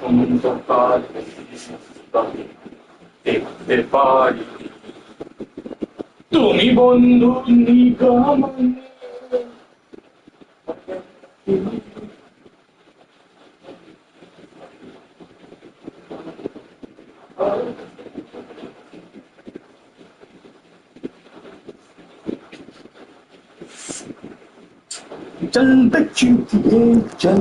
অন্ধকার দেখতে পারি তুমি বন্ধু নিগমনে चल बच्ची चल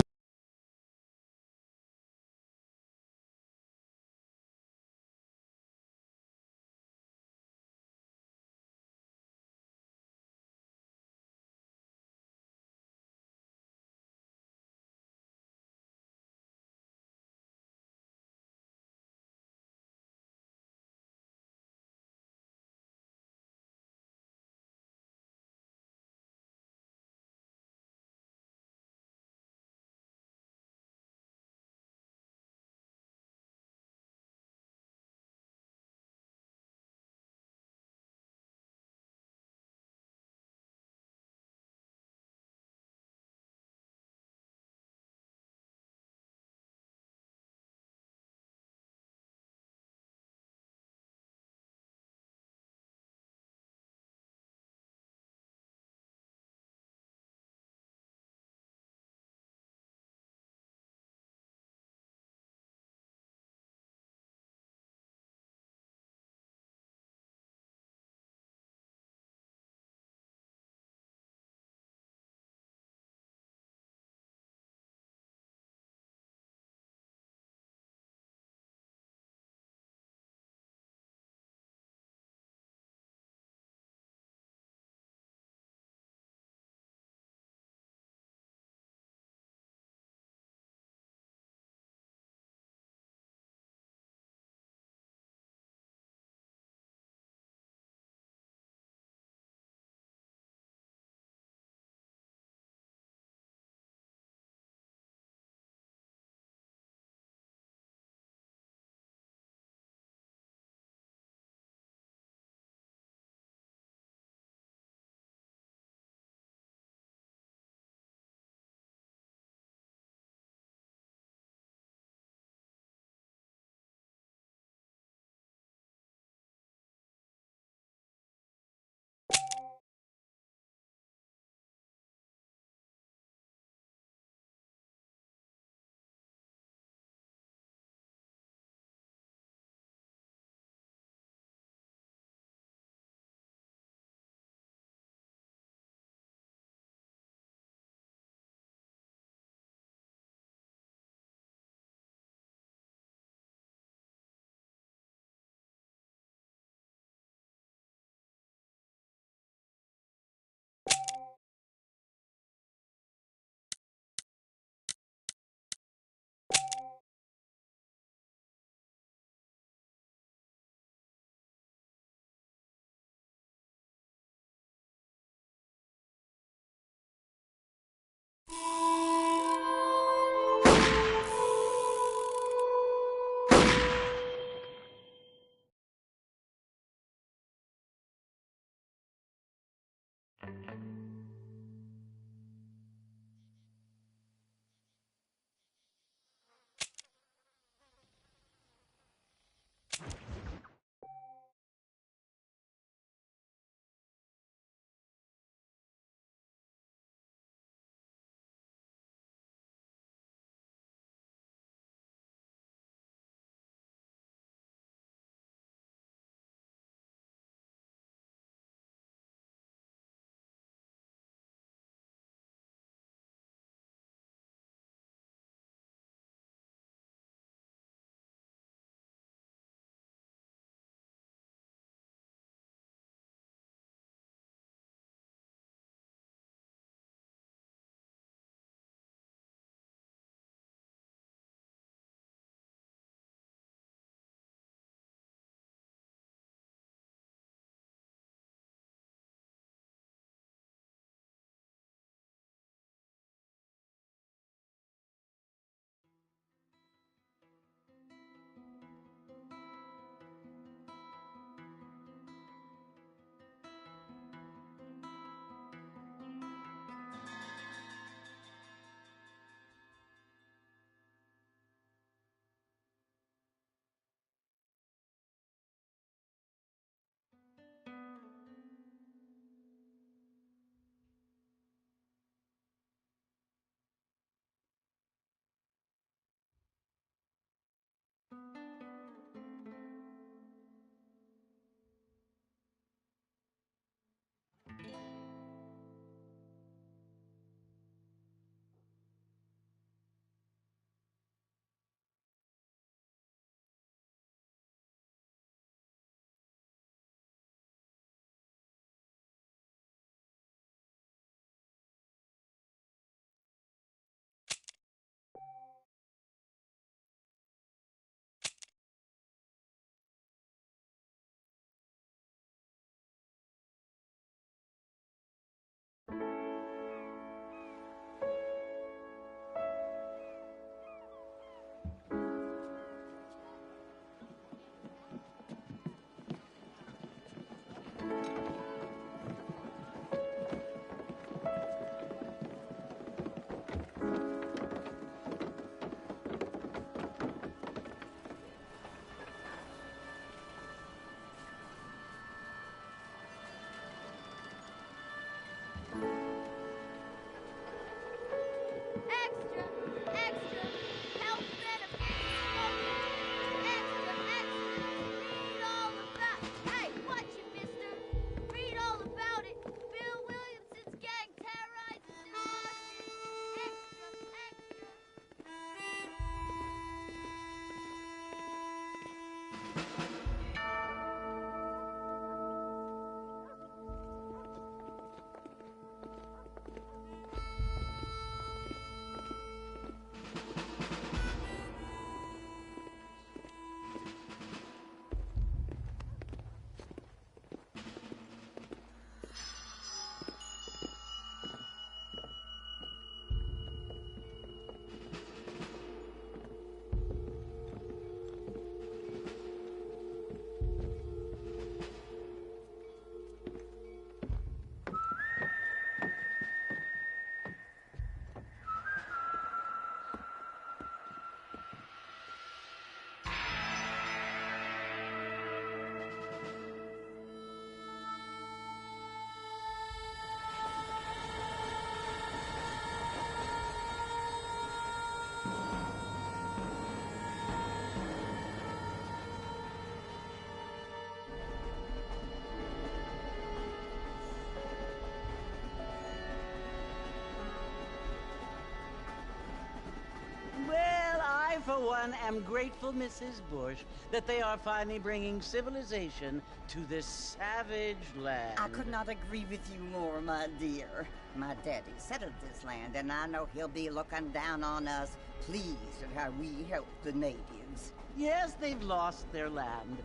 for one, am grateful, Mrs. Bush, that they are finally bringing civilization to this savage land. I could not agree with you more, my dear. My daddy settled this land, and I know he'll be looking down on us, pleased at how we help the natives. Yes, they've lost their land,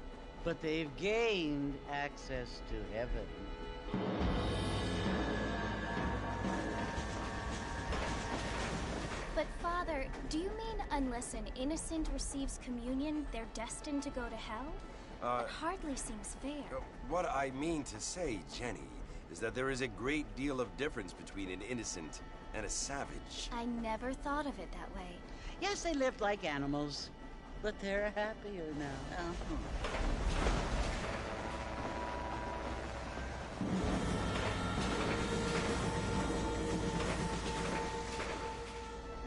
but they've gained access to heaven. But Father, do you mean unless an innocent receives communion, they're destined to go to hell? It hardly seems fair. What I mean to say, Jenny, is that there is a great deal of difference between an innocent and a savage. I never thought of it that way. Yes, they lived like animals, but they're happier now.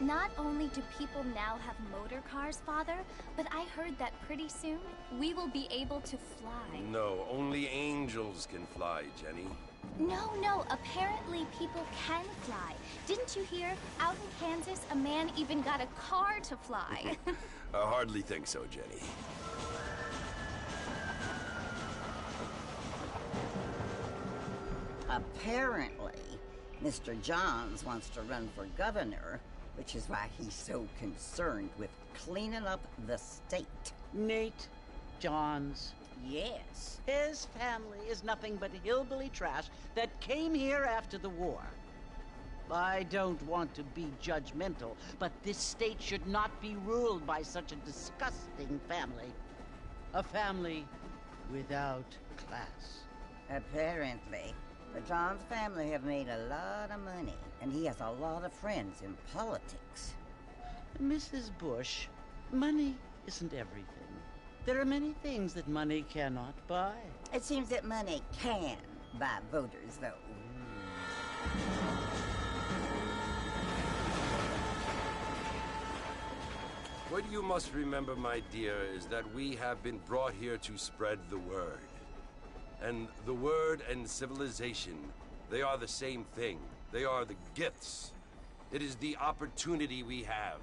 Not only do people now have motor cars, Father, but I heard that pretty soon we will be able to fly. No, only angels can fly, Jenny. No, apparently people can fly. Didn't you hear? Out in Kansas, a man even got a car to fly. I hardly think so, Jenny. Apparently, Mr. Johns wants to run for governor, which is why he's so concerned with cleaning up the state. Nate Johns. Yes. His family is nothing but hillbilly trash that came here after the war. I don't want to be judgmental, but this state should not be ruled by such a disgusting family. A family without class. Apparently. The Johns family have made a lot of money, and he has a lot of friends in politics. Mrs. Bush, money isn't everything. There are many things that money cannot buy. It seems that money can buy voters, though. What you must remember, my dear, is that we have been brought here to spread the word. And the word and civilization, they are the same thing. They are the gifts. It is the opportunity we have,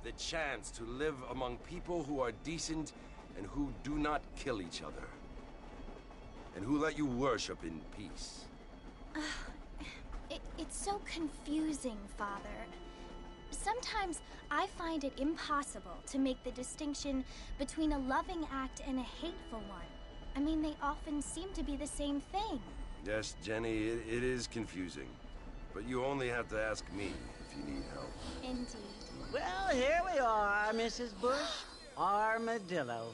the chance to live among people who are decent and who do not kill each other, and who let you worship in peace. It's so confusing, Father. Sometimes I find it impossible to make the distinction between a loving act and a hateful one. I mean, they often seem to be the same thing. Yes, Jenny, it is confusing. But you only have to ask me if you need help. Indeed. Well, here we are, Mrs. Bush. Armadillo.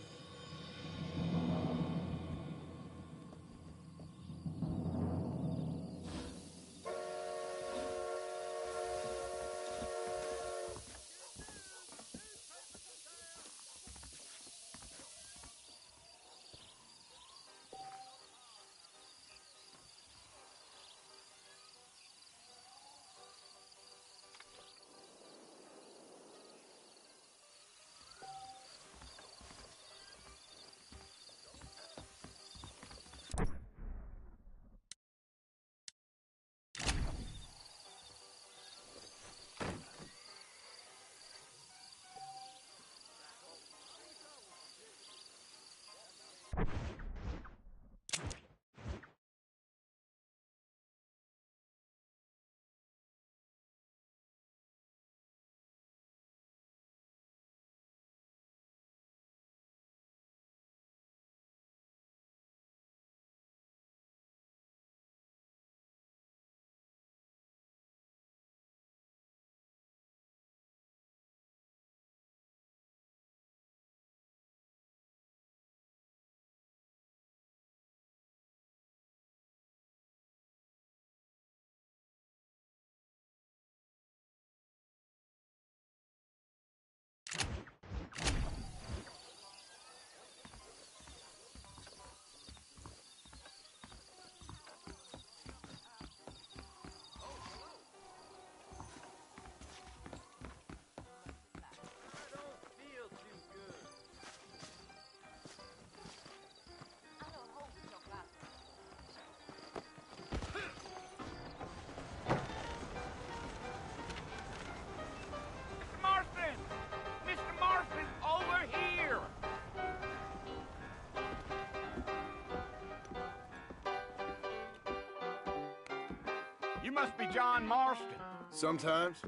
You must be John Marston. Sometimes.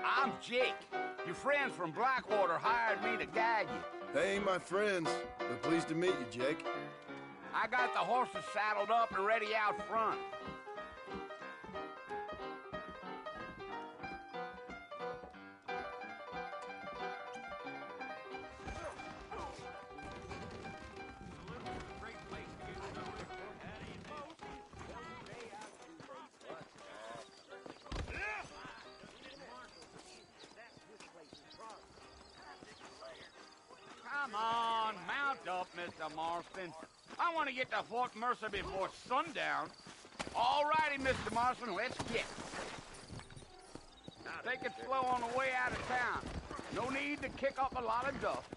I'm Jake. Your friends from Blackwater hired me to guide you. They ain't my friends, but pleased to meet you, Jake. I got the horses saddled up and ready out front. Come on, mount up, Mr. Marston. I want to get to Fort Mercer before sundown. All righty, Mr. Marston, let's get. Take it slow on the way out of town. No need to kick up a lot of dust.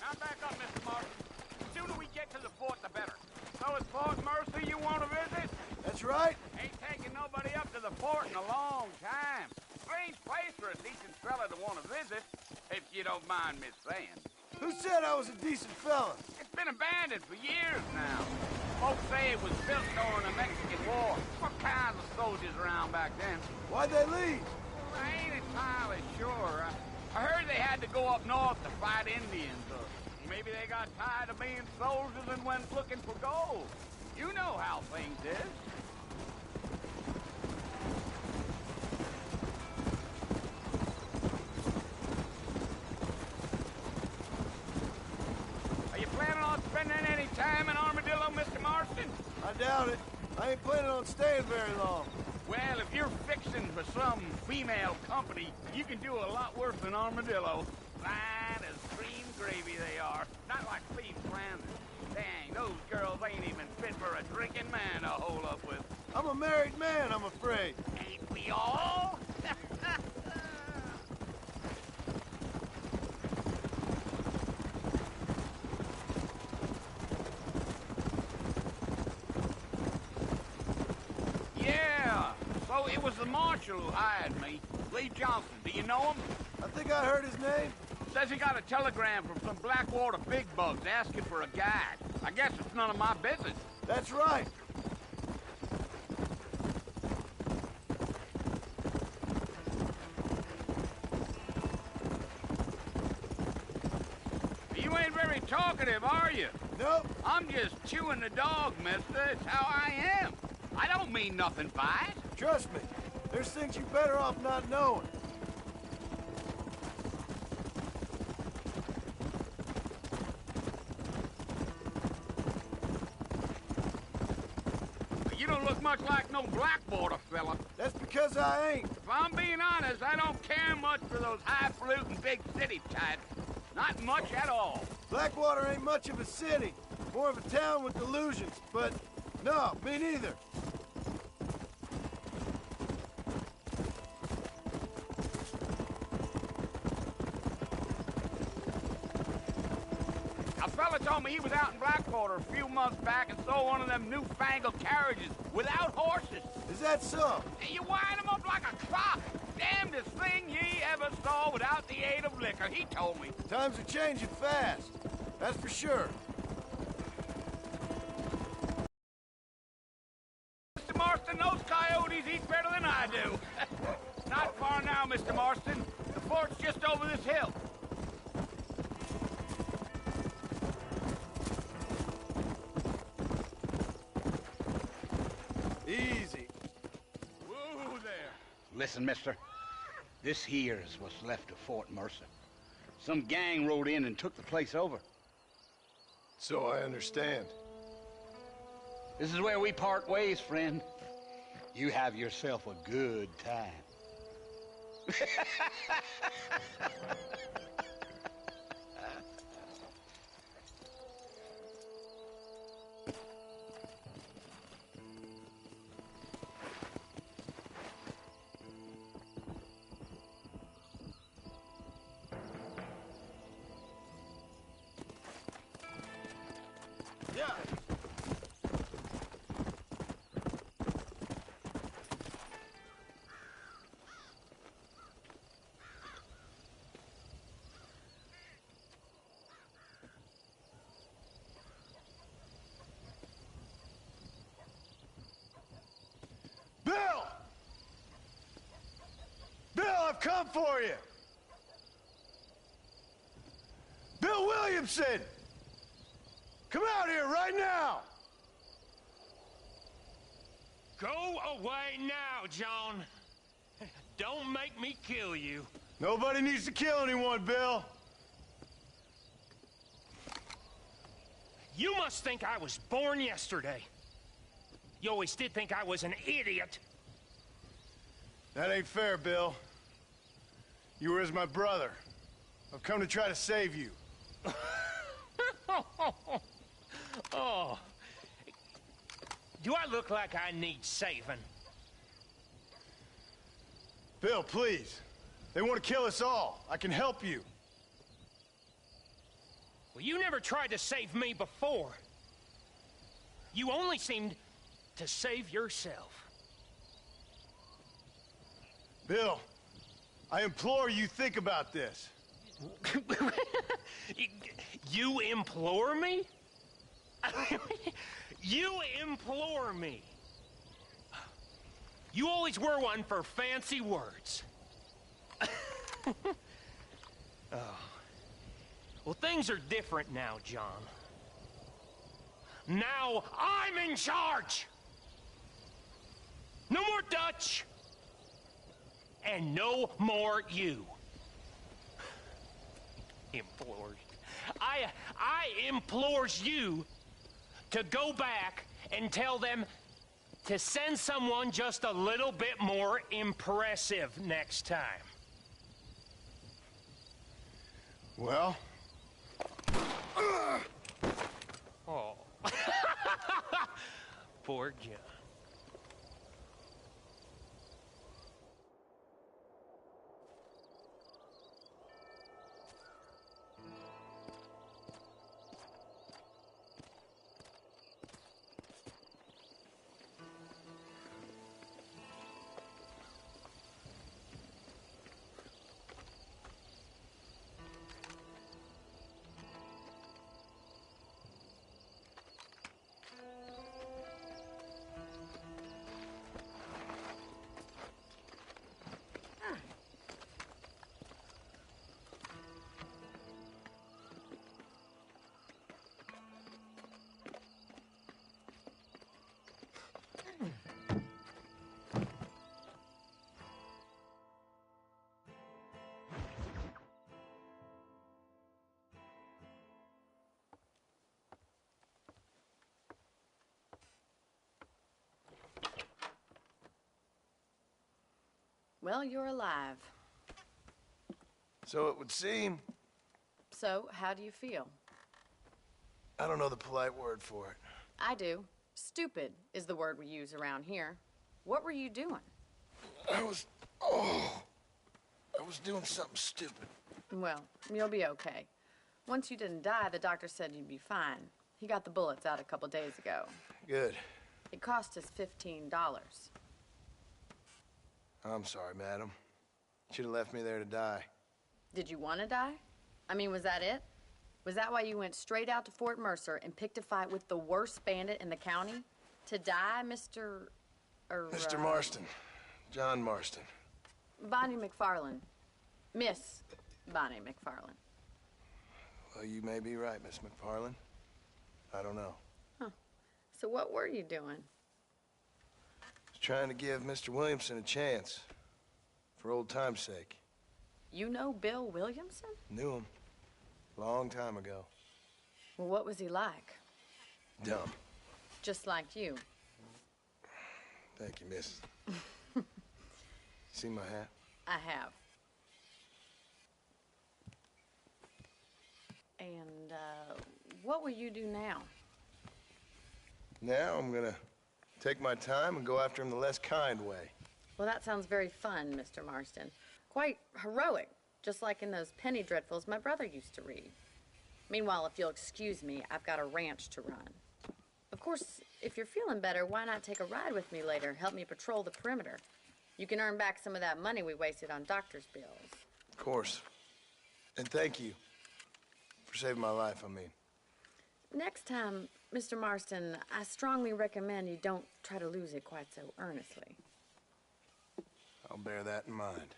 Now back up, Mr. Marston. The sooner we get to the fort, the better. So it's Fort Mercer you want to visit? That's right. Ain't taking nobody up to the fort in a long time. Strange place for a decent fella to want to visit, if you don't mind me saying. Who said I was a decent fella? It's been abandoned for years now. Folks say it was built during the Mexican War. What kinds of soldiers around back then? Why'd they leave? I ain't entirely sure. I heard they had to go up north to fight Indians, or maybe they got tired of being soldiers and went looking for gold. You know how things is. Are you planning on spending any time in Armadillo, Mr. Marston? I doubt it. I ain't planning on staying very long. Well, if you're fixing for some female company, you can do a lot worse than Armadillo. Fine as cream gravy they are. Not like Cleve Flanders. Dang, those girls ain't even fit for a drinking man to hole up with. I'm a married man, I'm afraid. Ain't we all? Yeah, so it was the marshal who hired me. Lee Johnson, do you know him? I think I heard his name. Says he got a telegram from some Blackwater big bugs asking for a guide. I guess it's none of my business. That's right. You ain't very talkative, are you? Nope. I'm just chewing the dog, mister. It's how I am. I don't mean nothing by it. Trust me. There's things you better off not knowing. You don't look much like no Blackwater fella. That's because I ain't. If I'm being honest, I don't care much for those highfalutin big city types. Not much at all. Blackwater ain't much of a city. More of a town with delusions. But, no, me neither. A fella told me he was out in Blackwater a few months back and saw one of them newfangled carriages without horses. Is that so? And you wind him up like a clock. Damnedest thing ye ever saw without the aid of liquor, he told me. Times are changing fast. That's for sure. Mr. Marston, those coyotes eat better than I do. Not far now, Mr. Marston. The fort's just over this hill. Easy. Whoa there. Listen, mister. This here is what's left of Fort Mercer. Some gang rode in and took the place over. So I understand. This is where we part ways, friend. You have yourself a good time. Yeah. I've come for you! Bill Williamson! Come out here right now! Go away now, John. Don't make me kill you. Nobody needs to kill anyone, Bill. You must think I was born yesterday. You always did think I was an idiot. That ain't fair, Bill. You were as my brother. I've come to try to save you. Oh. Do I look like I need saving? Bill, please. They want to kill us all. I can help you. Well, you never tried to save me before. You only seemed to save yourself. Bill, I implore you think about this. You implore me? You implore me. You always were one for fancy words. Oh. Well, things are different now, John. Now I'm in charge! No more Dutch! And no more you. Implores. I implores you to go back and tell them to send someone just a little bit more impressive next time. Well? Oh. Poor John. Well, you're alive. So it would seem. So, how do you feel? I don't know the polite word for it. I do. Stupid is the word we use around here. What were you doing? I was doing something stupid. Well, you'll be okay. Once you didn't die, the doctor said you'd be fine. He got the bullets out a couple days ago. Good. It cost us $15. I'm sorry, madam. Should have left me there to die. Did you want to die? I mean, was that it? Was that why you went straight out to Fort Mercer and picked a fight with the worst bandit in the county? To die, Mr. Mr. Marston. John Marston. Bonnie McFarland. Miss Bonnie McFarland. Well, you may be right, Miss McFarland. I don't know. Huh. So what were you doing? Trying to give Mr. Williamson a chance. For old time's sake. You know Bill Williamson? Knew him. Long time ago. Well, what was he like? Dumb. Just like you. Thank you, miss. See my hat? I have. And, what will you do now? Now I'm gonna take my time and go after him the less kind way. Well, that sounds very fun, Mr. Marston. Quite heroic, just like in those penny dreadfuls my brother used to read. Meanwhile, if you'll excuse me, I've got a ranch to run. Of course, if you're feeling better, why not take a ride with me later? Help me patrol the perimeter. You can earn back some of that money we wasted on doctor's bills. Of course. And thank you for saving my life, I mean. Next time, Mr. Marston, I strongly recommend you don't try to lose it quite so earnestly. I'll bear that in mind.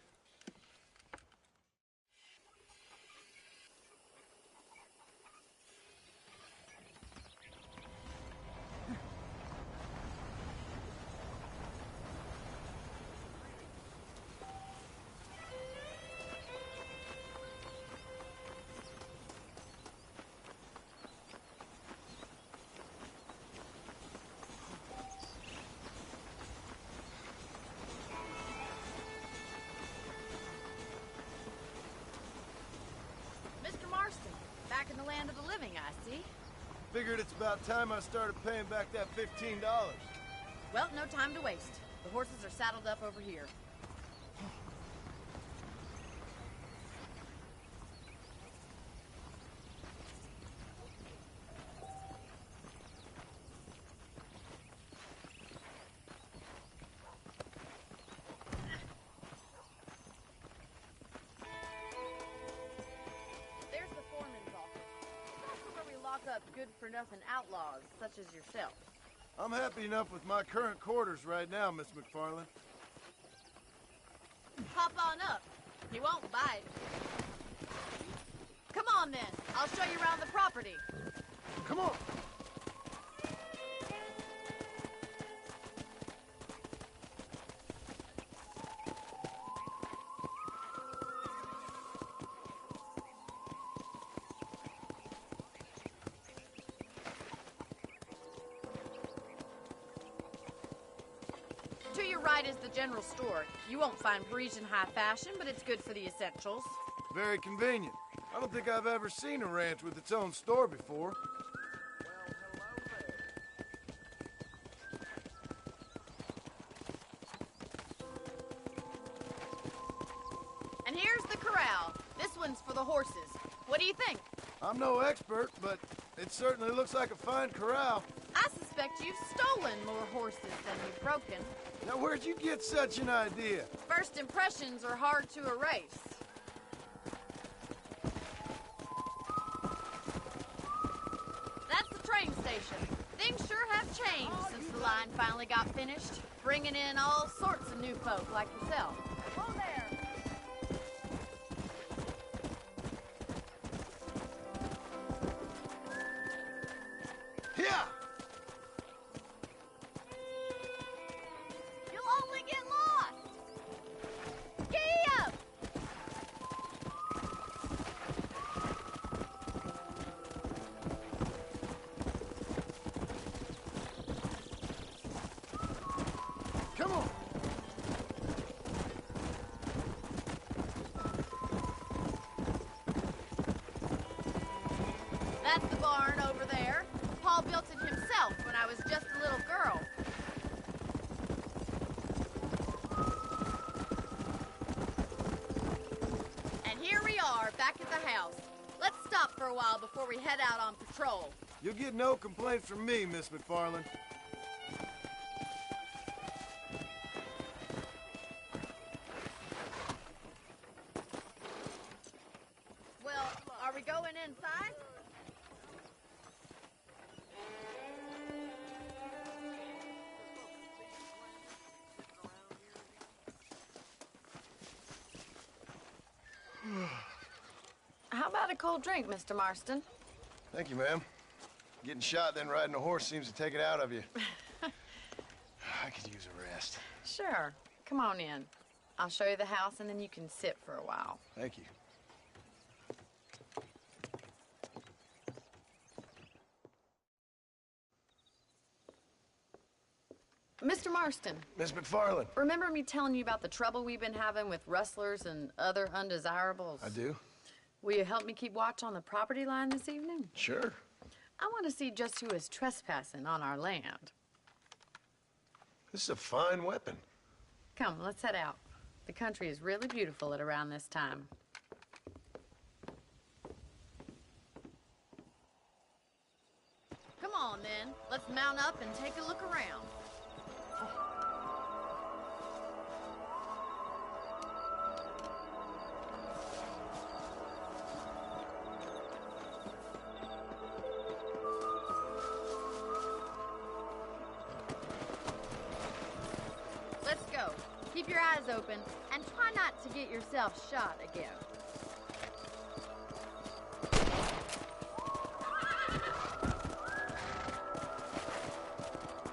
I see. Figured it's about time I started paying back that $15. Well, no time to waste. The horses are saddled up over here. There's the foreman's office. It's also where we lock up good-for-nothing outlaws, such as yourself. I'm happy enough with my current quarters right now, Miss McFarland. Hop on up. He won't bite. Come on, then. I'll show you around the property. Come on. To your right is the general store. You won't find Parisian high fashion, but it's good for the essentials. Very convenient. I don't think I've ever seen a ranch with its own store before. And here's the corral. This one's for the horses. What do you think? I'm no expert, but it certainly looks like a fine corral. I suspect you've stolen more horses than you've broken. Now, where'd you get such an idea? First impressions are hard to erase. That's the train station. Things sure have changed since the line finally got finished, bringing in all sorts of new folk like yourself. Whoa there! Yeah! You'll only get lost! Giddy up! Come on! That's the barn over there. Paul built it himself when I was just a little girl. And here we are, back at the house. Let's stop for a while before we head out on patrol. You'll get no complaints from me, Miss McFarland. Well, are we going inside? How about a cold drink, Mr. Marston? Thank you, ma'am. Getting shot, then riding a horse seems to take it out of you. I could use a rest. Sure. Come on in. I'll show you the house, and then you can sit for a while. Thank you. Mr. Marston, Miss McFarland. remember me telling you about the trouble we've been having with rustlers and other undesirables? I do? Will you help me keep watch on the property line this evening? Sure. I want to see just who is trespassing on our land. This is a fine weapon. Come, let's head out. The country is really beautiful at around this time. Come on, then. Let's mount up and take a look around. Let's go. Keep your eyes open and try not to get yourself shot again.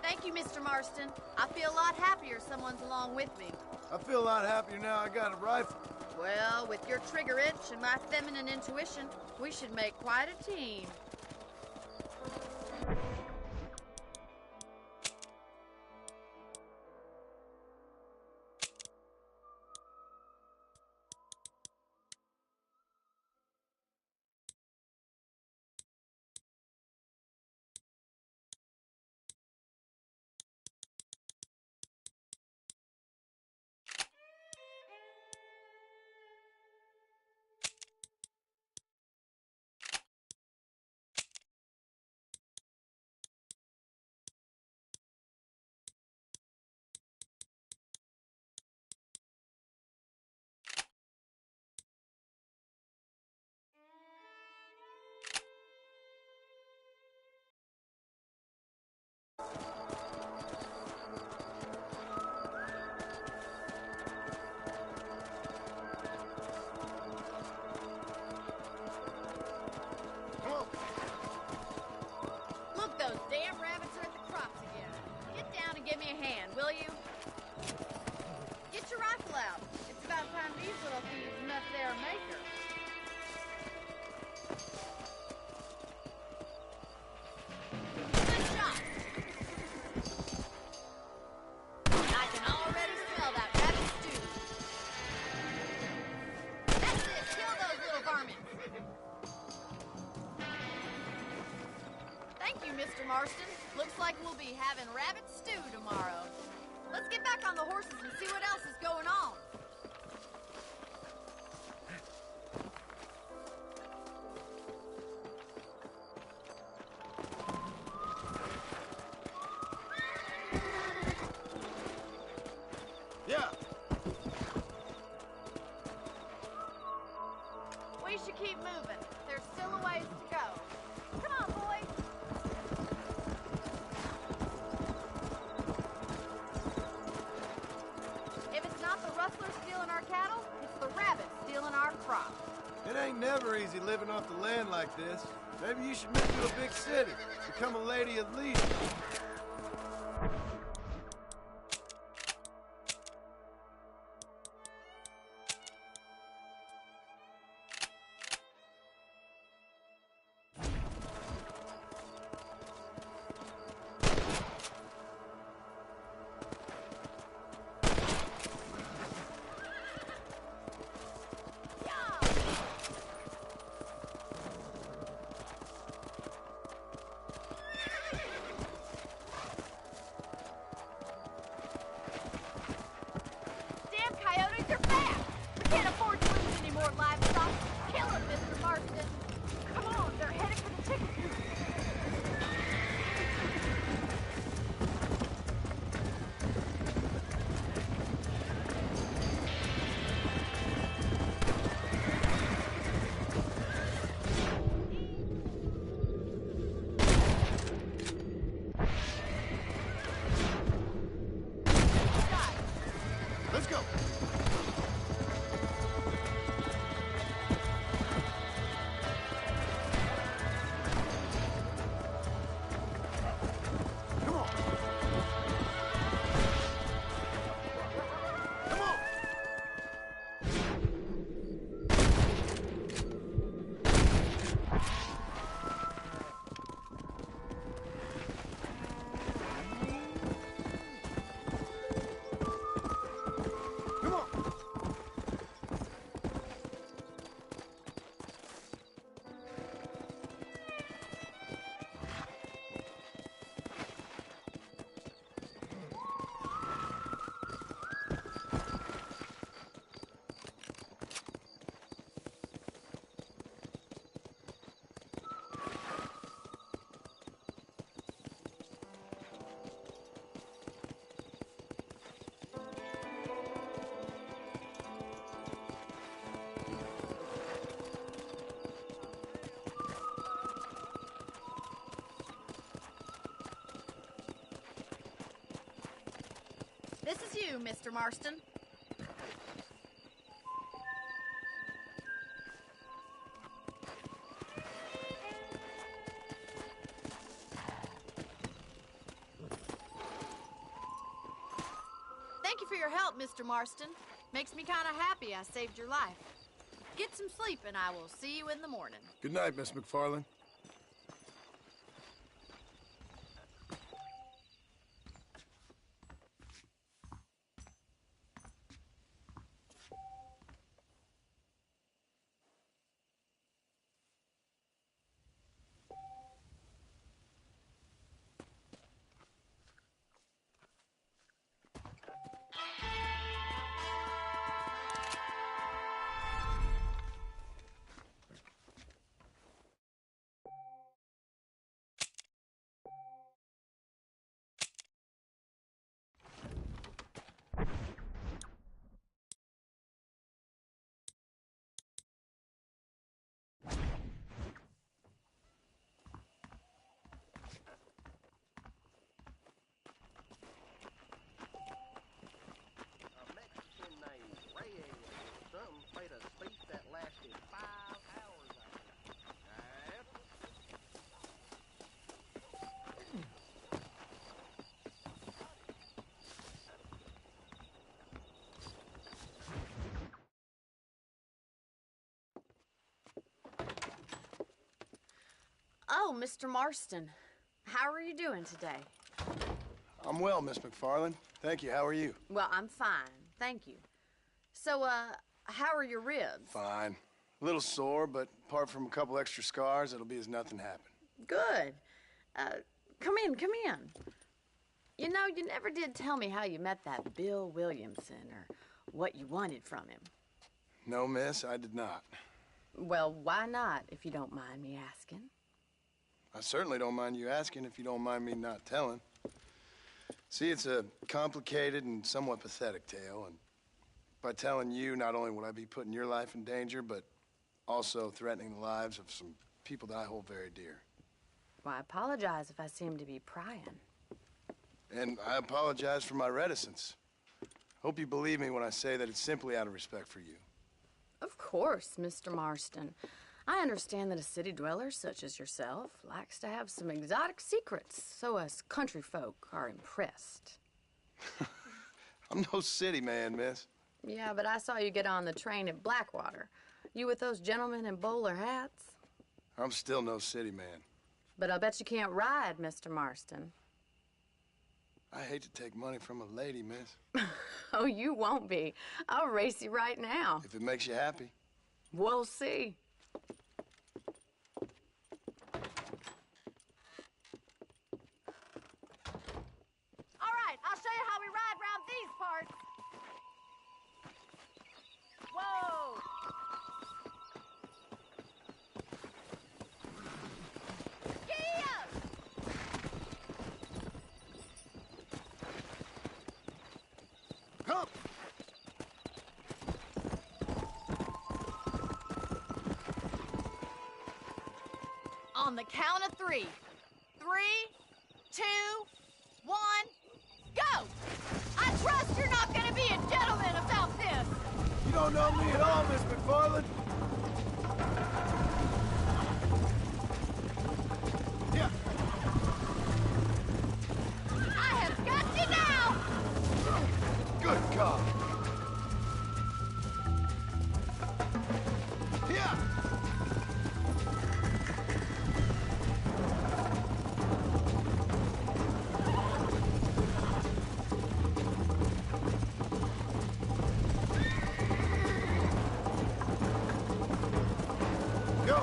Thank you, Mr. Marston. I feel a lot happier someone's along with me. I feel a lot happier now I got a rifle. Well, with your trigger itch and my feminine intuition, we should make quite a team. Mr. Marston. Looks like we'll be having rabbit stew tomorrow. Let's get back on the horses and see what else is going on. Yeah. We should keep moving. There's still a ways to go. Come on, boys. If it's not the rustlers stealing our cattle, it's the rabbits stealing our crops. It ain't never easy living off the land like this. Maybe you should move to a big city. Become a lady of leisure. Damn coyotes are fast! We can't afford to lose any more livestock. Kill them, Mr. Marston. Come on, they're headed for the chicken coop. Let's go. Come on. Come on. Come on. This is you, Mr. Marston. Thank you for your help, Mr. Marston. Makes me kind of happy I saved your life. Get some sleep and I will see you in the morning. Good night, Miss McFarland. Oh, Mr. Marston. How are you doing today? I'm well, Miss McFarland. Thank you. How are you? Well, I'm fine. Thank you. So, how are your ribs? Fine. A little sore, but apart from a couple extra scars, it'll be as nothing happened. Good. Come in, come in. You know, you never did tell me how you met that Bill Williamson or what you wanted from him. No, miss, I did not. Well, why not, if you don't mind me asking? I certainly don't mind you asking if you don't mind me not telling. See, it's a complicated and somewhat pathetic tale, and by telling you, not only would I be putting your life in danger, but also threatening the lives of some people that I hold very dear. Well, I apologize if I seem to be prying. And I apologize for my reticence. Hope you believe me when I say that it's simply out of respect for you. Of course, Mr. Marston. I understand that a city dweller such as yourself likes to have some exotic secrets, so us country folk are impressed. I'm no city man, miss. Yeah, but I saw you get on the train at Blackwater. You with those gentlemen in bowler hats? I'm still no city man. But I'll bet you can't ride, Mr. Marston. I hate to take money from a lady, miss. Oh, you won't be. I'll race you right now. If it makes you happy. We'll see. All right, I'll show you how we ride around these parts. Whoa! Come! On the count of 3. 3, 2, 1, go! I trust you're not gonna be a gentleman about this! You don't know me at all, Miss McFarland. Yeah. I have got you now! Good God. Yeah. Go.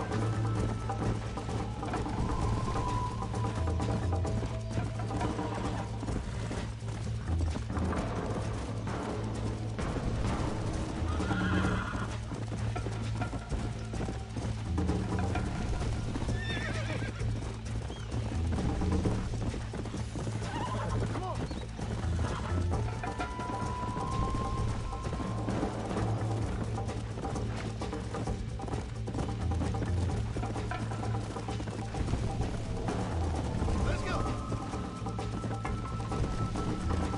Let's go.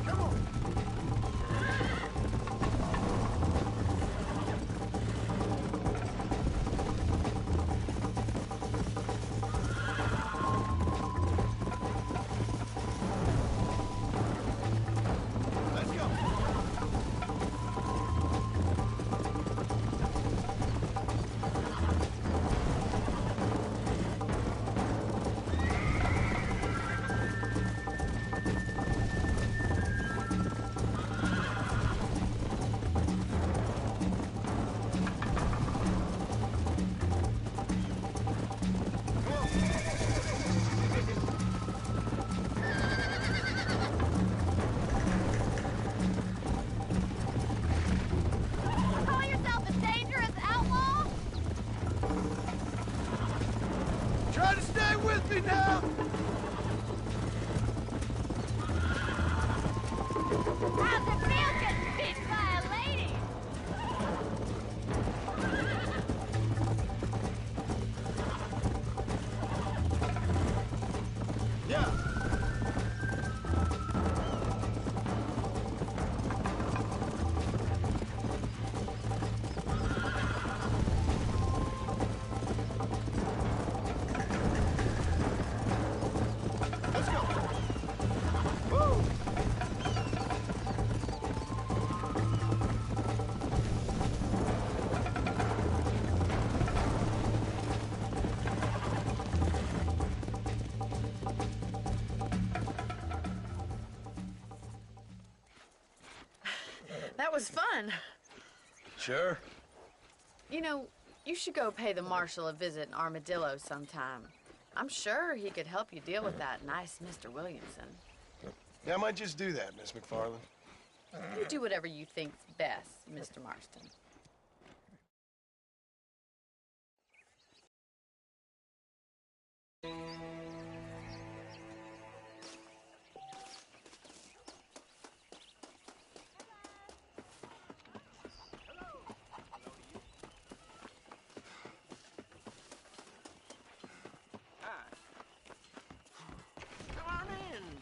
Come on. Let's go. You call yourself a dangerous outlaw? Try to stay with me now. How's it feel getting beat by a lady? Yeah. Let's go. Woo! That was fun. Sure. You know, you should go pay the marshal a visit in Armadillo sometime. I'm sure he could help you deal with that nice Mr. Williamson. Yeah, I might just do that, Miss McFarland. You do whatever you think's best, Mr. Marston.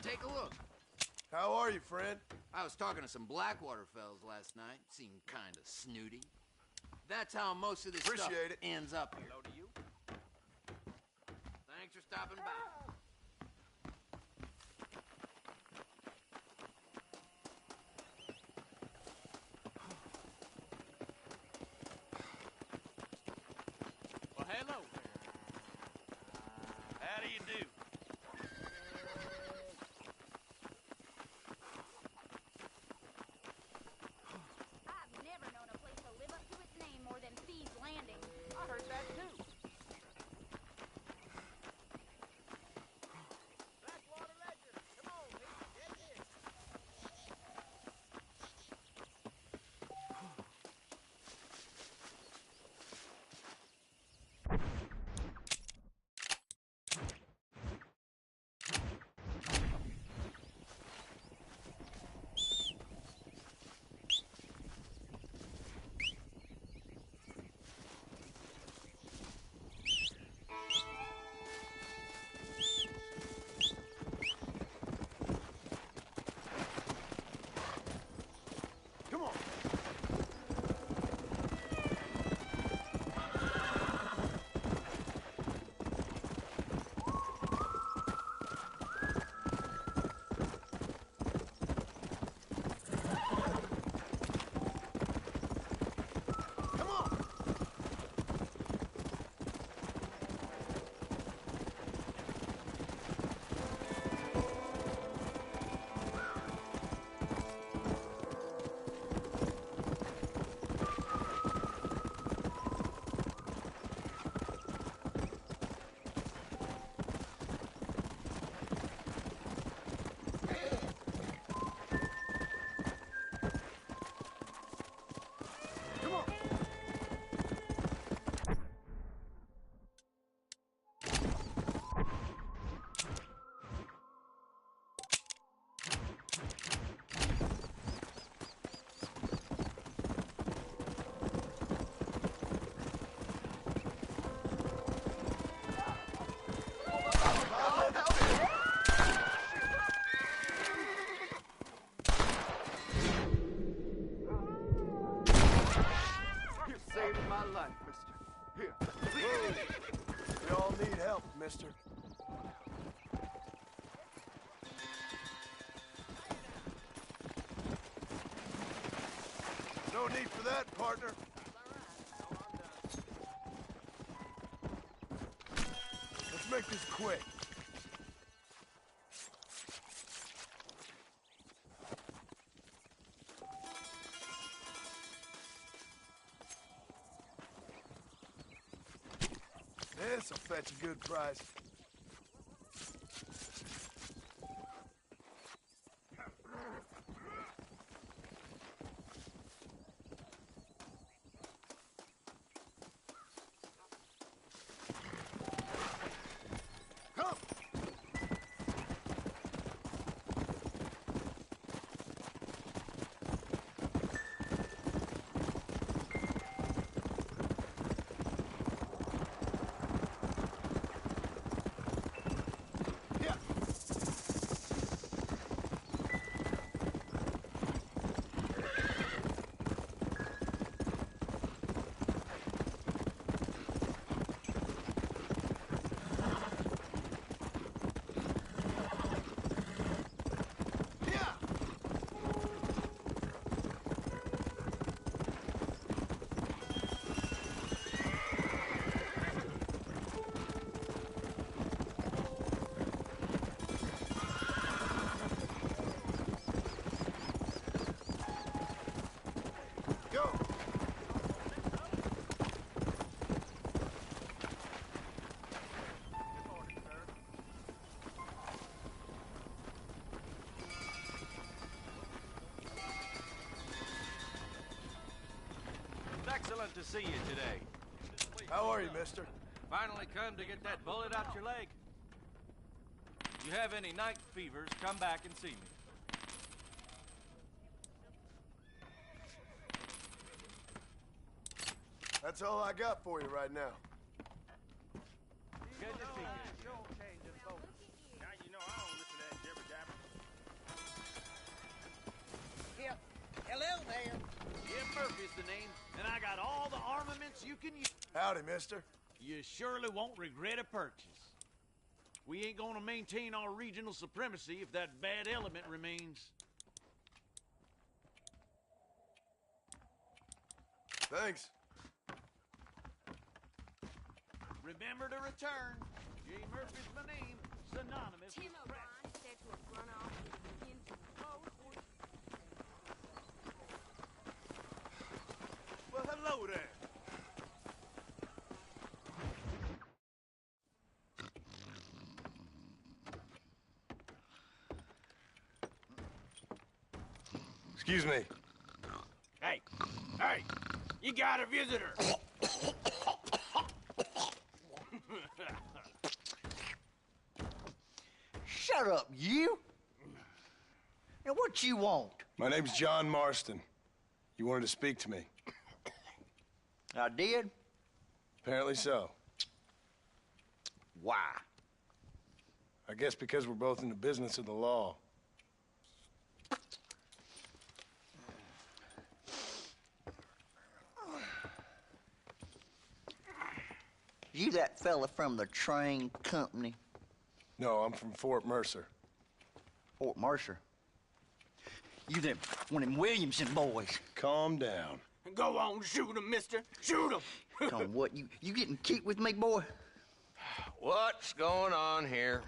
Take a look. How are you, friend? I was talking to some Blackwater fellas last night. Seemed kind of snooty. That's how most of this stuff Appreciate it. ends up here. Hello to you. Thanks for stopping by. Well, hello. How do you do? I've never known a place to live up to its name more than Thieves' Landing. I heard that too. Blackwater legend. Come on, Pete. Get in. Come on. Come on. Come on. You're saving my life, mister. Here. We all need help, mister. No need for that, partner. Let's make this quick. This'll fetch a good price. Come! to see you today. How are you, mister? Finally come to get that bullet out your leg. If you have any night fevers, come back and see me. That's all I got for you right now. Good to see you. Now you know I don't listen to that jibber jabber. Yeah. Hello there. Jim Murphy's the name, and I got all the armaments you can use. Howdy, mister. You surely won't regret a purchase. We ain't gonna maintain our regional supremacy if that bad element remains. Thanks. Remember to return. J. Murphy's my name, synonymous with threat. said to have run off into the road or... Well, hello there. Excuse me. Hey, you got a visitor. Shut up, you! Now, what you want? My name's John Marston. You wanted to speak to me. I did? Apparently so. Why? I guess because we're both in the business of the law. You that fella from the train company? No, I'm from Fort Mercer. Fort Mercer? You them, one of them Williamson boys. Calm down. Go on, shoot him, mister. Shoot him. Come on, what, you getting kicked with me, boy? What's going on here?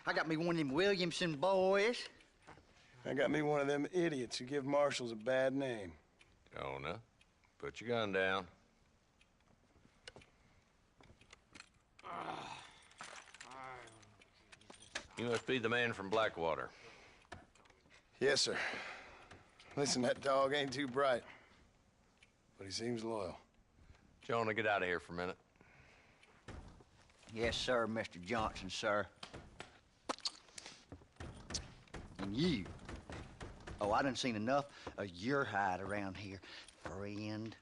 I got me one of them Williamson boys. I got me one of them idiots who give marshals a bad name. Jonah, put your gun down. You must be the man from Blackwater. Yes, sir. Listen, that dog ain't too bright, but he seems loyal. Jonah, get out of here for a minute. Yes, sir, Mr. Johnson, sir. And you. Oh, I done seen enough of your hide around here, friend.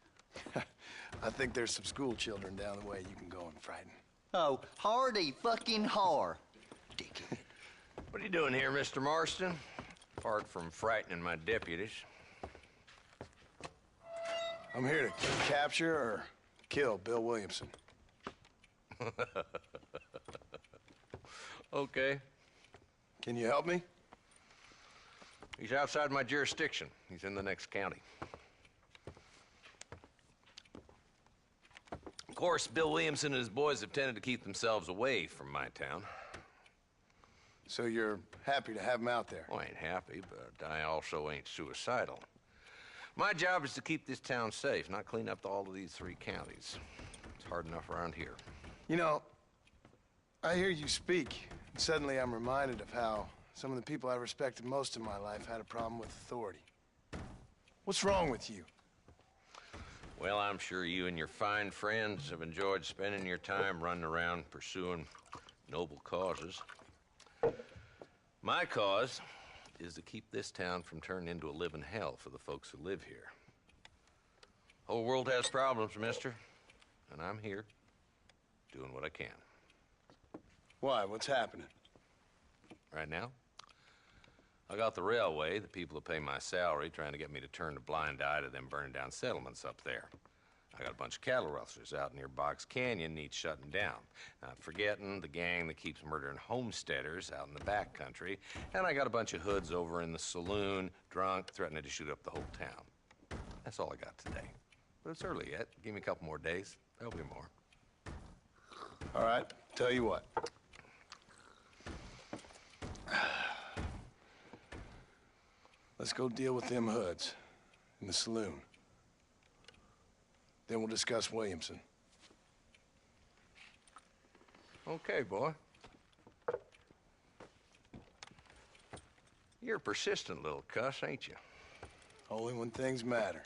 I think there's some school children down the way you can go and frighten. Oh, hardy fucking har. Dickhead. What are you doing here, Mr. Marston? Apart from frightening my deputies. I'm here to capture or kill Bill Williamson. Okay. Can you help me? He's outside my jurisdiction. He's in the next county. Of course, Bill Williamson and his boys have tended to keep themselves away from my town. So you're happy to have him out there? Well, I ain't happy, but I also ain't suicidal. My job is to keep this town safe, not clean up all of these 3 counties. It's hard enough around here. You know, I hear you speak, and suddenly I'm reminded of how some of the people I respected most in my life had a problem with authority. What's wrong with you? Well, I'm sure you and your fine friends have enjoyed spending your time running around pursuing noble causes. My cause is to keep this town from turning into a living hell for the folks who live here. Whole world has problems, mister, and I'm here doing what I can. Why? What's happening? Right now, I got the railway, the people who pay my salary, trying to get me to turn a blind eye to them burning down settlements up there. I got a bunch of cattle rustlers out near Box Canyon needs shutting down. Not forgetting the gang that keeps murdering homesteaders out in the back country. And I got a bunch of hoods over in the saloon, drunk, threatening to shoot up the whole town. That's all I got today. But it's early yet. Give me a couple more days. There'll be more. All right, tell you what. Let's go deal with them hoods in the saloon. Then we'll discuss Williamson. Okay, boy. You're a persistent little cuss, ain't you? Only when things matter.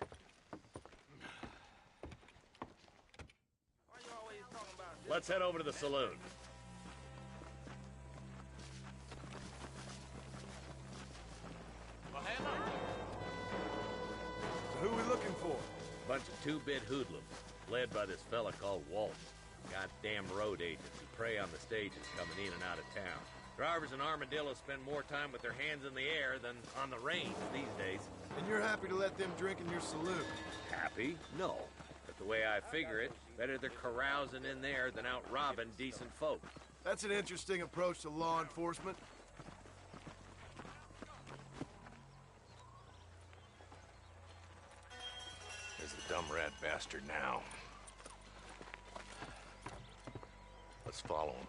Let's head over to the saloon. Who we looking for? Bunch of two-bit hoodlums, led by this fella called Walton. Goddamn road agents who prey on the stages coming in and out of town. Drivers in Armadillo spend more time with their hands in the air than on the reins these days. And you're happy to let them drink in your saloon? Happy? No. But the way I figure it, better they're carousing in there than out robbing decent folk. That's an interesting approach to law enforcement. There's the dumb rat bastard now. Let's follow him.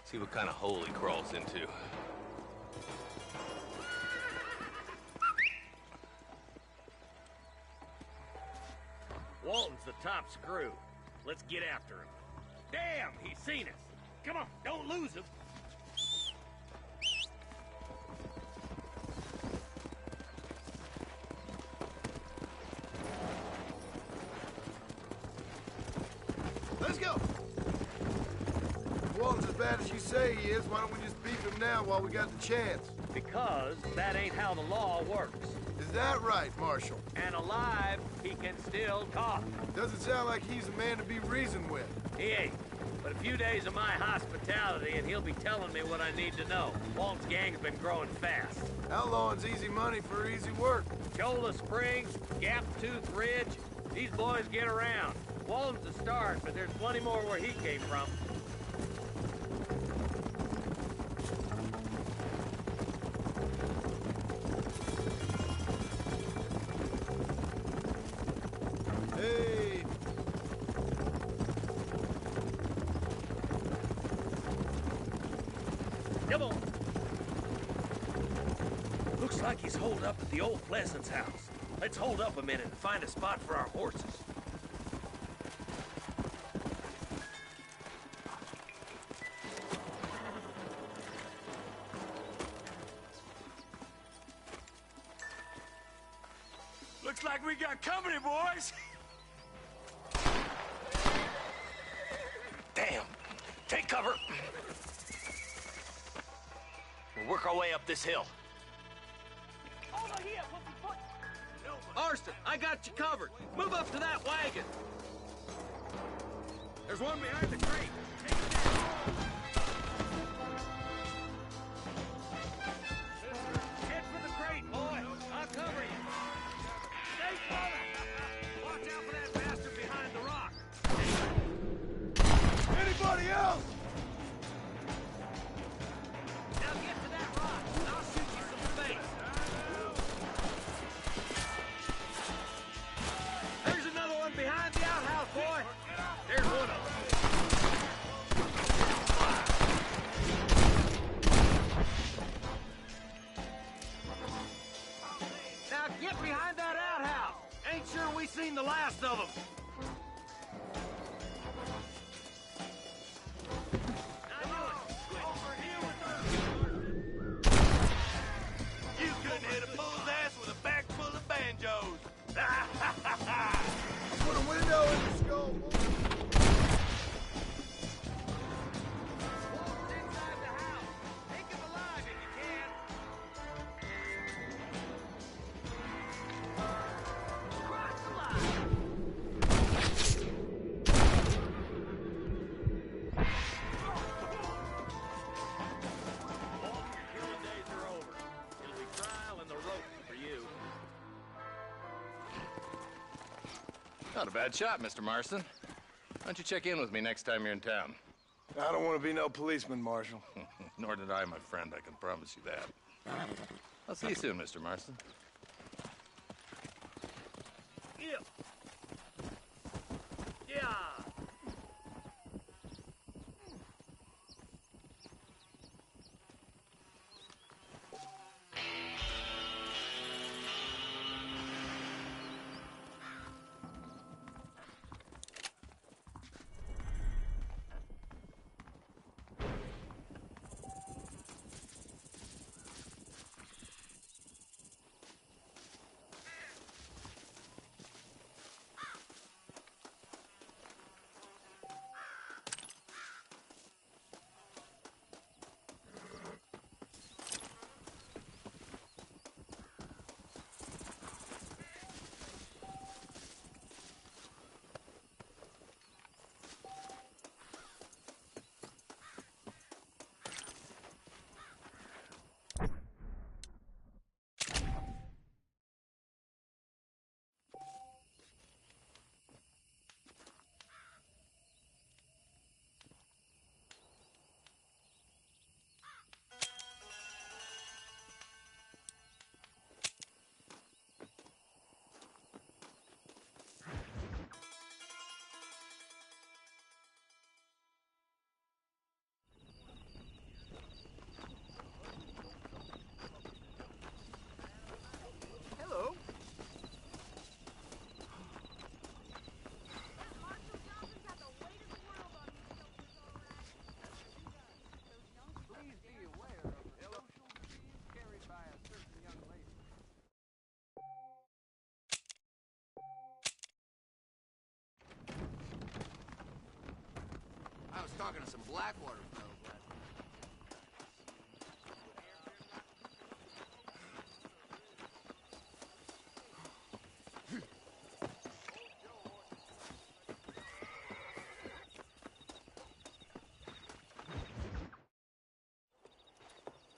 See what kind of hole he crawls into. Walton's the top screw. Let's get after him. Damn, he's seen us. Come on, don't lose him. Let's go! If Walton's as bad as you say he is, why don't we just beat him now while we got the chance? Because that ain't how the law works. Is that right, Marshal? And alive, he can still talk. Doesn't sound like he's a man to be reasoned with. He ain't. But a few days of my hospitality and he'll be telling me what I need to know. Walton's gang's been growing fast. Outlawing's easy money for easy work. Cholla Springs, Gap Tooth Ridge, these boys get around. Walton's the start, but there's plenty more where he came from. Hey! Come on! Looks like he's holed up at the old Pleasance house. Let's hold up a minute and find a spot for our horses. Looks like we got company, boys. Damn! Take cover! We'll work our way up this hill. Over here, Marston, I got you covered. Move up to that wagon. There's one behind the crate. Take it down. Head for the crate, boy. I'll cover you. Stay covered. Watch out for that bastard behind the rock. Anybody else? Now get to that rock, and I'll shoot you some space. There's another one behind the outhouse, boy. There's one of them. Now get behind that outhouse. Ain't sure we seen the last of them. You couldn't hit a bull's ass with a bag full of banjos. Put a window in the skull. Inside the house. Take him alive if you can. Christ alive! All your killing days are over. It'll be trial and the rope for you. Not a bad shot, Mr. Marston. Why don't you check in with me next time you're in town? I don't want to be no policeman, Marshal. Nor did I, my friend. I can promise you that. I'll see you soon, Mr. Marston. Yeah. Yeah. talking to some Blackwater fellas last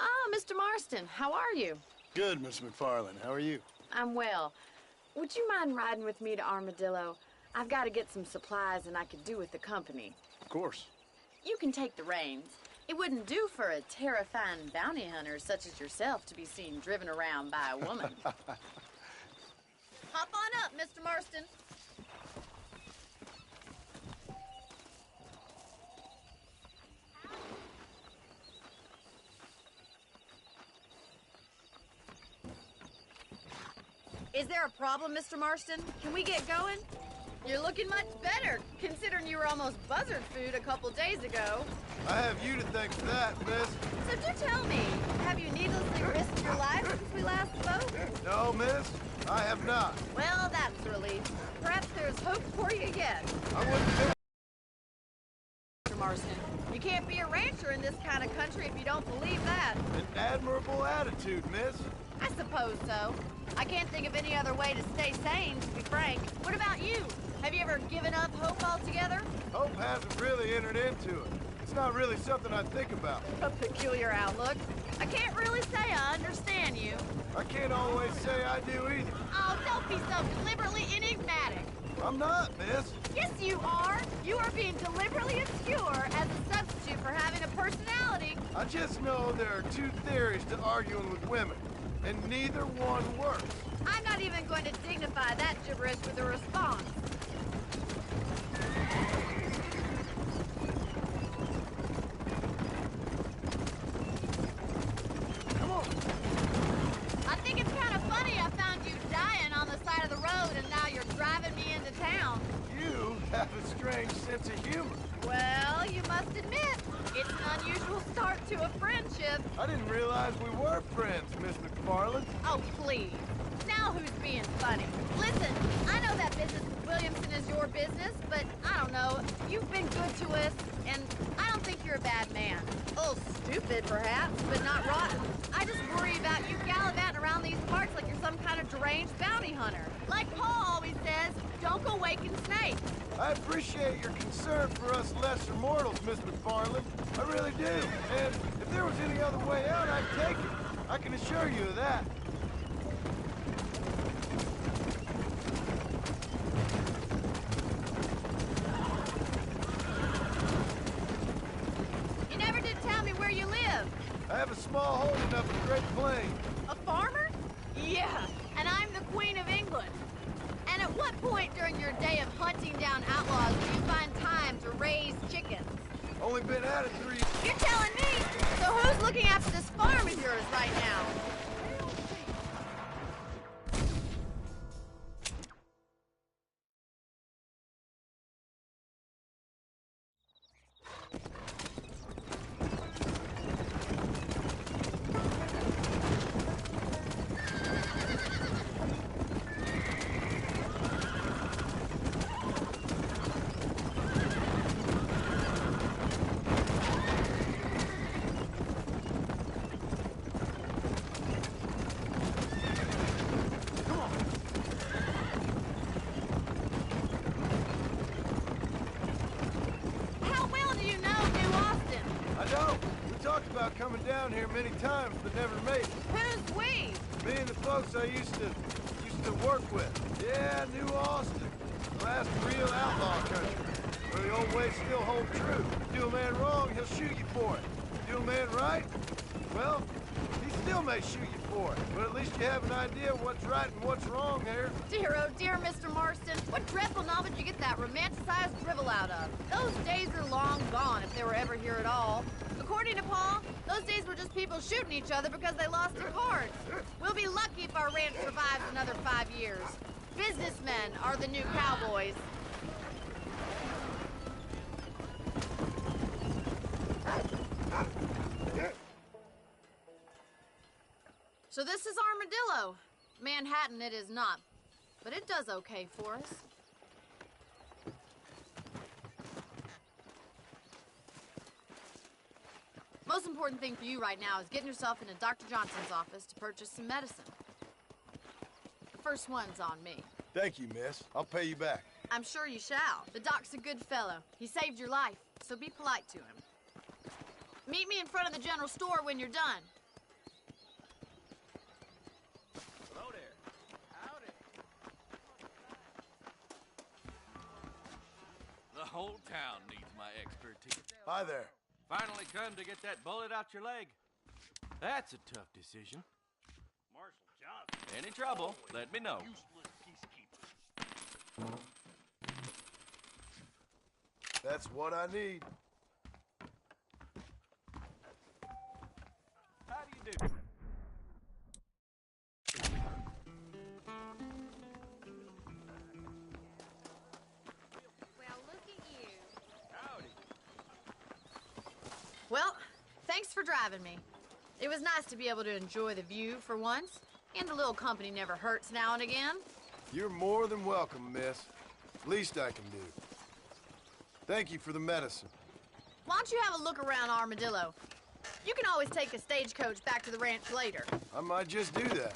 Ah, Mr. Marston, how are you? Good, Miss McFarland. How are you? I'm well. Would you mind riding with me to Armadillo? I've got to get some supplies and I could do with the company. Of course. You can take the reins. It wouldn't do for a terrifying bounty hunter such as yourself to be seen driven around by a woman. Hop on up, Mr. Marston. Is there a problem, Mr. Marston? Can we get going? You're looking much better, considering you were almost buzzard food a couple days ago. I have you to thank for that, miss. So do tell me, have you needlessly risked your life since we last spoke? No, miss, I have not. Well, that's a relief. Perhaps there's hope for you yet. I wouldn't say... Mr. Marston, you can't be a rancher in this kind of country if you don't believe that. An admirable attitude, miss. I suppose so. I can't think of any other way to stay sane, to be frank. What about you? Have you ever given up hope altogether? Hope hasn't really entered into it. It's not really something I think about. A peculiar outlook. I can't really say I understand you. I can't always say I do either. Oh, don't be so deliberately enigmatic. I'm not, miss. Yes, you are. You are being deliberately obscure as a substitute for having a personality. I just know there are two theories to arguing with women, and neither one works. I'm not even going to dignify that gibberish with a response. Come on. I think it's kind of funny I found you dying on the side of the road and now you're driving me into town. You have a strange sense of humor. Well, you must admit, it's an unusual start to a friendship. I didn't realize we were friends, Miss McFarland. Oh, please. Now who's being funny? Listen, I know that business with Williamson is your business, but I don't know. You've been good to us, and I don't think you're a bad man. A little stupid, perhaps, but not rotten. I just worry about you gallivanting around these parts like you're some kind of deranged bounty hunter. Like Paul always says, don't go waking snakes. I appreciate your concern for us lesser mortals, Miss McFarland. I really do. And if there was any other way out, I'd take it. I can assure you of that. You never did tell me where you live. I have a small holding up in Great Plains. A farmer? Yeah, and I'm the Queen of England. And at what point during your day of hunting down outlaws do you find time to raise chickens? Only been at it 3 years. You're telling me? So who's looking after this farm of yours right now? Coming down here many times, but never made it. Who's we? Me and the folks I used to work with. Yeah, New Austin. The last real outlaw country. Where the old ways still hold true. Do a man wrong, he'll shoot you for it. Do a man right, well, he still may shoot you for it. But at least you have an idea of what's right and what's wrong here. Dear, oh dear, Mr. Marston. What dreadful novel did you get that romanticized drivel out of? Those days are long gone, if they were ever here at all. According to Paul, those days were just people shooting each other because they lost their cards. We'll be lucky if our ranch survives another 5 years. Businessmen are the new cowboys. So this is Armadillo. Manhattan it is not, but it does okay for us. Most important thing for you right now is getting yourself into Dr. Johnson's office to purchase some medicine. The first one's on me. Thank you, miss. I'll pay you back. I'm sure you shall. The doc's a good fellow. He saved your life, so be polite to him. Meet me in front of the general store when you're done. Hello there. Howdy. The whole town needs my expertise. Hi there. Finally come to get that bullet out your leg. That's a tough decision. Marshal Johnson. Any trouble, let me know. That's what I need. How do you do? Well, look at you. Howdy. Well, thanks for driving me. It was nice to be able to enjoy the view for once, and a little company never hurts now and again. You're more than welcome, miss. Least I can do. Thank you for the medicine. Why don't you have a look around Armadillo? You can always take a stagecoach back to the ranch later. I might just do that.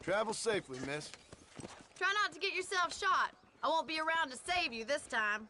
Travel safely, miss. Try not to get yourself shot. I won't be around to save you this time.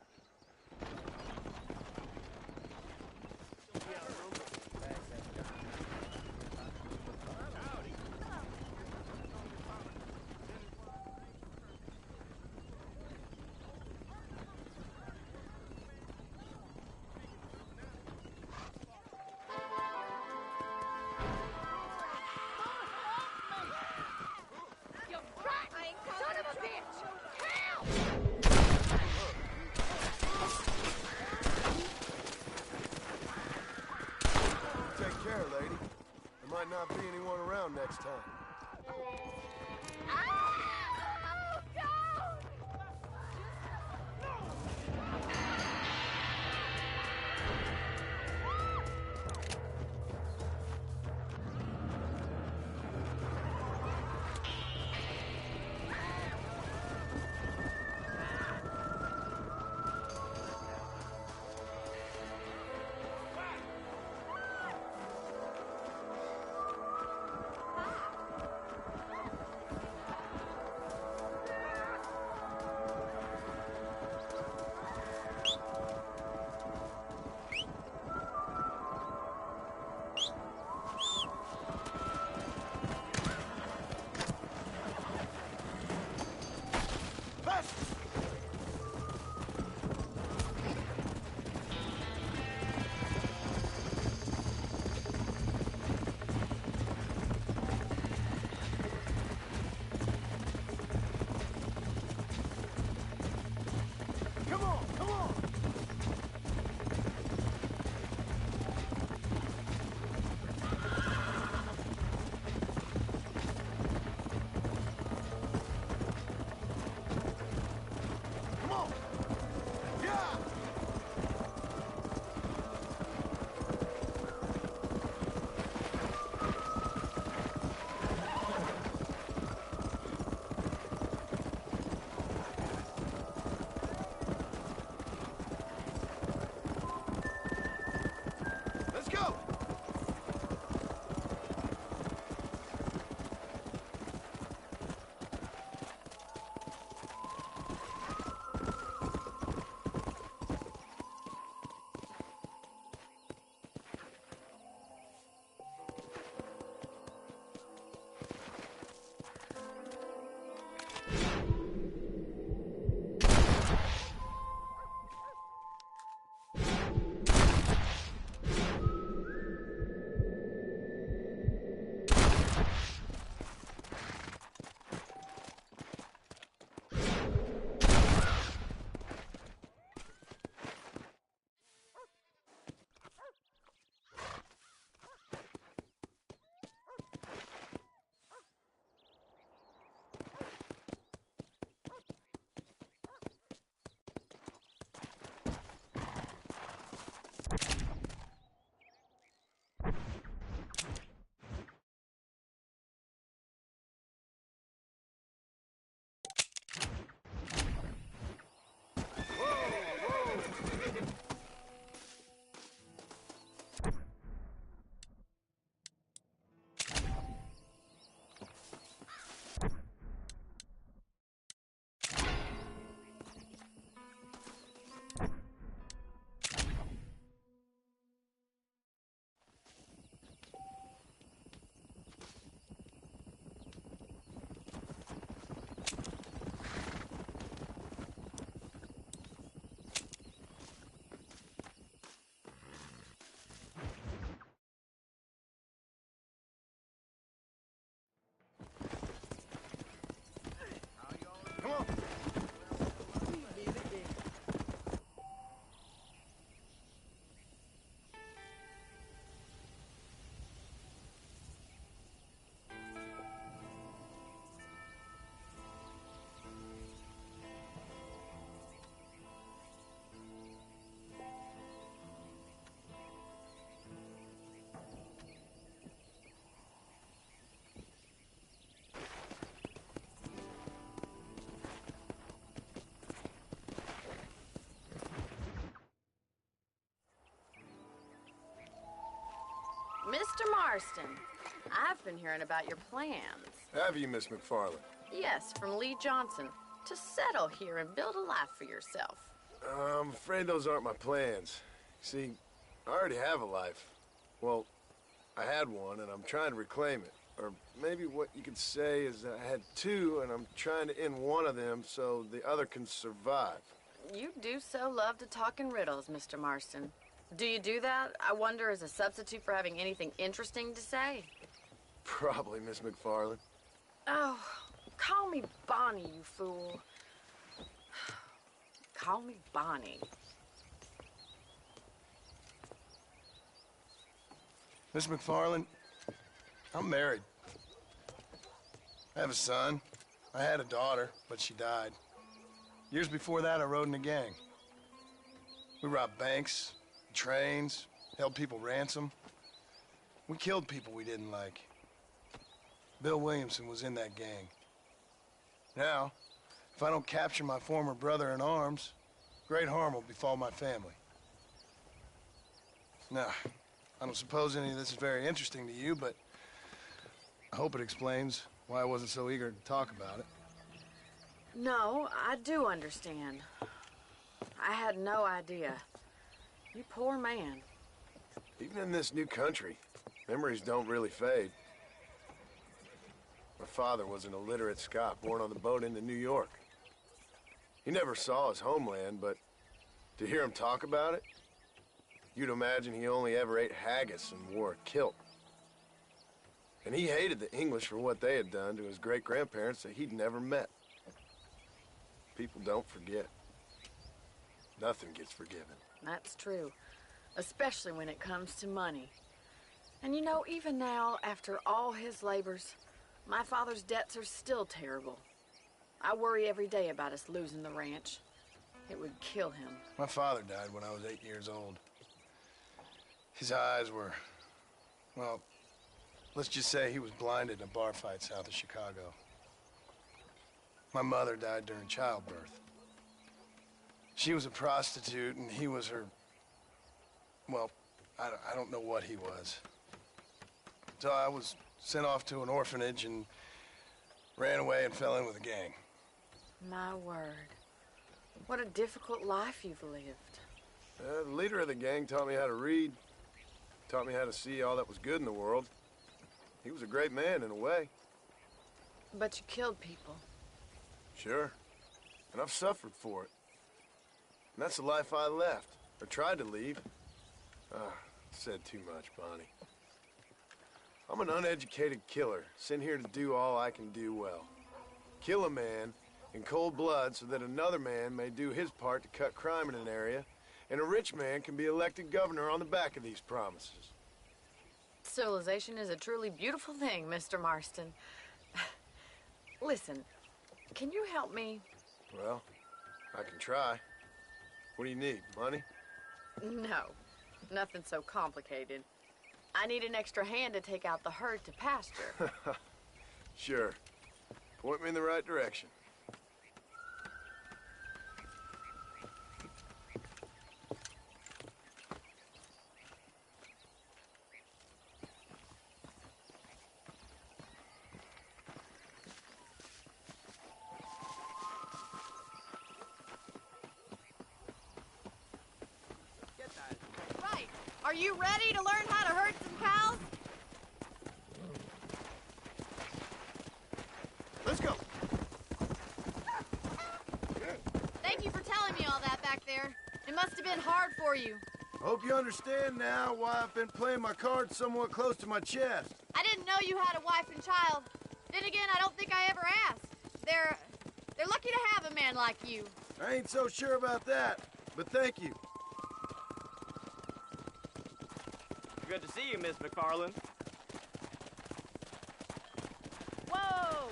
Marston. I've been hearing about your plans. Have you, Miss McFarland? Yes, from Lee Johnson. To settle here and build a life for yourself. I'm afraid those aren't my plans. See, I already have a life. Well, I had one, and I'm trying to reclaim it. Or maybe what you could say is that I had two, and I'm trying to end one of them so the other can survive. You do so love to talk in riddles, Mr. Marston. Do you do that, I wonder, as a substitute for having anything interesting to say? Probably, Miss McFarland. Oh, call me Bonnie, you fool. Call me Bonnie. Miss McFarland, I'm married. I have a son. I had a daughter, but she died. Years before that, I rode in a gang. We robbed banks, trains, held people ransom. We killed people we didn't like. Bill Williamson was in that gang. Now, if I don't capture my former brother in arms, great harm will befall my family. Now, I don't suppose any of this is very interesting to you, but I hope it explains why I wasn't so eager to talk about it. No, I do understand. I had no idea. You poor man. Even in this new country, memories don't really fade. My father was an illiterate Scot born on the boat into New York. He never saw his homeland, but to hear him talk about it, you'd imagine he only ever ate haggis and wore a kilt. And he hated the English for what they had done to his great-grandparents that he'd never met. People don't forget. Nothing gets forgiven. That's true. Especially when it comes to money. And you know, even now, after all his labors, my father's debts are still terrible. I worry every day about us losing the ranch. It would kill him. My father died when I was 8 years old. His eyes were, well, let's just say he was blinded in a bar fight south of Chicago. My mother died during childbirth. She was a prostitute, and he was her, well, I don't know what he was. So I was sent off to an orphanage and ran away and fell in with a gang. My word. What a difficult life you've lived. The leader of the gang taught me how to read, taught me how to see all that was good in the world. He was a great man in a way. But you killed people. Sure. And I've suffered for it. And that's the life I left, or tried to leave. Said too much, Bonnie. I'm an uneducated killer, sent here to do all I can do well. Kill a man in cold blood so that another man may do his part to cut crime in an area, and a rich man can be elected governor on the back of these promises. Civilization is a truly beautiful thing, Mr. Marston. Listen, can you help me? Well, I can try. What do you need, money? No, nothing so complicated. I need an extra hand to take out the herd to pasture. Sure. Point me in the right direction. Right. Are you ready to learn how to herd some cows? Let's go. Thank you for telling me all that back there. It must have been hard for you. I hope you understand now why I've been playing my cards somewhat close to my chest. I didn't know you had a wife and child. Then again, I don't think I ever asked. They're lucky to have a man like you. I ain't so sure about that, but thank you. Good to see you, Miss McFarland. Whoa!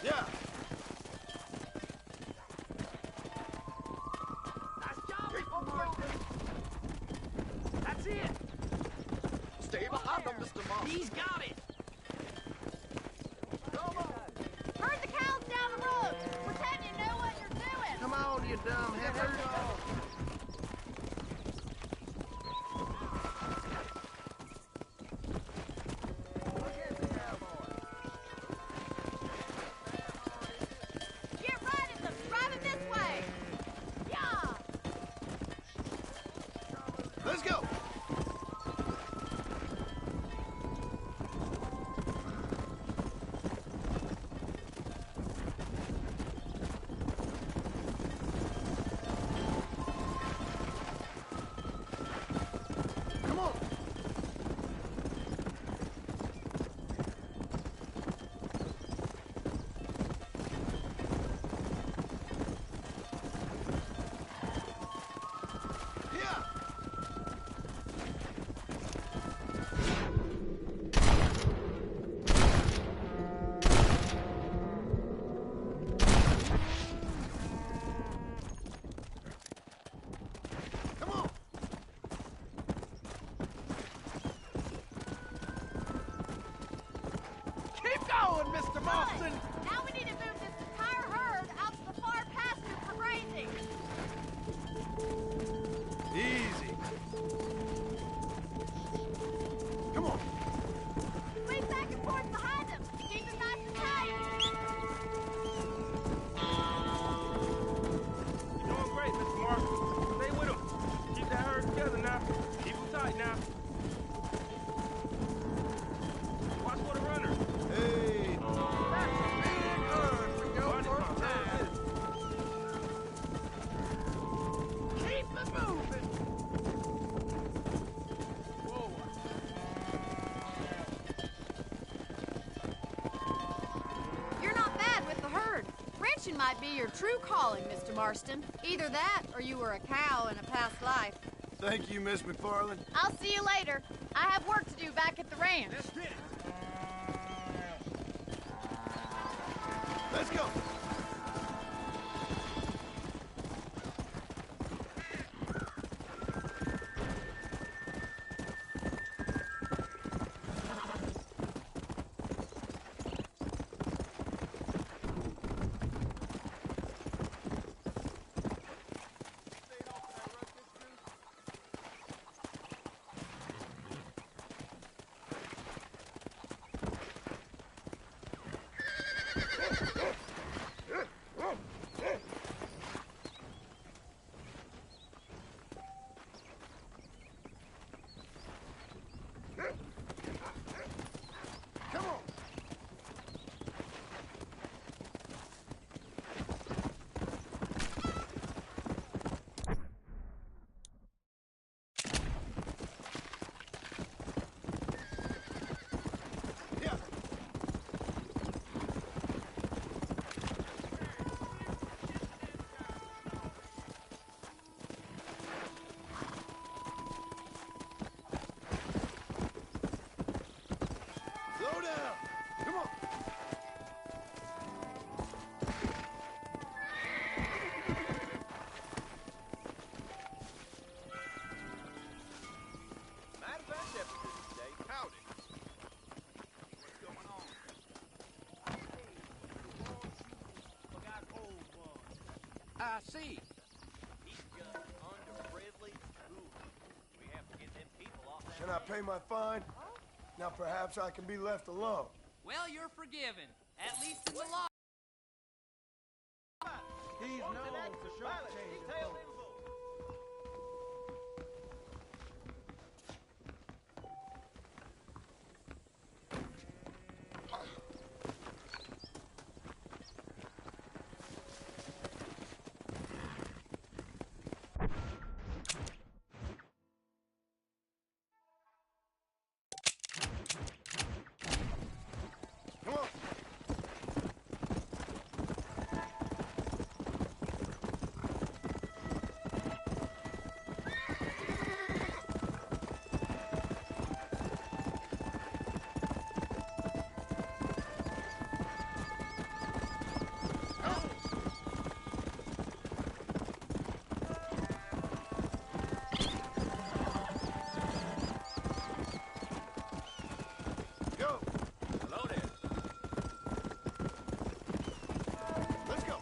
Yeah. Nice job, Marston. That's it. Stay behind them, Mr. Marston. He's got it. Herd the cows down the road. Pretend you know what you're doing. Come on, you dumb heifer. might be your true calling, Mr. Marston. Either that, or you were a cow in a past life. Thank you, Miss McFarland. I'll see you later. I have work to do back at the ranch. Let's get it. Let's go. Slow down. Come on. Manifest deputy today. Howdy. What's going on? I see. He's just underprivileged hooligan. We have to get them people off that. Can I pay my fine? Now perhaps I can be left alone. Well, you're forgiven. At least in the law. He's known for short change. Detailed info. Come on. Go. Hello there. Let's go.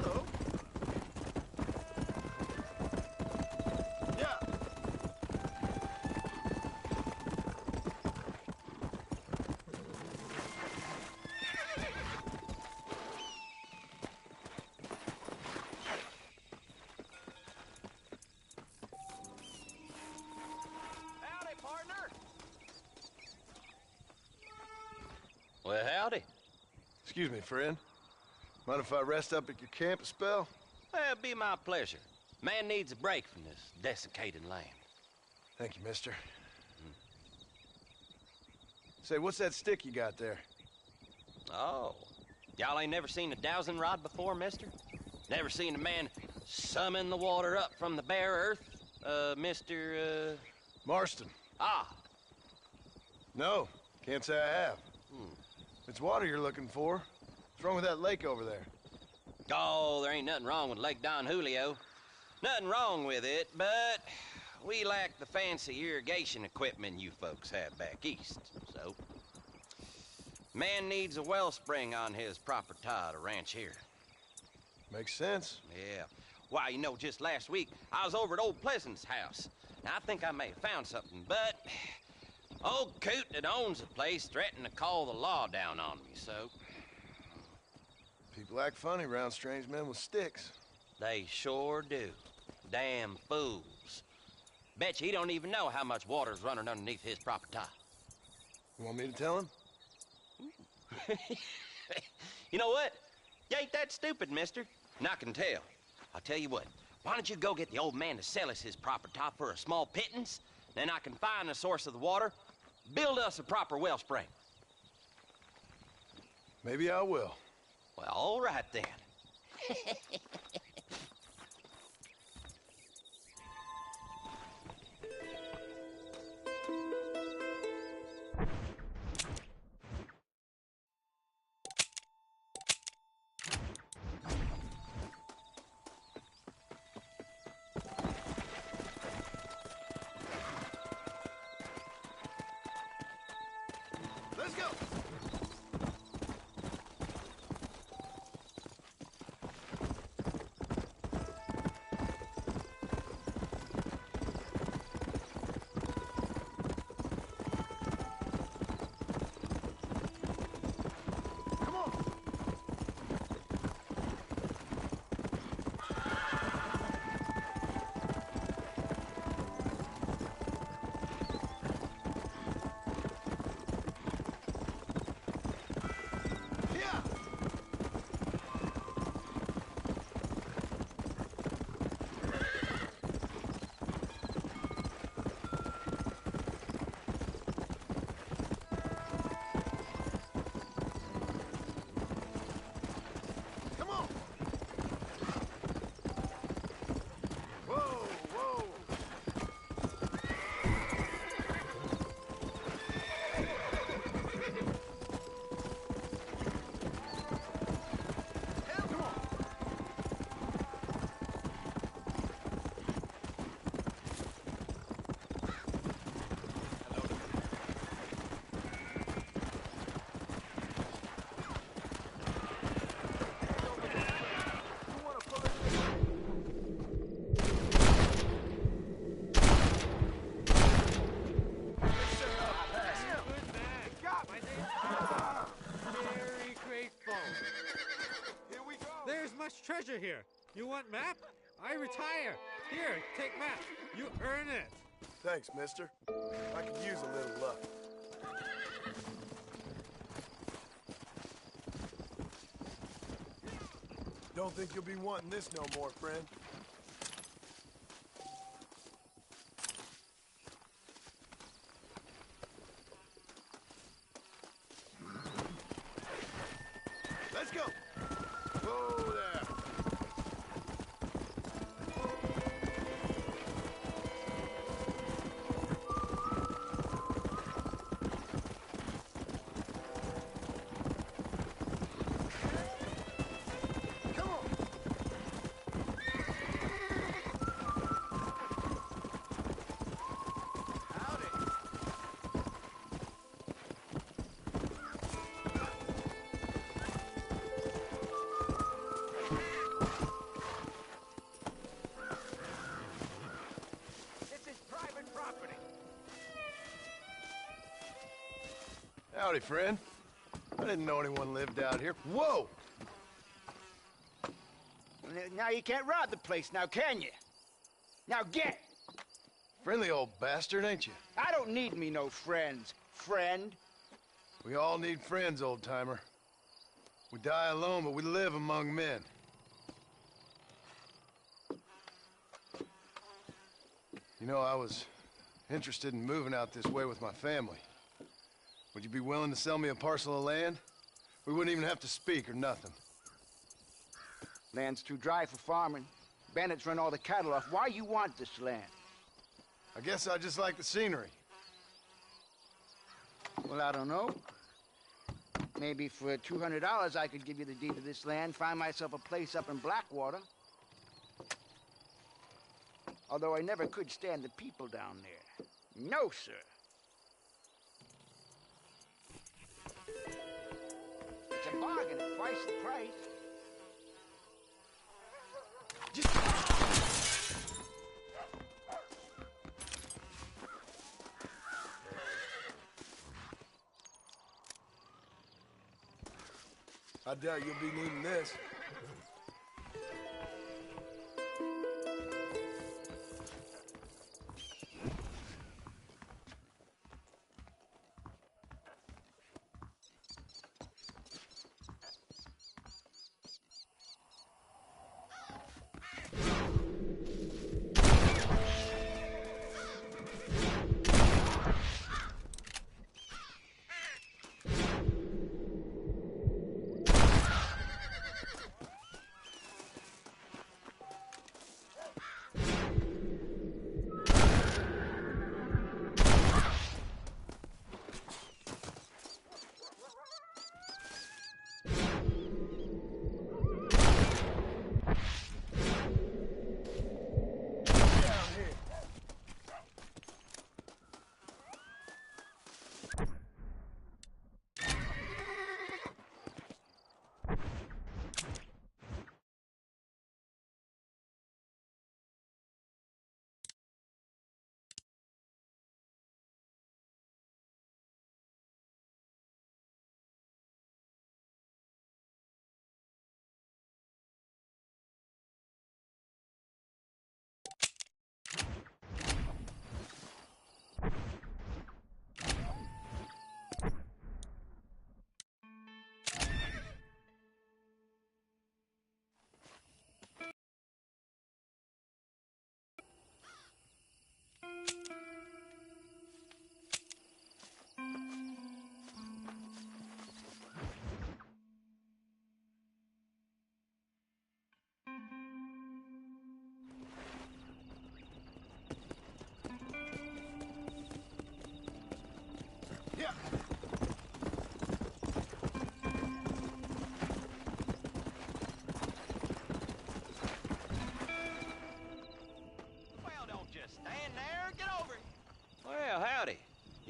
Hello. Yeah. Howdy, partner. Well, howdy. Excuse me, friend. Mind if I rest up at your camp a spell? Well, it'd be my pleasure. Man needs a break from this desiccated land. Thank you, mister. Say, what's that stick you got there? Oh, y'all ain't never seen a dowsing rod before, mister? Never seen a man summon the water up from the bare earth? Mr. Marston. Ah. No, can't say I have. It's water you're looking for. What's wrong with that lake over there? Oh, there ain't nothing wrong with Lake Don Julio. Nothing wrong with it, but we lack the fancy irrigation equipment you folks have back east, so... Man needs a wellspring on his property to ranch here. Makes sense. Yeah. Why, you know, just last week, I was over at old Pleasant's house. Now, I think I may have found something, but... Old coot that owns the place threatened to call the law down on me, so... People act funny around strange men with sticks. They sure do. Damn fools. Bet you he don't even know how much water's running underneath his property. You want me to tell him? You know what? You ain't that stupid, mister. And I can tell. I'll tell you what. Why don't you go get the old man to sell us his proper top for a small pittance? Then I can find the source of the water, build us a proper wellspring. Maybe I will. Well, all right then. Let's go! Treasure here. You want map? I retire. Here, take map. You earn it. Thanks, mister. I could use a little luck. Don't think you'll be wanting this no more, friend. Let's go! Whoa there! Howdy, friend. I didn't know anyone lived out here. Whoa! Now you can't rob the place now, can you? Now get! Friendly old bastard, ain't you? I don't need me no friends, friend. We all need friends, old-timer. We die alone, but we live among men. You know, I was interested in moving out this way with my family. Would you be willing to sell me a parcel of land? We wouldn't even have to speak or nothing. Land's too dry for farming. Bandits run all the cattle off. Why you want this land? I guess I just like the scenery. Well, I don't know. Maybe for $200 I could give you the deed to this land, find myself a place up in Blackwater. Although I never could stand the people down there. No, sir. It's a bargain at twice the price. I doubt you'll be needing this.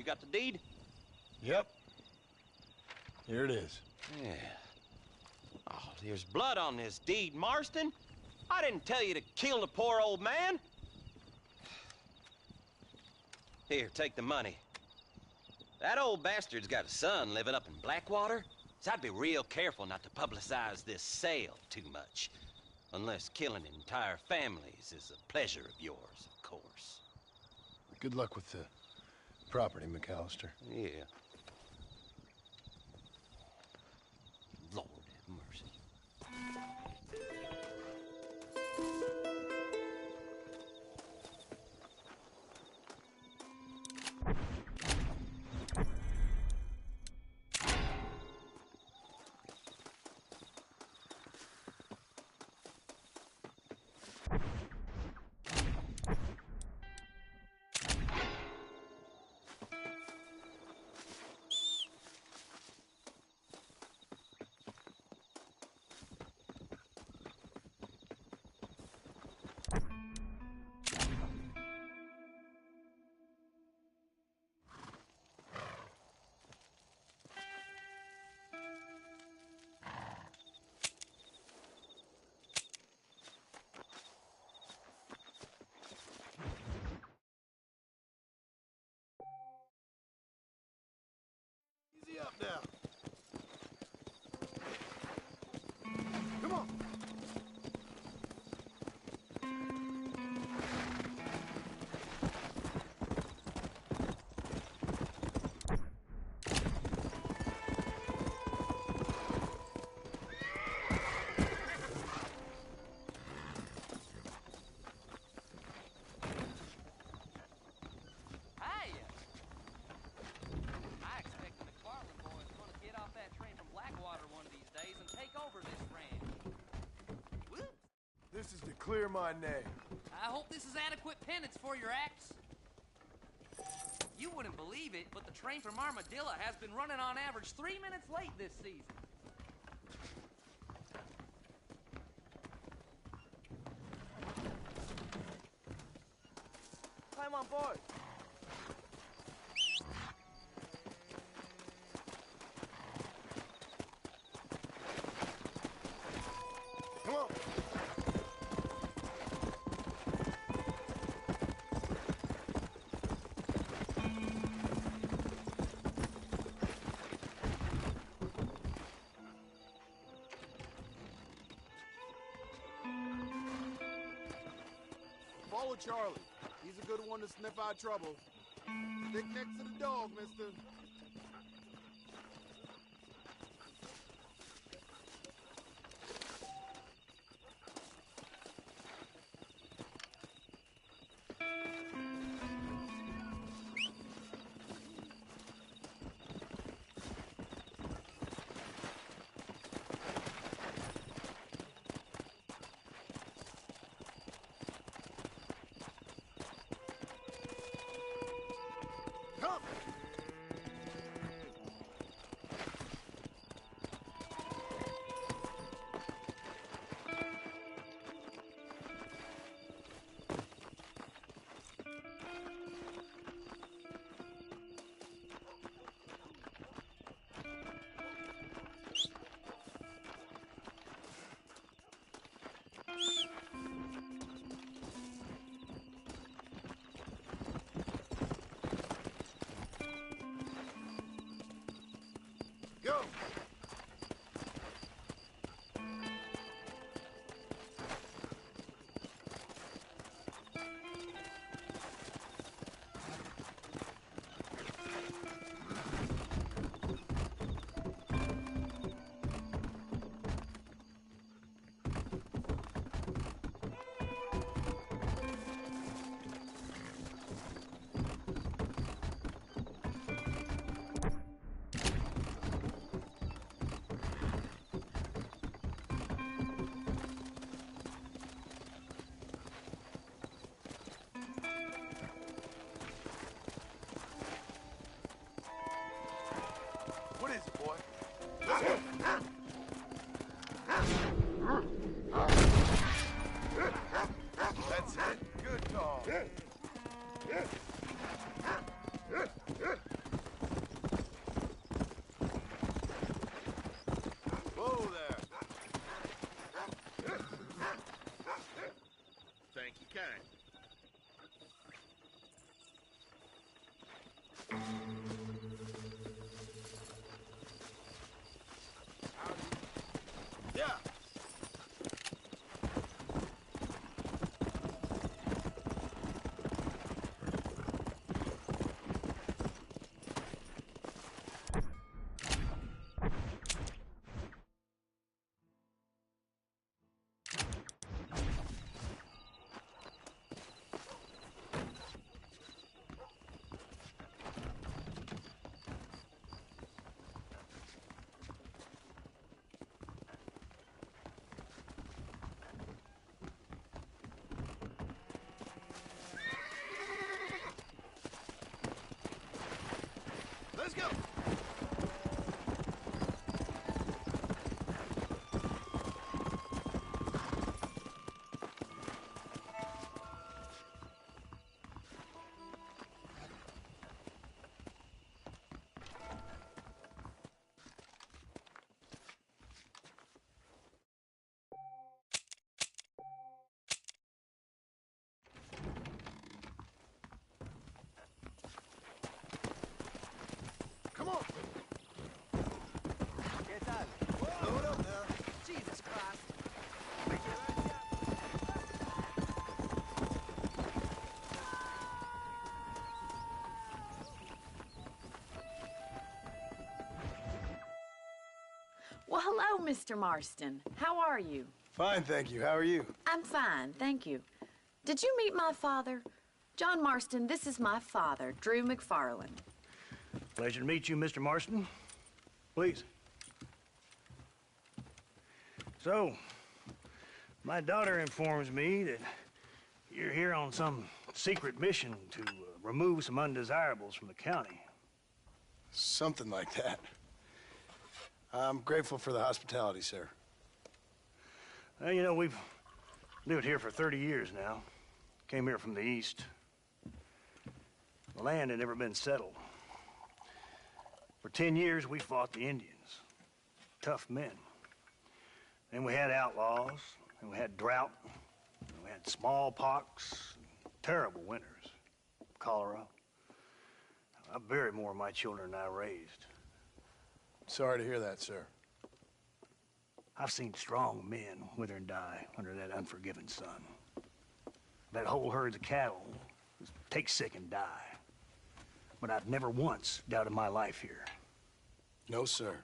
You got the deed? Yep. Here it is. Yeah. Oh, there's blood on this deed, Marston. I didn't tell you to kill the poor old man. Here, take the money. That old bastard's got a son living up in Blackwater, so I'd be real careful not to publicize this sale too much. Unless killing entire families is a pleasure of yours, of course. Good luck with the property, McAllister. Yeah. Lord have mercy. Easy up now. Come on. Hey! I expect the McFarland boys are gonna get off that train from Blackwater one of these days and take over this ranch. Whoops! This is to clear my name. I hope this is adequate penance for your acts. You wouldn't believe it, but the train from Armadillo has been running on average 3 minutes late this season. Climb on board. Come on. Follow Charlie. He's a good one to sniff out trouble. Stick next to the dog, mister. Come! Go! Thank you kind. Yeah. Let's go. Come on. Get out. Load up now. Jesus Christ. Well, hello, Mr. Marston. How are you? Fine, thank you. How are you? I'm fine, thank you. Did you meet my father? John Marston, this is my father, Drew McFarland. Pleasure to meet you, Mr. Marston. Please. So, my daughter informs me that you're here on some secret mission to remove some undesirables from the county. Something like that. I'm grateful for the hospitality, sir. Well, you know, we've lived here for 30 years now. Came here from the east. The land had never been settled. For 10 years, we fought the Indians. Tough men. Then we had outlaws, and we had drought, and we had smallpox, terrible winters, cholera. I buried more of my children than I raised. Sorry to hear that, sir. I've seen strong men wither and die under that unforgiving sun. That whole herds of cattle take sick and die. But I've never once doubted my life here. No, sir.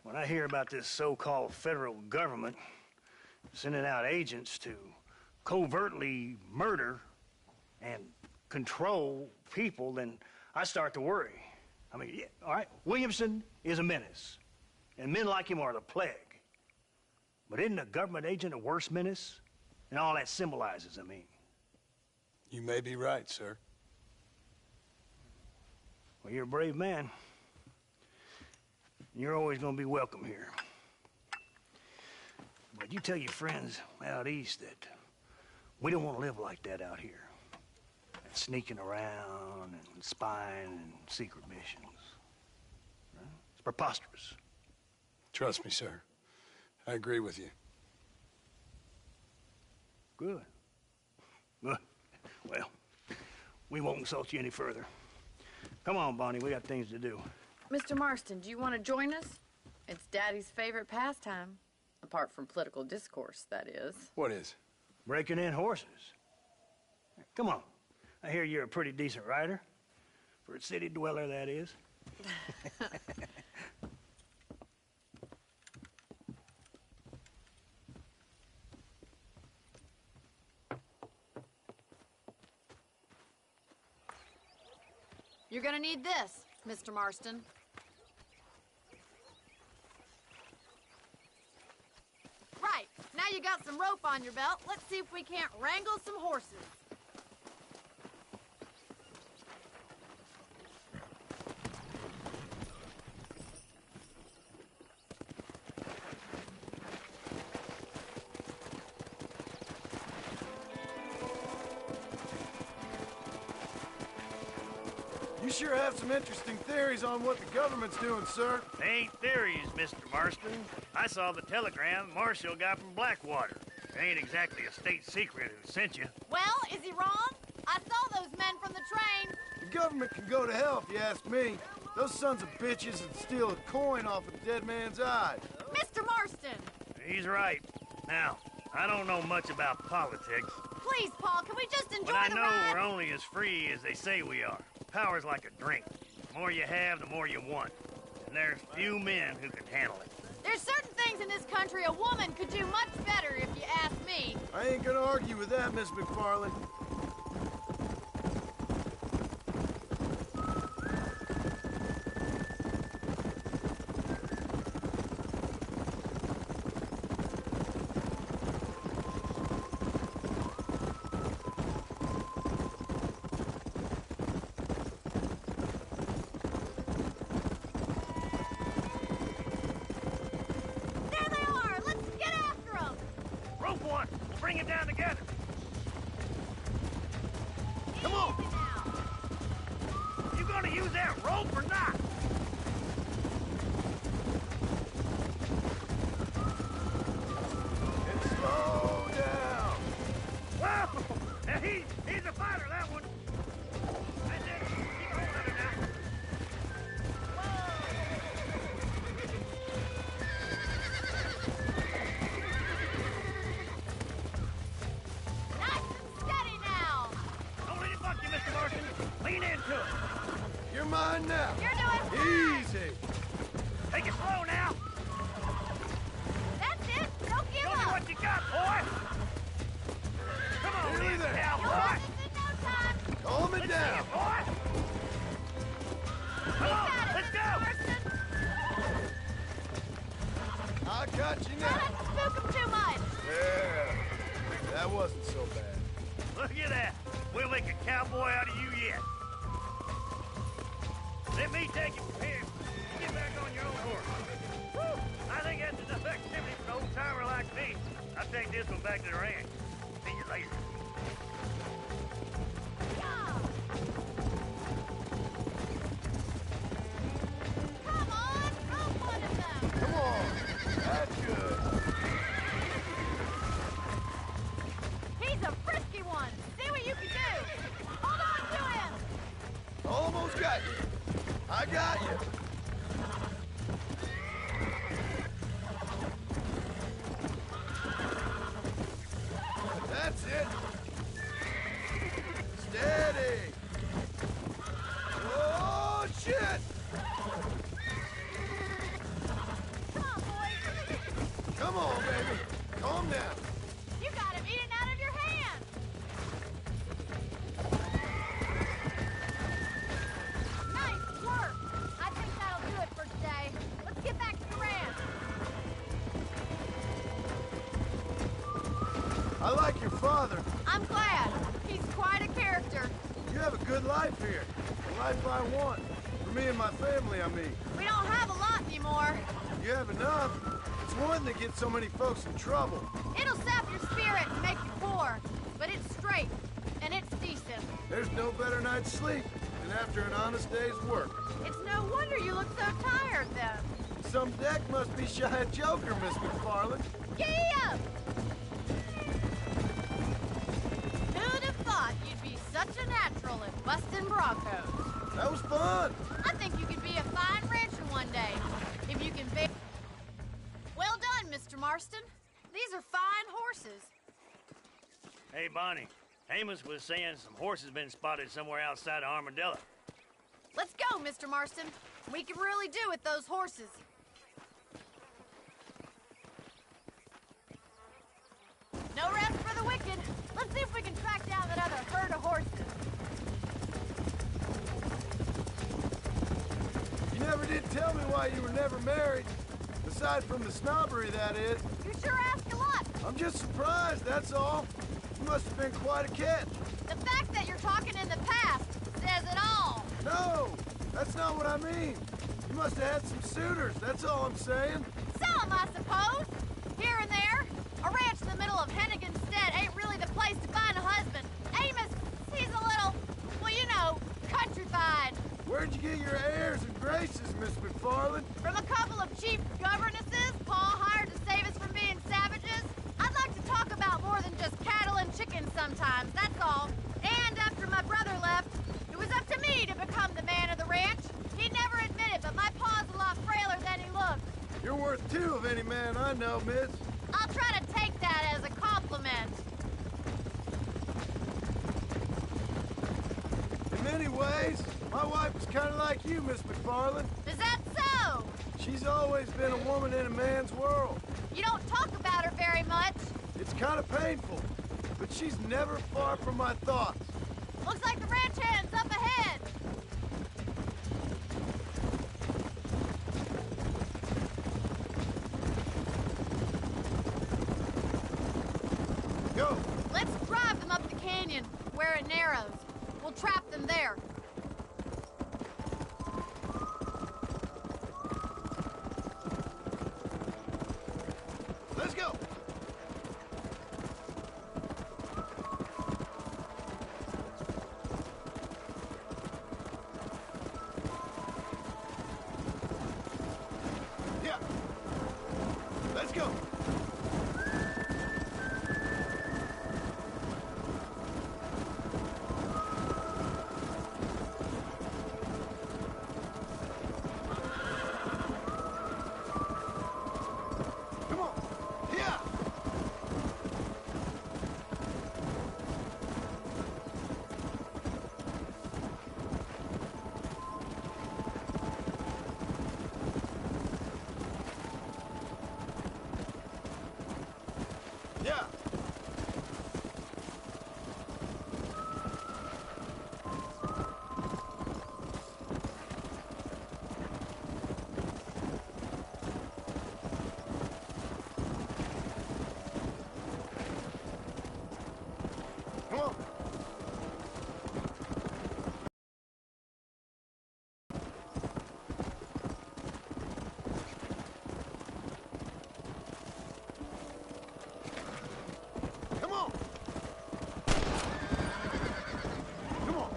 When I hear about this so-called federal government sending out agents to covertly murder and control people, then I start to worry. I mean, yeah, all right, Williamson is a menace, and men like him are the plague. But isn't a government agent a worse menace? And all that symbolizes, I mean. You may be right, sir. Well, you're a brave man. You're always going to be welcome here. But you tell your friends out east that we don't want to live like that out here. That sneaking around and spying and secret missions. Right? It's preposterous. Trust me, sir. I agree with you. Good. Good. Well, we won't insult you any further. Come on, Bonnie, we got things to do. Mr. Marston, do you want to join us? It's Daddy's favorite pastime. Apart from political discourse, that is. What is? Breaking in horses. Come on. I hear you're a pretty decent rider. For a city dweller, that is. You're gonna need this, Mr. Marston. Right, now you got some rope on your belt, let's see if we can't wrangle some horses. You sure have some interesting theories on what the government's doing, sir. They ain't theories, Mr. Marston. I saw the telegram Marshall got from Blackwater. ain't exactly a state secret who sent you. Well, is he wrong? I saw those men from the train. The government can go to hell if you ask me. Those sons of bitches would steal a coin off a dead man's eye. Mr. Marston! He's right. Now, I don't know much about politics. Please, Paul, can we just enjoy But I the know ride? we're only as free as they say we are. Power's like a drink. The more you have, the more you want. And there's few men who can handle it. There's certain things in this country a woman could do much better, if you ask me. I ain't gonna argue with that, Miss McFarland. There they are! Let's get after them! Rope one! We'll bring him down together. Come on! You gonna use that rope or not? And slow down. Whoa! Now he's a fighter, that one. That's it. Keep hold of him now. Nice and steady now! Don't let it buck you, Mr. Marston. Lean into it. You're mine now. You're doing fine! Easy. Take it slow now. That's it! Don't give Show me up! what you got, boy. Come on, Nearly in, there. You'll cowboy. have this in no time! Calm it Let's see down. it, boy. Come on, Got it, let's Mr. go. Marston. I got you Try now. not to spook them too much! Yeah. That wasn't so bad. Look at that. We'll make a cowboy out of you yet. Let me take you from here. You get back on your own horse. Woo! I think that's enough activity for an old-timer like me. I'll take this one back to the ranch. See you later. Come on! Rope one of them! Come on. That's good. He's a frisky one! See what you can do! Hold on to him! Almost got you. I got you. That's it. Steady. Oh, shit. Come on, boys! Come on, baby. Calm down. You got him eating out of your hand! Nice work! I think that'll do it for today. Let's get back to the ranch. I like your father. I'm glad. He's quite a character. You have a good life here. The life I want. For me and my family, I mean. We don't have a lot anymore. You have enough. It's one that gets so many folks in trouble. It'll sap your spirit and make you poor. But it's straight, and it's decent. There's no better night's sleep than after an honest day's work. It's no wonder you look so tired, then. Some deck must be shy of Joker, Miss McFarland. Giddy up! Who'd have thought you'd be such a natural at busting broncos? That was fun. I think you could be a fine rancher one day, if you can be... Well done, Mr. Marston. These are fine horses. Hey, Bonnie. Amos was saying some horses been spotted somewhere outside of Armadillo. Let's go, Mr. Marston. We can really do with those horses. No rest for the wicked. Let's see if we can track down that other herd of horses. You never did tell me why you were never married. Aside from the snobbery, that is. You sure ask a lot. I'm just surprised, that's all. You must have been quite a catch. The fact that you're talking in the past says it all. No, that's not what I mean. You must have had some suitors, that's all I'm saying. Some, I suppose. Here and there. A ranch in the middle of Hennigan's Stead ain't really the place to find a husband. Amos, he's a little, well, you know, countrified. Where'd you get your airs and graces, Miss McFarland? From a couple of cheap governesses Paul hired to save us from being savages. I'd like to talk about I know, miss. I'll try to take that as a compliment. In many ways, my wife is kind of like you, Miss McFarland. Is that so? She's always been a woman in a man's world. You don't talk about her very much. It's kind of painful, but she's never far from my thoughts. Looks like the ranch hand's up ahead. Go. Let's drive them up the canyon, where it narrows. We'll trap them there. Let's go. Yeah. Let's go. Come on. Yeah. Yeah. Come on. Come on. Come on.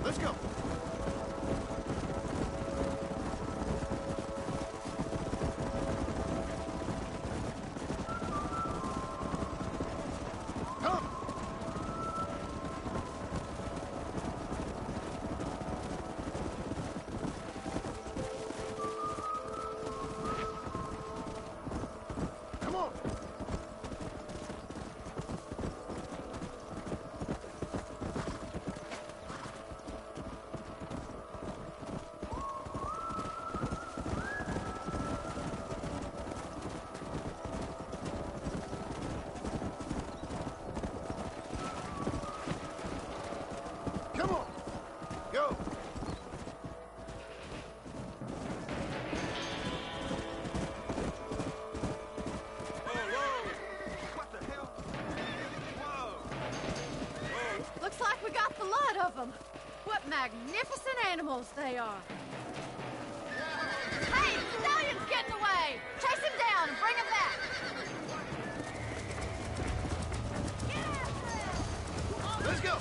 Let's go. Come. Come on. Come on. Go. Looks like we got the lot of them. What magnificent animals they are. Hey, the stallion's getting away. Chase him down and bring him back. Let's go.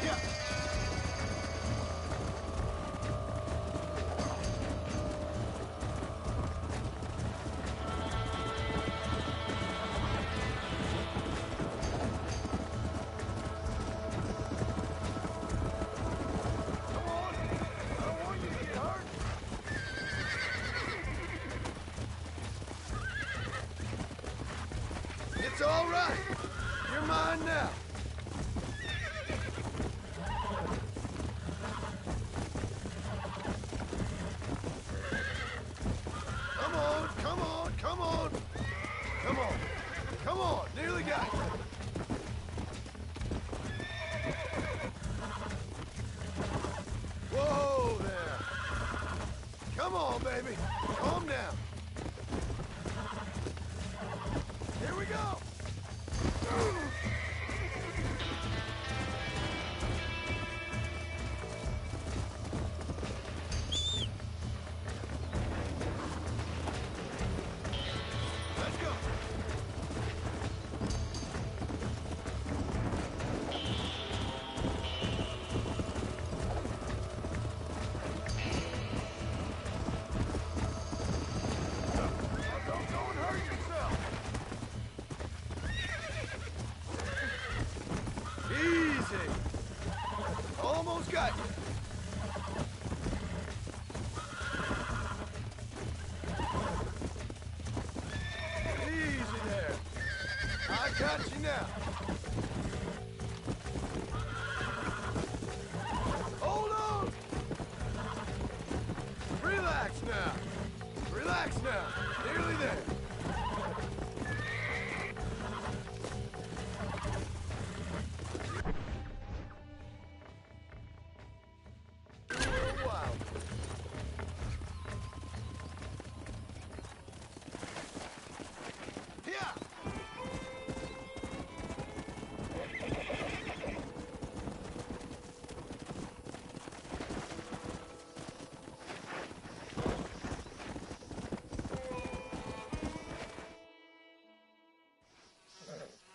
Yeah. Come on. I don't want you to get hurt. It's all right. You're mine now. Come on, come on, come on. Come on. Come on. Nearly got you. Whoa there. Come on, baby. Calm down. Here we go. got you. Easy there. I got you now. Hold on. Relax now. Relax now. Nearly there.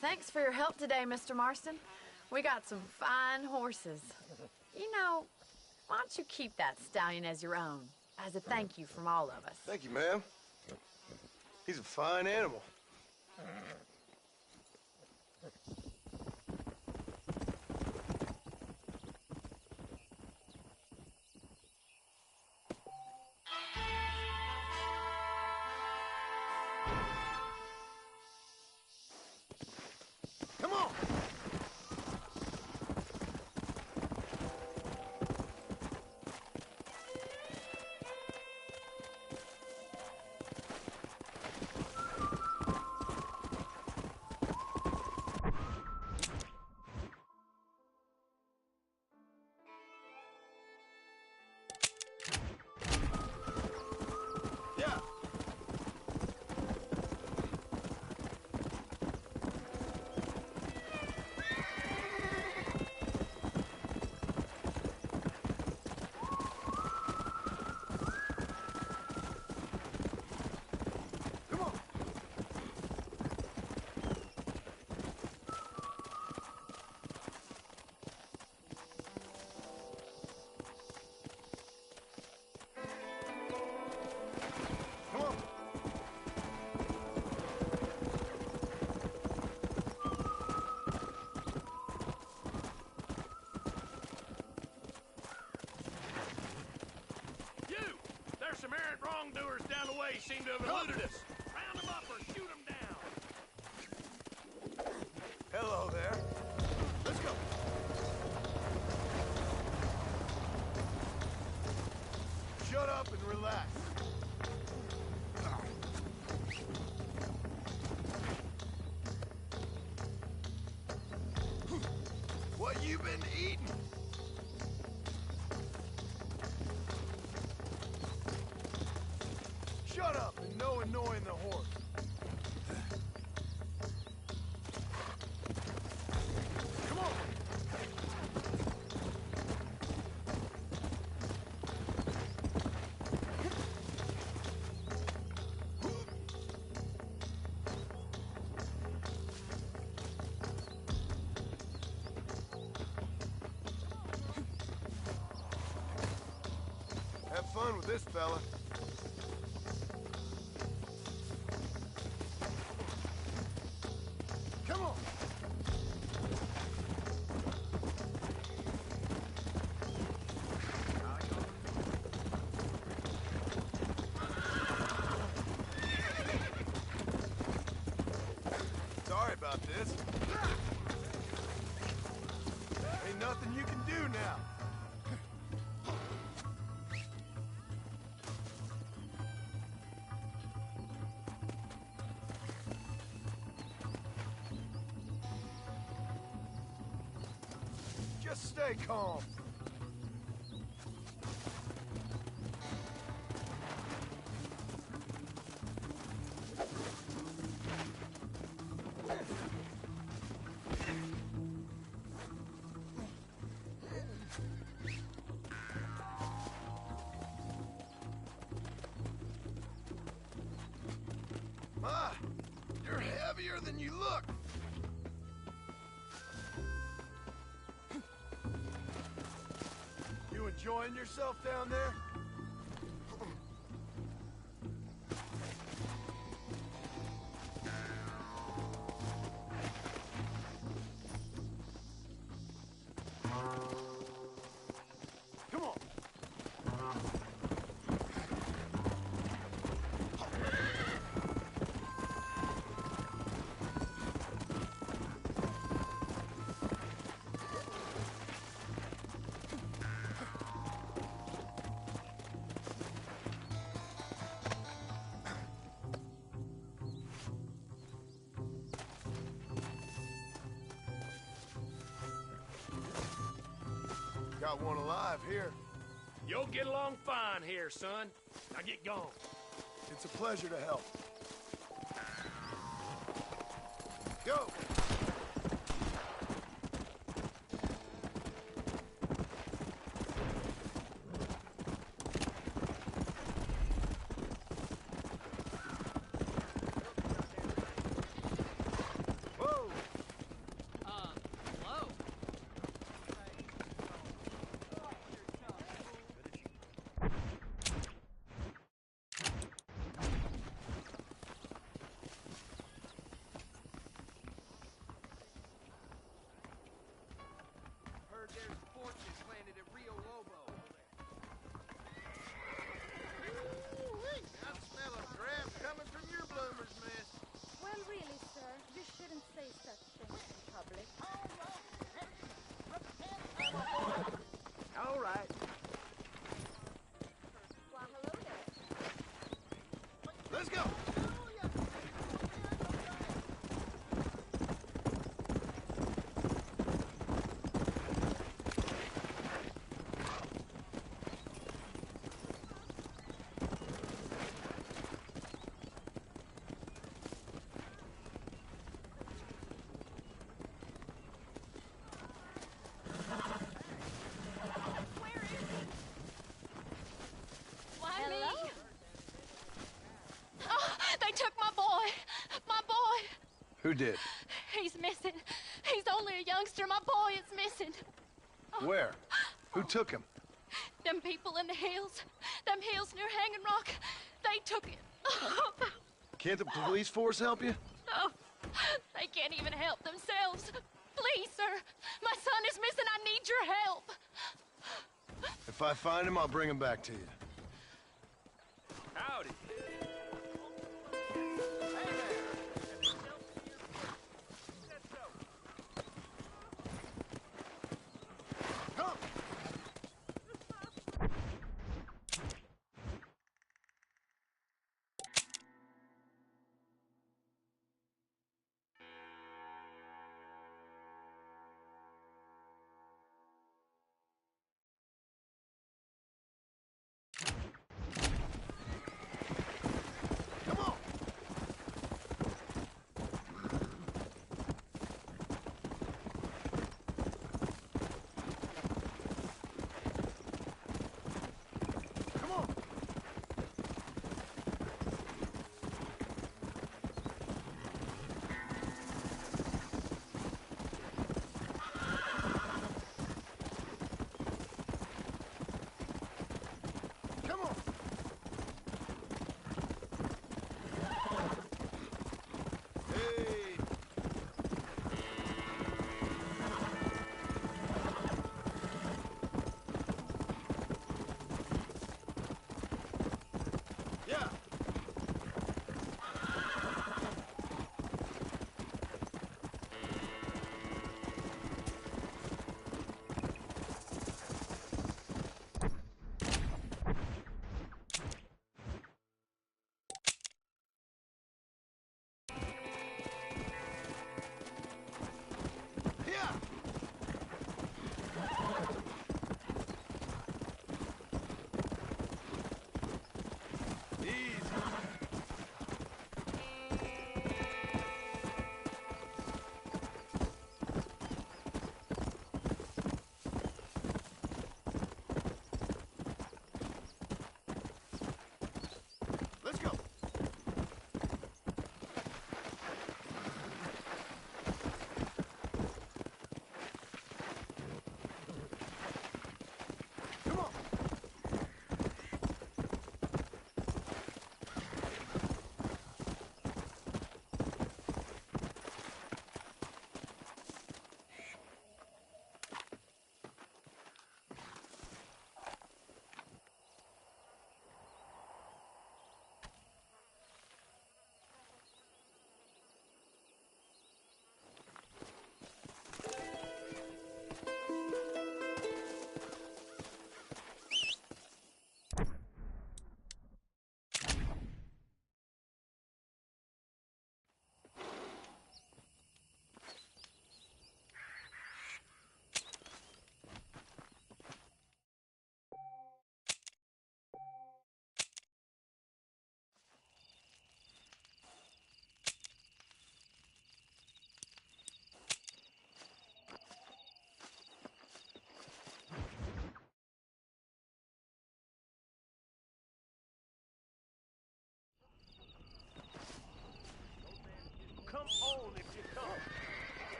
Thanks for your help today, Mr. Marston. We got some fine horses. You know, why don't you keep that stallion as your own, as a thank you from all of us? Thank you, ma'am. He's a fine animal. Come on! Yeah. There's some errant wrongdoers down the way seem to have eluded us. Round them up or shoot them down. Hello there. Let's go. Shut up and relax. What you been eating? Shut up and no annoying the horse. Come on. Have fun with this fella. Come on. Sorry about this. Ain't nothing you can do now. Just stay calm. Ma, you're heavier than you look. You enjoying yourself down there? Got one alive here. You'll get along fine here, son. Now get going. It's a pleasure to help. Go! Hello? Heard there's fortunes landed at Rio Lobo. I smell a draft coming from your bloomers, miss. Well, really, sir, you shouldn't say such things in public. All right. Why, hello there. Let's go! Why me? Oh, they took my boy. My boy. Who did? He's missing. He's only a youngster. My boy is missing. Where? Who took him? Them people in the hills. Them hills near Hanging Rock. They took it. Can't the police force help you? No. They can't even help themselves. Please, sir. My son is missing. I need your help. If I find him, I'll bring him back to you. Howdy.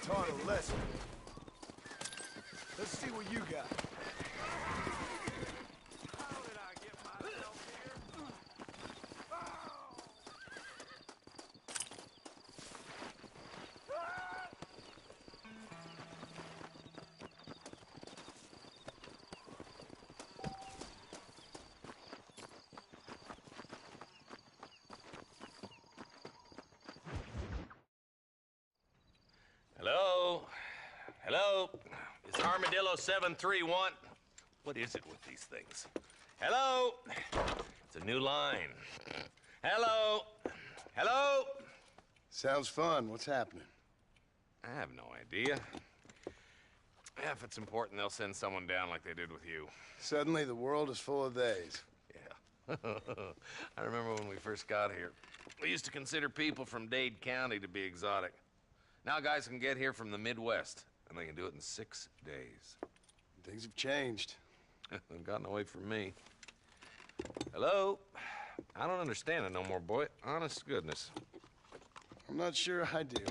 taught a lesson. Let's see what you got. Hello? Hello? Is Armadillo 731? What is it with these things? Hello? It's a new line. Hello? Hello? Sounds fun. What's happening? I have no idea. Yeah, if it's important, they'll send someone down like they did with you. Suddenly, the world is full of theys. Yeah. I remember when we first got here. We used to consider people from Dade County to be exotic. Now guys can get here from the Midwest, and they can do it in 6 days. Things have changed. They've gotten away from me. Hello? I don't understand it no more, boy. Honest to goodness. I'm not sure I do.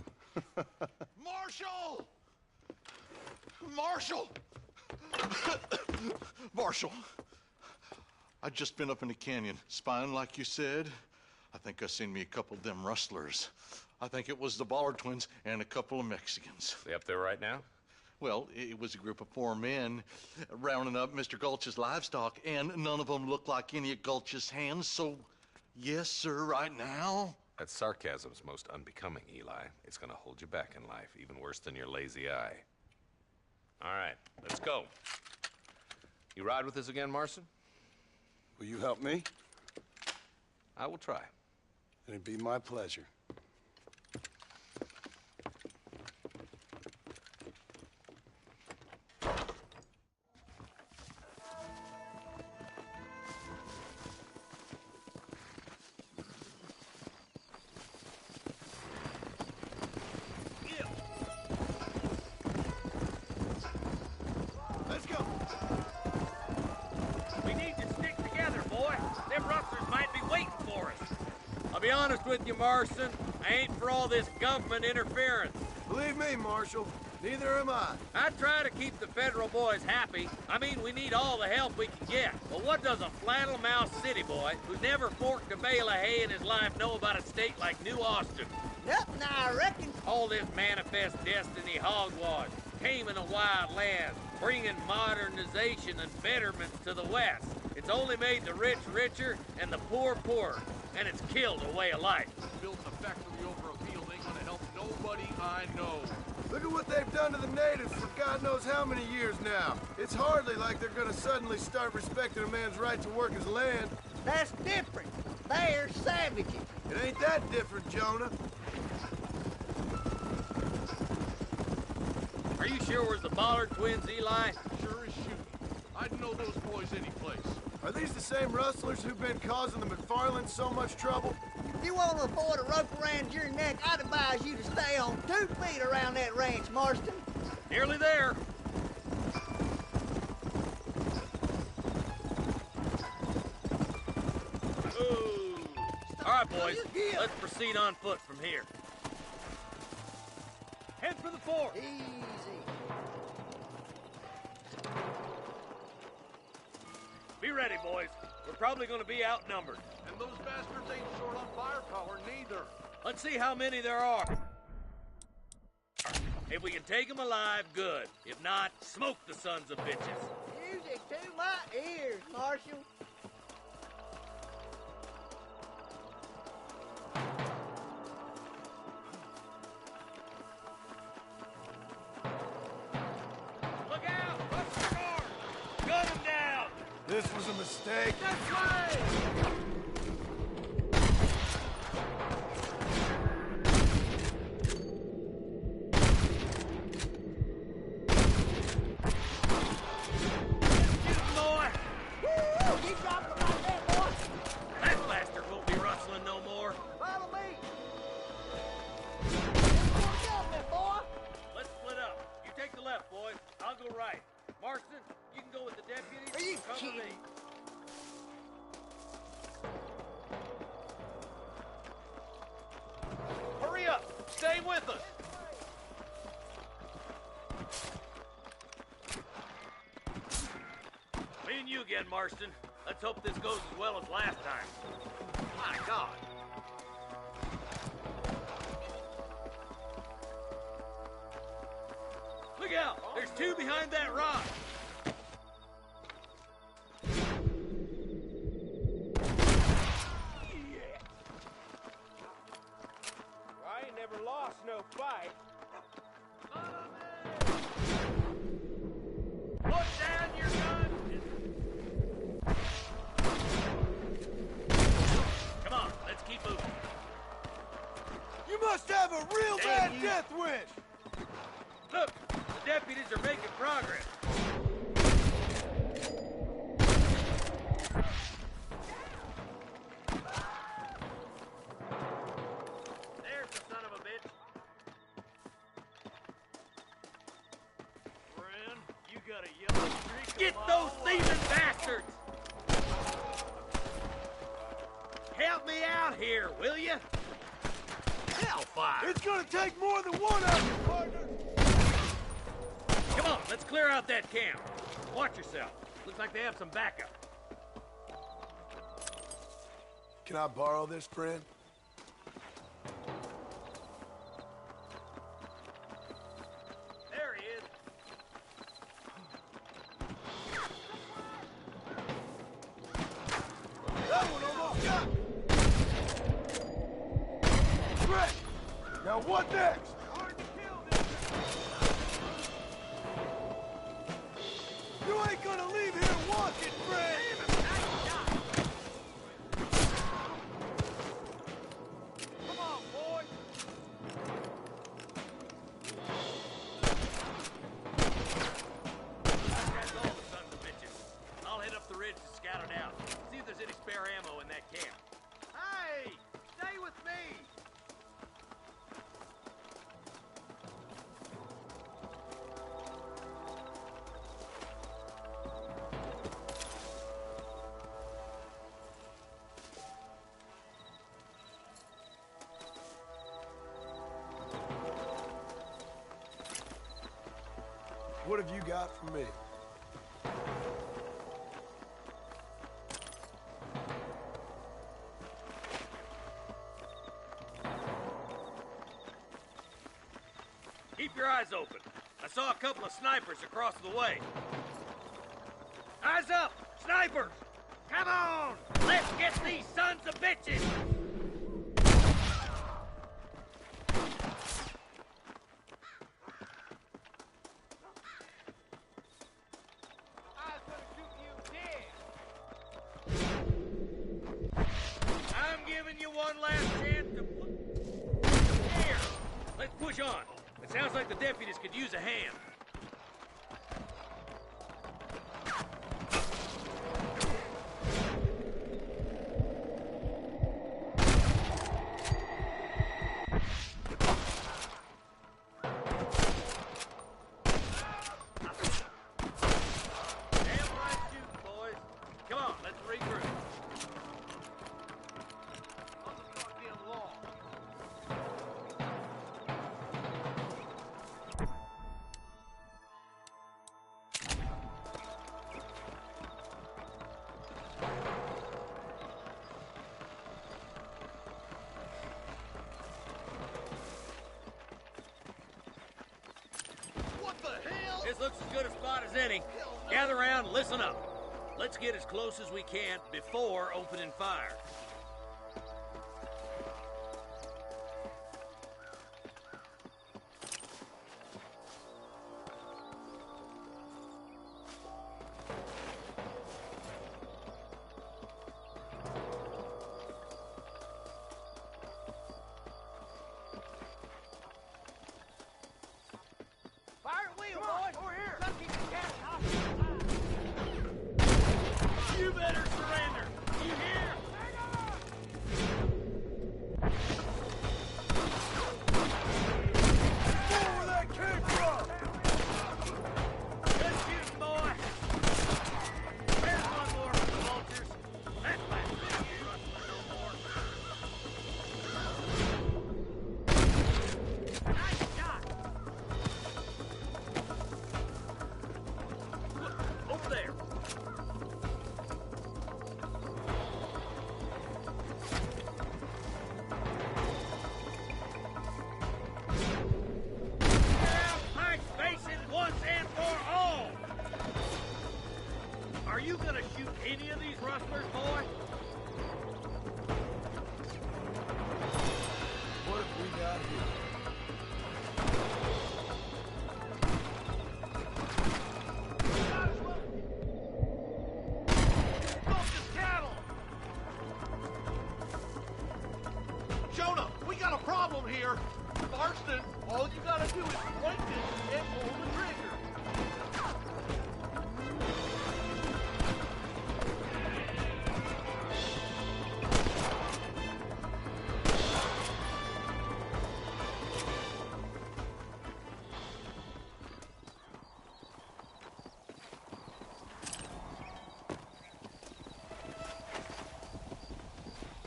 Marshal! Marshal! Marshal! I'd just been up in the canyon, spying like you said. I think I seen me a couple of them rustlers. I think it was the Ballard twins and a couple of Mexicans. They up there right now? Well, it was a group of 4 men rounding up Mr. Gulch's livestock, and none of them looked like any of Gulch's hands, so yes, sir, right now. That sarcasm's most unbecoming, Eli. It's gonna hold you back in life, even worse than your lazy eye. All right, let's go. You ride with us again, Marston? Will you help me? I will try. It'd be my pleasure. Let's go. We need to stick together, boy. Them rustlers might be waiting for us. I'll be honest with you, Marston. I ain't for all this government interference. Believe me, Marshal, neither am I. I try to keep the federal boys happy. I mean, we need all the help we can get. But what does a flannel-mouthed city boy who's never forked a bale of hay in his life know about a state like New Austin? Nothing, I reckon. All this manifest destiny hogwash, taming a wild land, bringing modernization and betterment to the West. It's only made the rich richer and the poor poorer, and it's killed a way of life. Building a factory over a field ain't gonna help nobody I know. Look at what they've done to the natives for God knows how many years now. It's hardly like they're gonna suddenly start respecting a man's right to work his land. That's different. They're savages. It ain't that different, Jonah. Are you sure it was the Ballard twins, Eli? Sure as shooting. I'd know those boys any place. Are these the same rustlers who've been causing the McFarlands so much trouble? If you want to afford a rope around your neck, I'd advise you to stay on 2 feet around that ranch, Marston. Nearly there. Ooh. All right, boys. Let's proceed on foot from here. Head for the fort. Easy. Be ready, boys. We're probably going to be outnumbered. And those bastards ain't short on firepower, neither. Let's see how many there are. If we can take them alive, good. If not, smoke the sons of bitches. Music to my ears, Marshal. Look out! Up the guard! Gun them down! This was a mistake. That's right! Stay with us. again, Marston. Let's hope this goes as well as last time. My God. Look out! There's two behind that rock! I ain't never lost no fight. Put down your gun! Come on, let's keep moving. You must have a real bad death wish! Look, the deputies are making progress. There's the son of a bitch. Friend, you got a yellow streak. Get those thieving bastards! Help me out here, will you? Hellfire! It's gonna take more than one of you, partner! Come on, let's clear out that camp. Watch yourself. Looks like they have some backup. Can I borrow this, friend? There he is. That one almost got me! Great! Now what next? Hard to kill this. You ain't gonna leave here walking, friend! Come on, boys. That's all the sons of bitches. I'll head up the ridge to scout it out. See if there's any spare ammo in that camp. Hey, stay with me. What have you got for me? Keep your eyes open. I saw a couple of snipers across the way. Eyes up! Snipers! Come on! Let's get these sons of bitches! I'm giving you one last chance to Here! Let's push on. It sounds like the deputies could use a hand. Damn right shooting, boys. Come on, let's regroup. What the hell? This looks as good a spot as any. Gather around and listen up. Let's get as close as we can before opening fire. Fire at wheel, boys. Over here. Gotta keep the cat off. You better surrender. You hear? Are you gonna shoot any of these rustlers, boy? What have we got here? Jonah, we got a problem here. Marston, all you gotta do is point this and pull the trigger.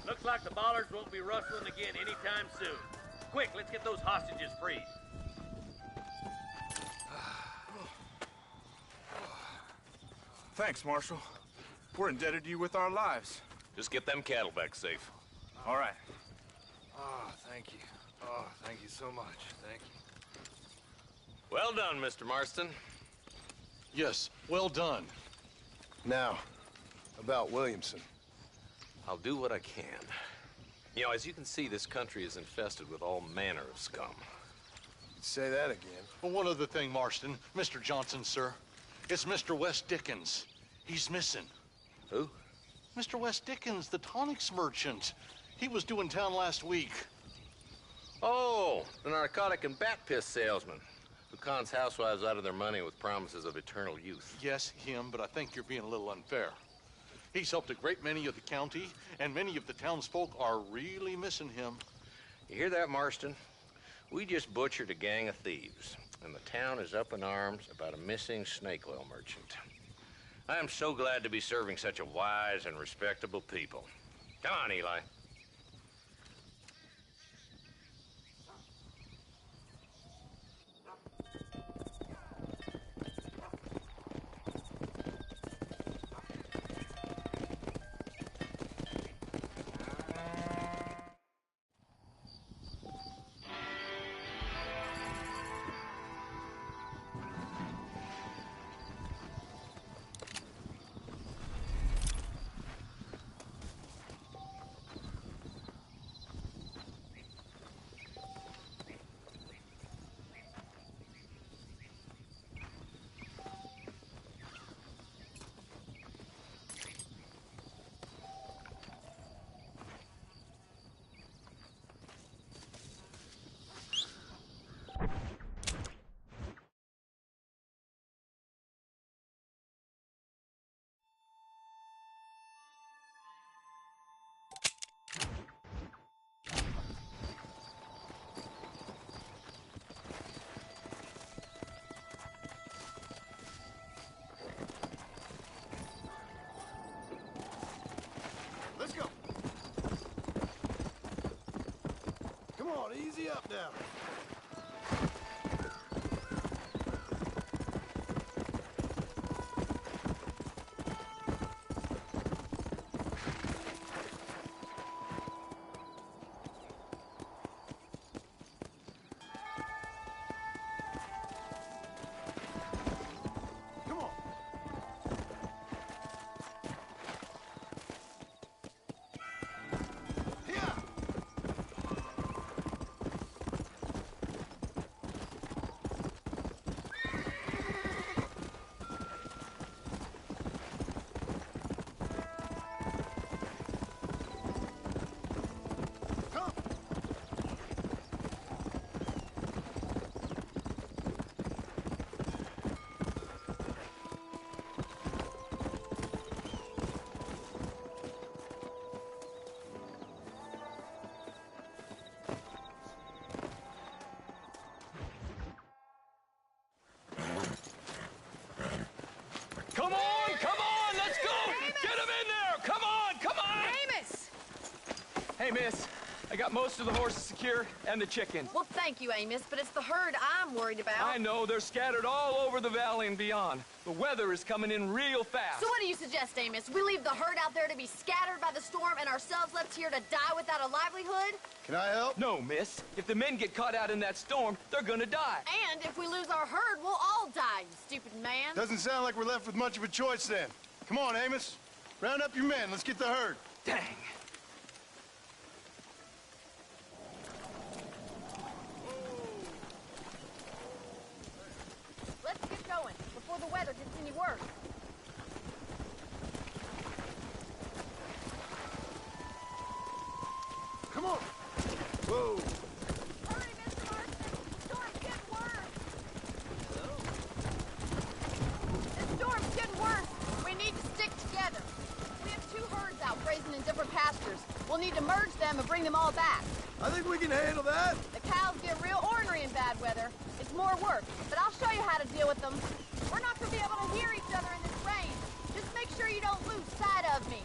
Looks like the bollards won't be rustling again anytime soon. Quick, let's get those hostages freed. Thanks, Marshal. We're indebted to you with our lives. Just get them cattle back safe. All right. Oh, thank you. Oh, thank you so much. Thank you. Well done, Mr. Marston. Yes, well done. Now, about Williamson. I'll do what I can. You know, as you can see, this country is infested with all manner of scum. Say that again. Well, one other thing, Marston. Mr. Johnson, sir. It's Mr. Wes Dickens. He's missing. Who? Mr. Wes Dickens, the tonics merchant. He was due in town last week. Oh, the narcotic and bat piss salesman who cons housewives out of their money with promises of eternal youth. Yes, him, but I think you're being a little unfair. He's helped a great many of the county, and many of the townsfolk are really missing him. You hear that, Marston? We just butchered a gang of thieves, and the town is up in arms about a missing snake oil merchant. I am so glad to be serving such a wise and respectable people. Come on, Eli. Let's go. Come on, easy up now. Come on, let's go! Amos! Get him in there! Come on! Amos! Hey, miss, I got most of the horses secure and the chickens. Well, thank you, Amos, but it's the herd I'm worried about. I know, they're scattered all over the valley and beyond. The weather is coming in real fast. So what do you suggest, Amos? We leave the herd out there to be scattered by the storm and ourselves left here to die without a livelihood? Can I help? No, miss. If the men get caught out in that storm, they're gonna die. And if we lose our herd, we'll all die, you stupid man. Doesn't sound like we're left with much of a choice then. Come on, Amos. Round up your men. Let's get the herd. Dang. Let's get going before the weather gets any worse. Come on. Whoa. Hurry, Mr. Marston. The storm's getting worse. The storm's getting worse. We need to stick together. We have 2 herds out grazing in different pastures. We'll need to merge them and bring them all back. I think we can handle that. The cows get real ornery in bad weather. It's more work, but I'll show you how to deal with them. We're not going to be able to hear each other in this rain. Just make sure you don't lose sight of me.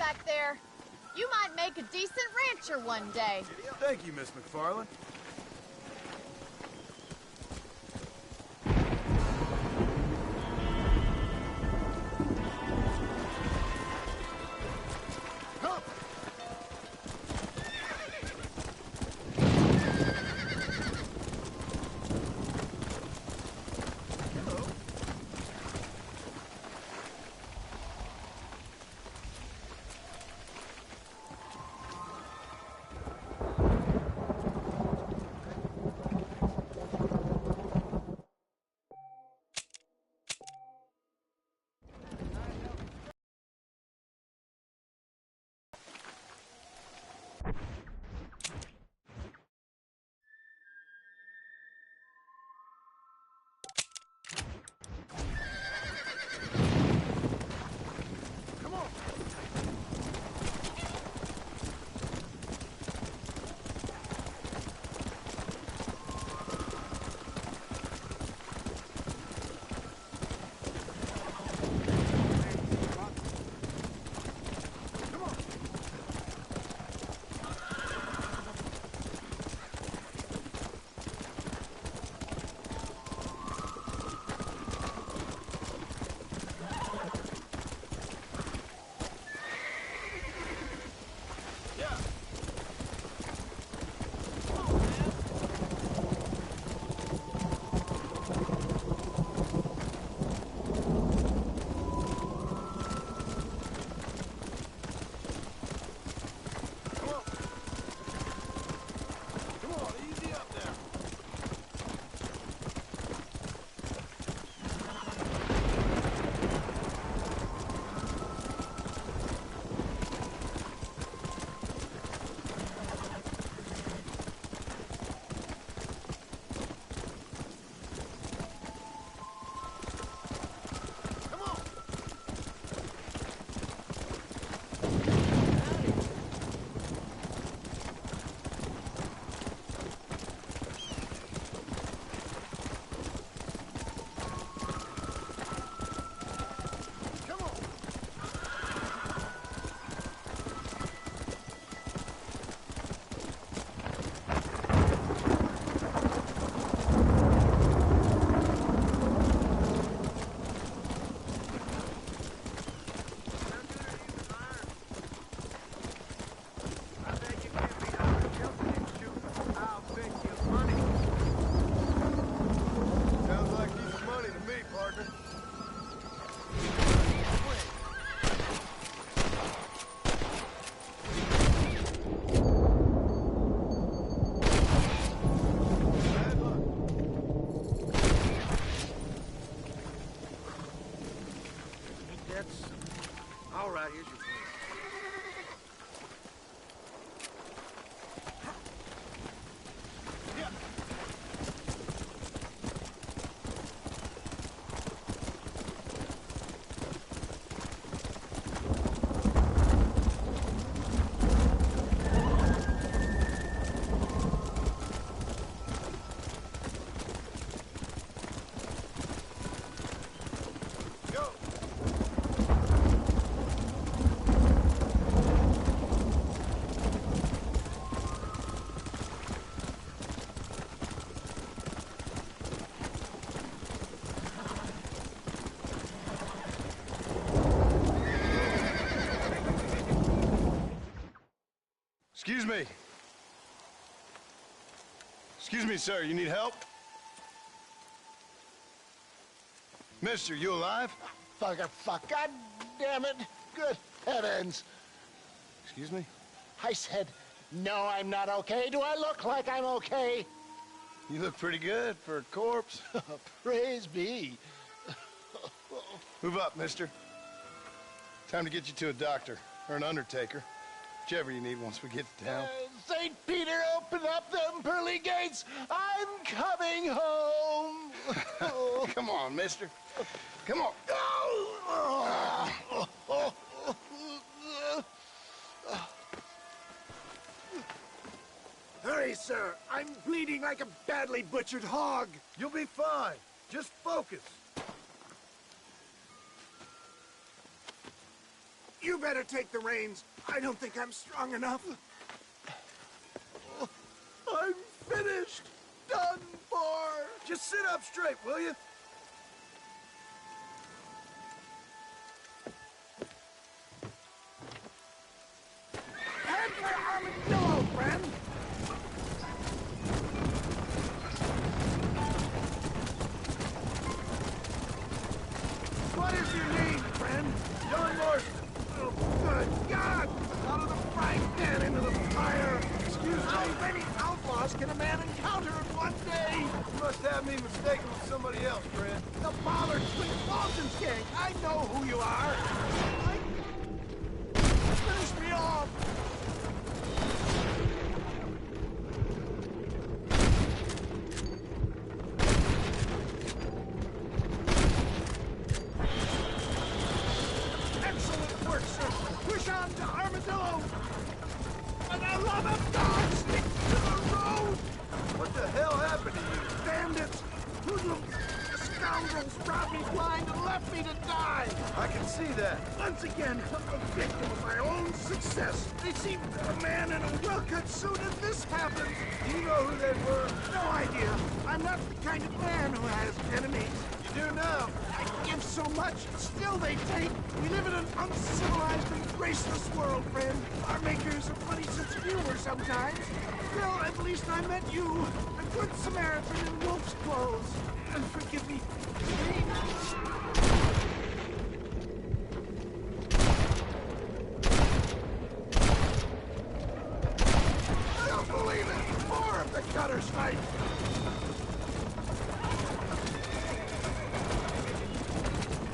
back there. You might make a decent rancher one day. Thank you, Miss McFarland. Excuse me. Excuse me, sir. You need help? Mister, you alive? Fuck. God damn it. Good heavens. Excuse me? I said, no, I'm not okay. Do I look like I'm okay? You look pretty good for a corpse. Praise be. Move up, mister. Time to get you to a doctor or an undertaker. Whichever you need once we get to town. St. Peter, open up them pearly gates. I'm coming home. Come on, mister. Come on. Hurry, sir. I'm bleeding like a badly butchered hog. You'll be fine. Just focus. You better take the reins. I don't think I'm strong enough. I'm finished. Done for. Just sit up straight, will you? Head for Armadillo, friend. What is your name, friend? John Marston. Oh, good God! Out of the frying pan into the fire. Excuse me. How many outlaws can a man encounter in one day? You must have me mistaken with somebody else, friend. The Bollard Twin Walton's gang. I know who you are. Finish me off. Excellent work, sir. Push on to Armadillo. For the love of God, stick to the road. What the hell happened to you? Bandits, hoodlums, the scoundrels robbed me blind and left me to die. I can see that. Once again, I'm a victim of my own success. They seem a man in a well-cut suit and this happens. Do you know who they were? No idea. I'm not the kind of man who has enemies. You do now. I give so much, still they take. We live in an uncivilized and graceless world, friend. Our makers a funny sense of humor sometimes. Well, at least I met you, a good Samaritan in wolf's clothes. And forgive me. I don't believe it. More of the gutters fight.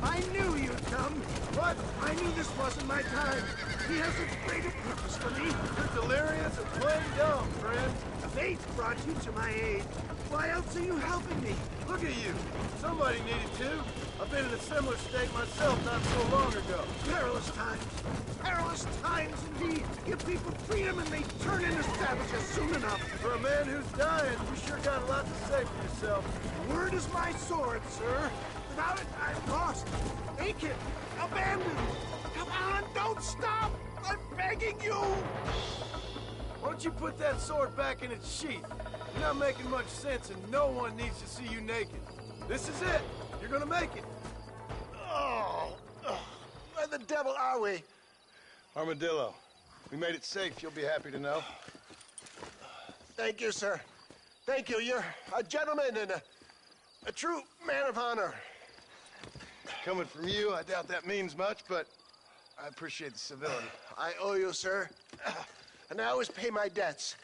I knew you'd come. What? I knew this wasn't my time. He has a greater purpose for me. You're delirious and plain dumb, friend. Fate brought you to my aid. Why else are you helping me? Look at you. Somebody needed to. I've been in a similar state myself not so long ago. Perilous times. Perilous times indeed. Give people freedom and they turn into savages soon enough. For a man who's dying, you sure got a lot to say for yourself. Word is my sword, sir. Without it, I'm lost. Naked. Abandoned. Come on, don't stop. I'm begging you. Why don't you put that sword back in its sheath? You're not making much sense and no one needs to see you naked. This is it. You're gonna make it. Oh, where the devil are we? Armadillo, we made it safe, you'll be happy to know. Thank you, sir. Thank you. You're a gentleman and a true man of honor. Coming from you, I doubt that means much, but I appreciate the civility. I owe you, sir. And I always pay my debts.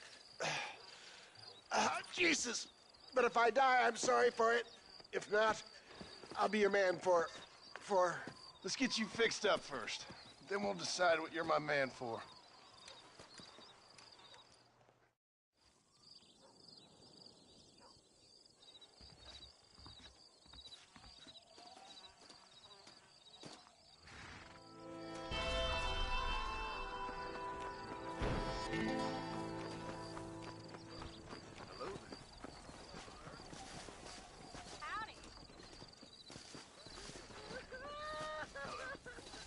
Jesus. But if I die, I'm sorry for it. If not, I'll be your man for... Let's get you fixed up first. Then we'll decide what you're my man for.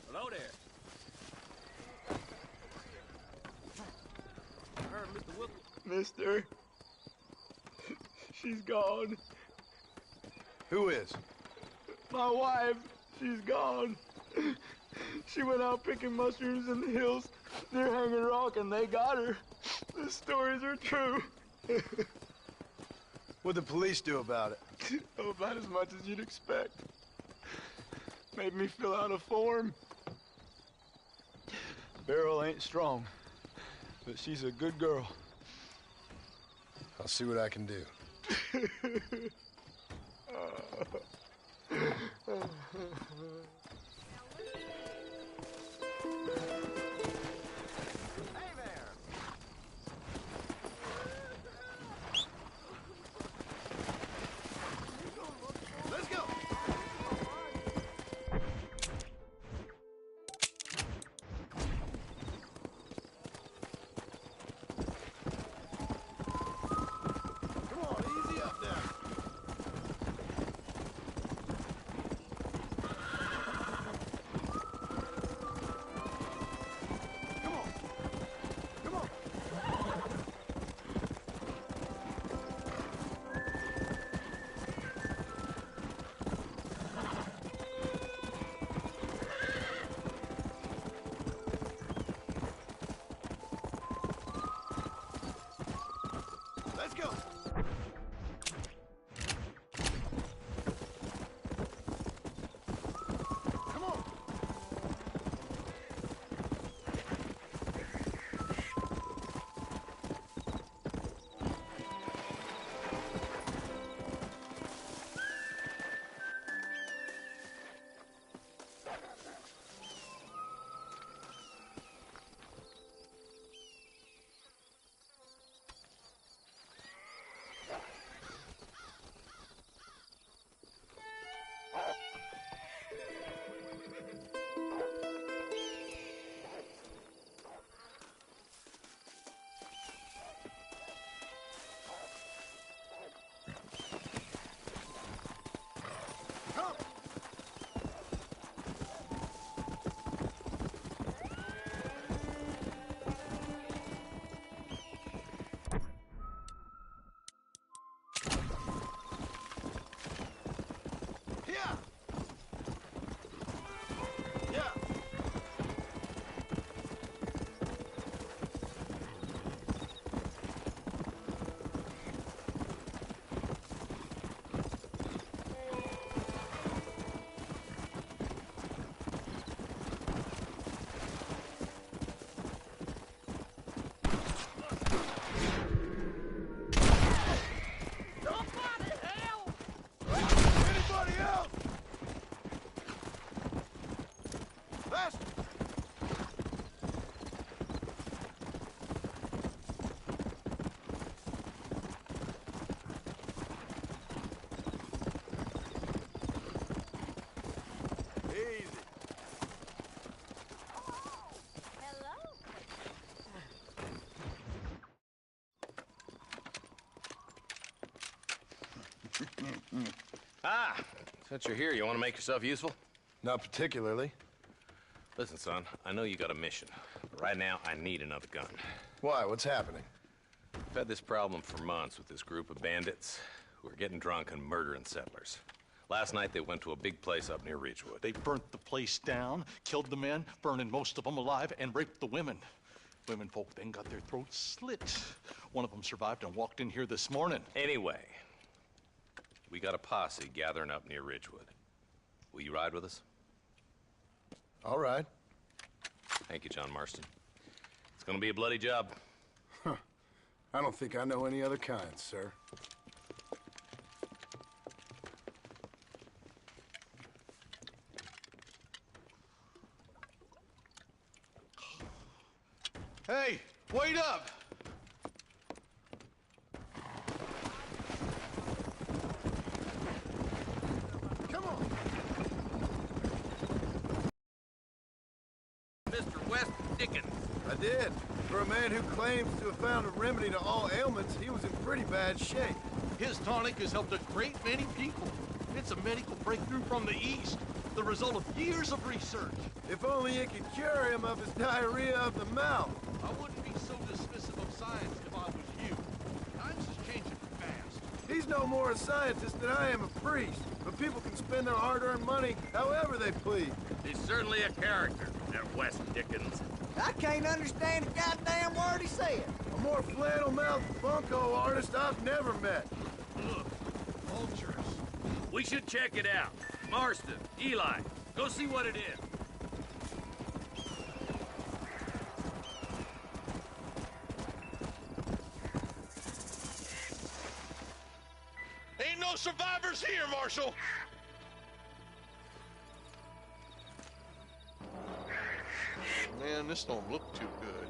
Hello there. Mr. Wilkins. Mister, she's gone. Who is? My wife, she's gone. She went out picking mushrooms in the hills near Hanging Rock and they got her. The stories are true. What'd the police do about it? Oh, about as much as you'd expect. Made me fill out a form. Beryl ain't strong, but she's a good girl. I'll see what I can do. Let's go. Come on, easy up now. let's go. Come on. Ah, since you're here, you want to make yourself useful? Not particularly. Listen, son, I know you got a mission. But right now, I need another gun. Why? What's happening? I've had this problem for months with this group of bandits who are getting drunk and murdering settlers. Last night, they went to a big place up near Ridgewood. They burnt the place down, killed the men, burning most of them alive, and raped the women. Women folk then got their throats slit. One of them survived and walked in here this morning. Anyway, we got a posse gathering up near Ridgewood. Will you ride with us? All right. Thank you, John Marston. It's gonna be a bloody job. Huh. I don't think I know any other kind, sir. Hey, wait up! Come on. Mr. West Dickens. I did. For a man who claims to have found a remedy to all ailments, he was in pretty bad shape. His tonic has helped a great many people. It's a medical breakthrough from the East, the result of years of research. If only it could cure him of his diarrhea of the mouth. I wouldn't be so dismissive of science if I was you. Times is changing fast. He's no more a scientist than I am a priest, but people can spend their hard-earned money however they please. He's certainly a character, that West Dickens. I can't understand a goddamn word he said. A more flannel-mouthed bunco artist I've never met. Look, vultures. We should check it out. Marston, Eli, go see what it is. Ain't no survivors here, Marshal! Man, this don't look too good.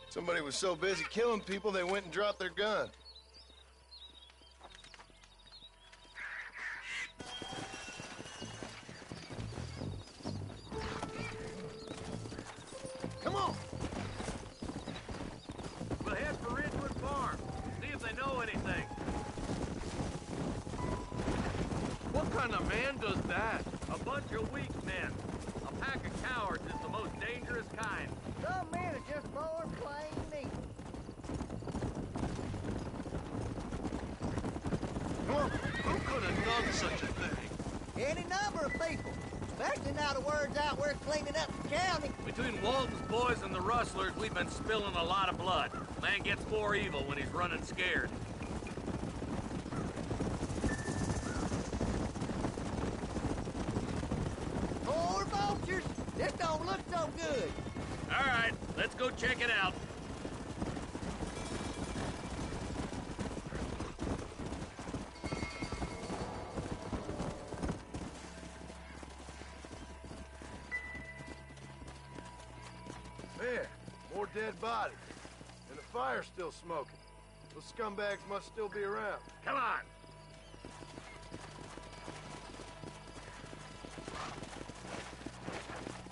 Somebody was so busy killing people, they went and dropped their gun. Come on! We'll head for Ridgewood Farm. See if they know anything. What kind of man does that? A bunch of weak men. A pack of cowards is the most dangerous kind. Some men are just born plain neat. Who could have done such a thing? Any number of people. Especially now the word's out we're cleaning up the county. Between Walton's boys and the rustlers, we've been spilling a lot of blood. Man gets more evil when he's running scared. More vultures. This don't look so good. All right, let's go check it out. Man, more dead bodies. And the fire's still smoking. Those scumbags must still be around. Come on.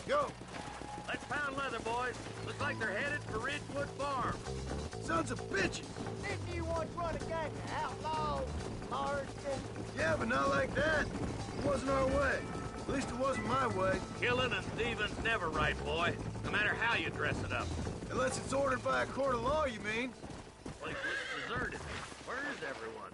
Go! Let's pound leather, boys. Looks like they're headed for Ridgewood Farm. Sons of bitches! Didn't you once run a gang of outlaws, Marston? Yeah, but not like that. It wasn't our way. At least it wasn't my way. Killing and thieving's never right, boy. No matter how you dress it up. Unless it's ordered by a court of law, you mean? Place looks deserted. Where is everyone?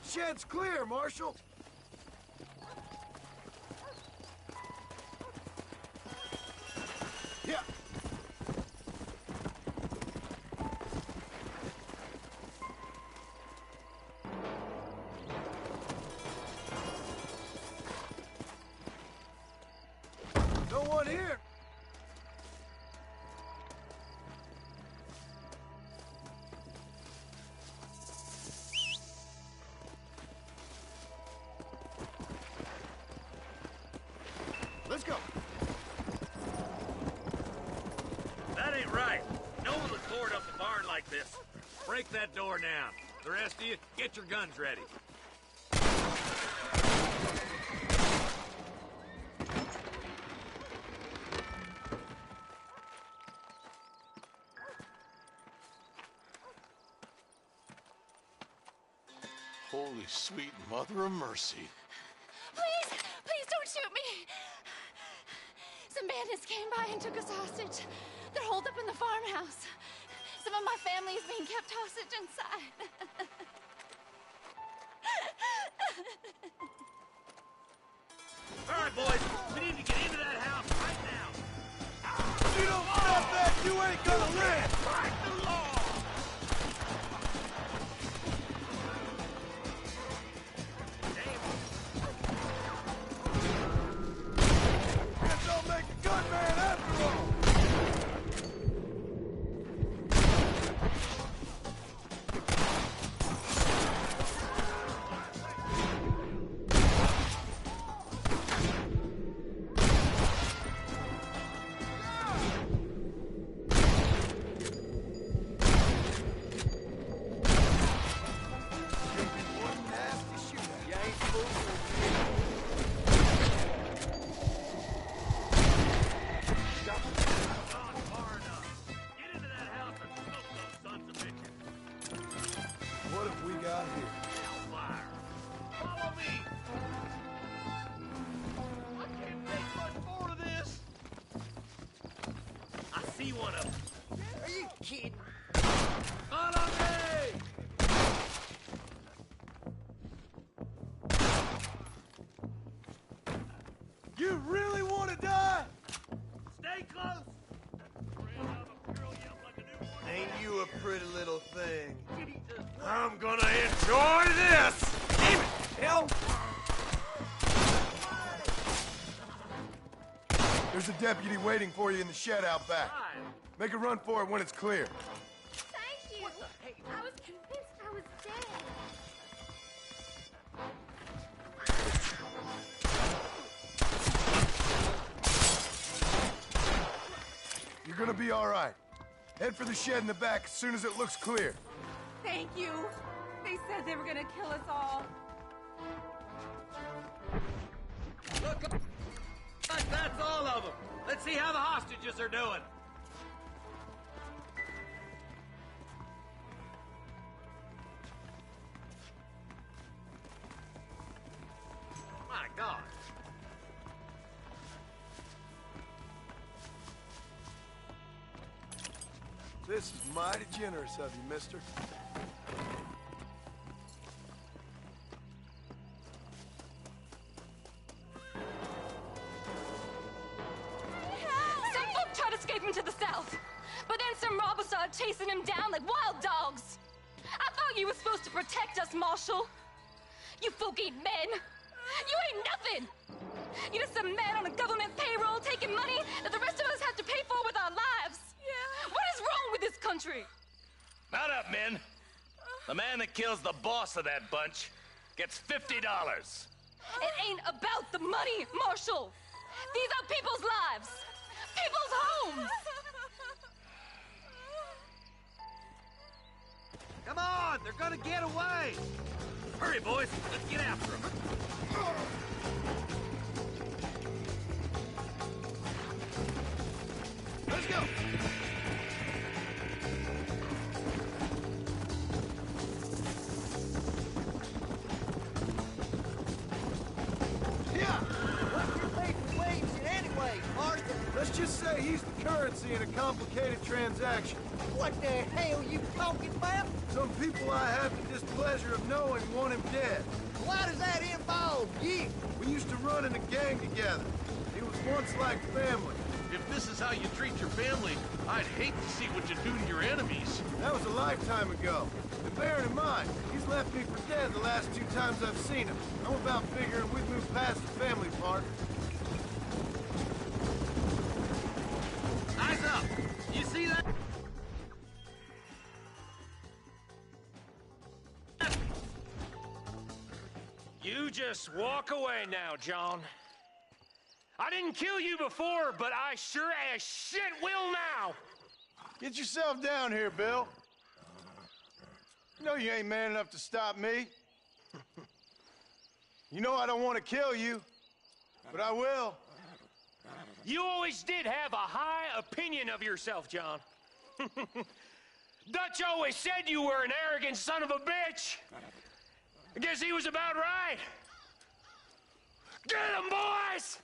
Shed's clear, Marshal. Yeah. No one here. Let's go. That ain't right. No one would board up a barn like this. Break that door down. The rest of you, get your guns ready. Holy sweet mother of mercy. Please, please don't shoot me. Some bandits came by and took us hostage. They're holed up in the farmhouse. Some of my family is being kept hostage inside. All right, boys, we need to get into that house right now. You don't stop that, you ain't gonna live! Fight the law! Guess I'll make a good man after all! What have we got here? Hellfire. Follow me. I can't take much more of this. I see one of them. Are you kidding? Follow me! You really want to die? Stay close. Ain't you a pretty little thing? I'm gonna enjoy this! Damn it! Hell! There's a deputy waiting for you in the shed out back. Make a run for it when it's clear. Thank you. I was convinced I was dead. You're gonna be all right. Head for the shed in the back as soon as it looks clear. Thank you. They said they were gonna kill us all. Look, that's all of them. Let's see how the hostages are doing. My God. This is mighty generous of you, mister. Some folk tried escaping to the south, but then some robbers started chasing him down like wild dogs. I thought you were supposed to protect us, Marshal. You folk ain't men. You ain't nothing. You're just some man on a government payroll taking money that the rest of us have to pay for with our lives. Yeah. What is wrong with this country? Mount up, men. The man that kills the boss of that bunch gets $50. It ain't about the money, Marshal. These are people's lives, people's homes. Come on, they're gonna get away. Hurry, boys. Let's get after them. Let's go. Yeah. What's your favorite waves in anyway, Marston? Let's just say he's the currency in a complicated transaction. What the hell you talking about? Some people I have the displeasure of knowing want him dead. Why does that involve you? We used to run in a gang together. He was once like family. If this is how you treat your family, I'd hate to see what you do to your enemies. That was a lifetime ago. And bearing in mind, he's left me for dead the last 2 times I've seen him. I'm about figuring we've moved past the family part. Eyes up! You see that? You just walk away now, John. I didn't kill you before, but I sure as shit will now. Get yourself down here, Bill. You know you ain't man enough to stop me. You know I don't want to kill you, but I will. You always did have a high opinion of yourself, John. Dutch always said you were an arrogant son of a bitch. I guess he was about right. Get him, boys!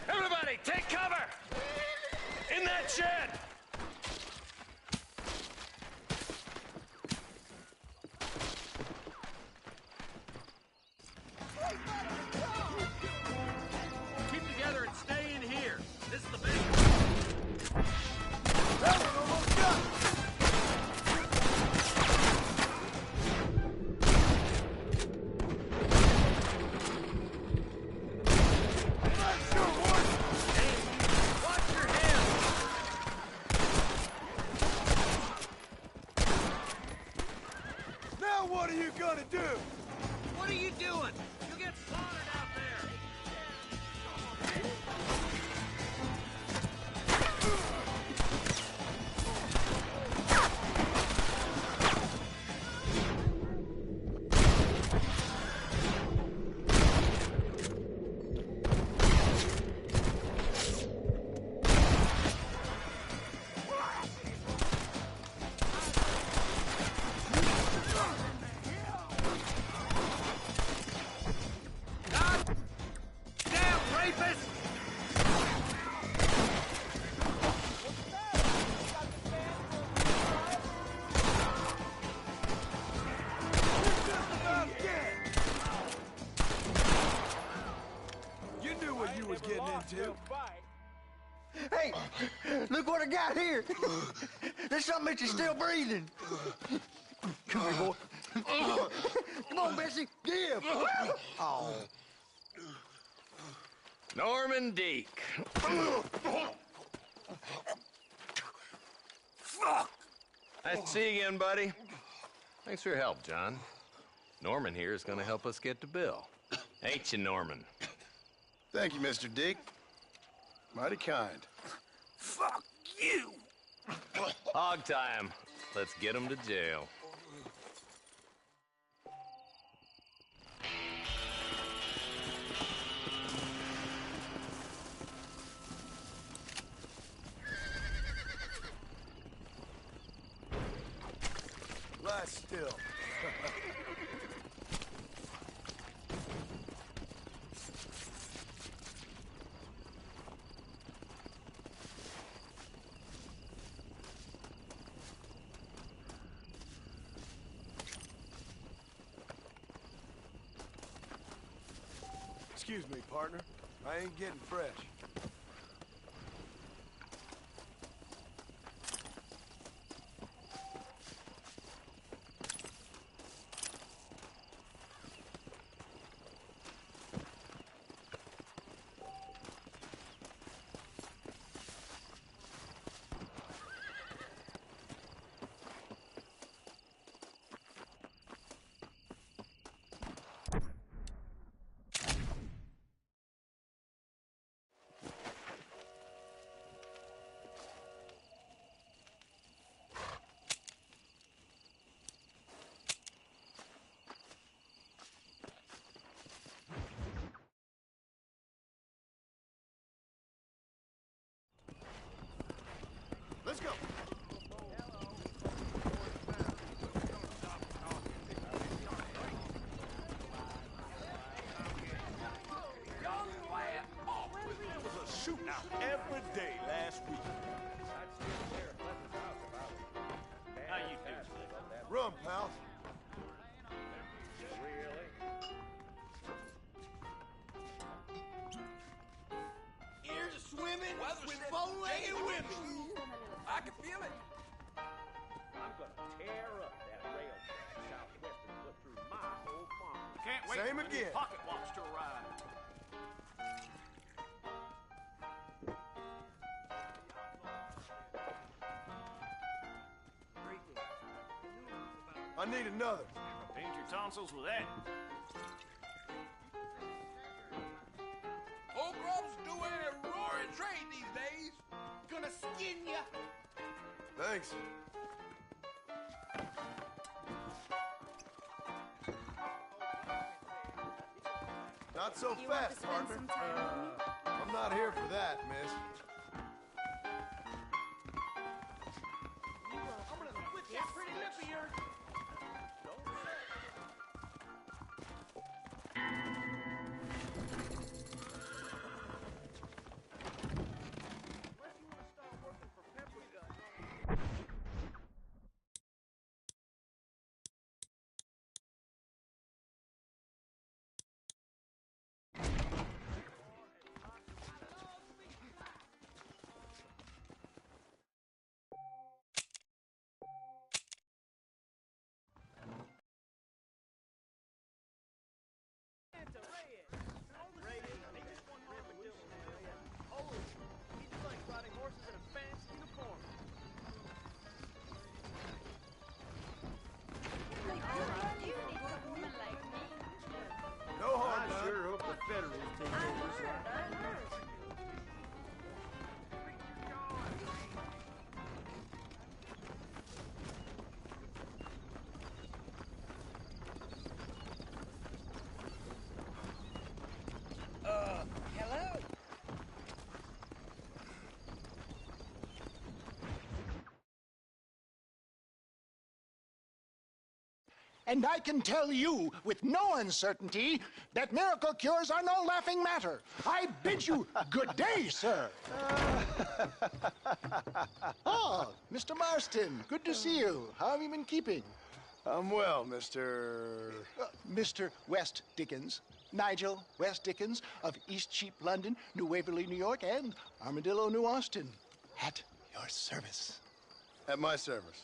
Everybody, take cover! In that shed! Keep together and stay in here. This is the big one. That one almost done. What are you gonna do? What are you doing? You'll get slaughtered out there. Hey, look what I got here. There's something that you're still breathing. Come here, boy. Come on, Bessie, give. Oh. Norman Deek. Fuck! Nice to see you again, buddy. Thanks for your help, John. Norman here is going to help us get to Bill. Ain't you, Norman? Thank you, Mr. Deek. Mighty kind. Fuck you! Hog time. Let's get him to jail. Lie still. Excuse me, partner. I ain't getting fresh. Let's go. There was a shootout every day last week. How you doing? Run, pal. Here's swimming with four-legged women. I can feel it. I'm gonna tear up that rail track southwest and put through my whole farm. Can't wait for the pocket watch to arrive. I need another. Paint your tonsils with that. Old Grub's doing a roaring trade these days. Gonna skin ya. Thanks. Not so You want fast, to spend partner. some time with me? I'm not here for that, miss. I'm gonna split that pretty lip of yours. No harm I done. sure hope the Federals take over so Hello? And I can tell you with no uncertainty that miracle cures are no laughing matter. I bid you good day, sir. Oh, Mr. Marston, good to see you. How have you been keeping? I'm well, Mr. Mr. West Dickens. Nigel West Dickens of East Cheap, London, New Waverly, New York, and Armadillo, New Austin. At your service. At my service.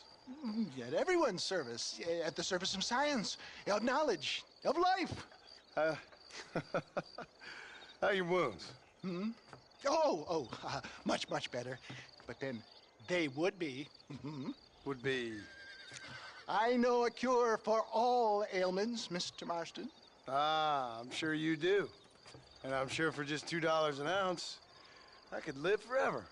At everyone's service. At the service of science, of knowledge, of life. How are your wounds? Much, much better. But then they would be. Would be? I know a cure for all ailments, Mr. Marston. Ah, I'm sure you do. And I'm sure for just $2 an ounce, I could live forever.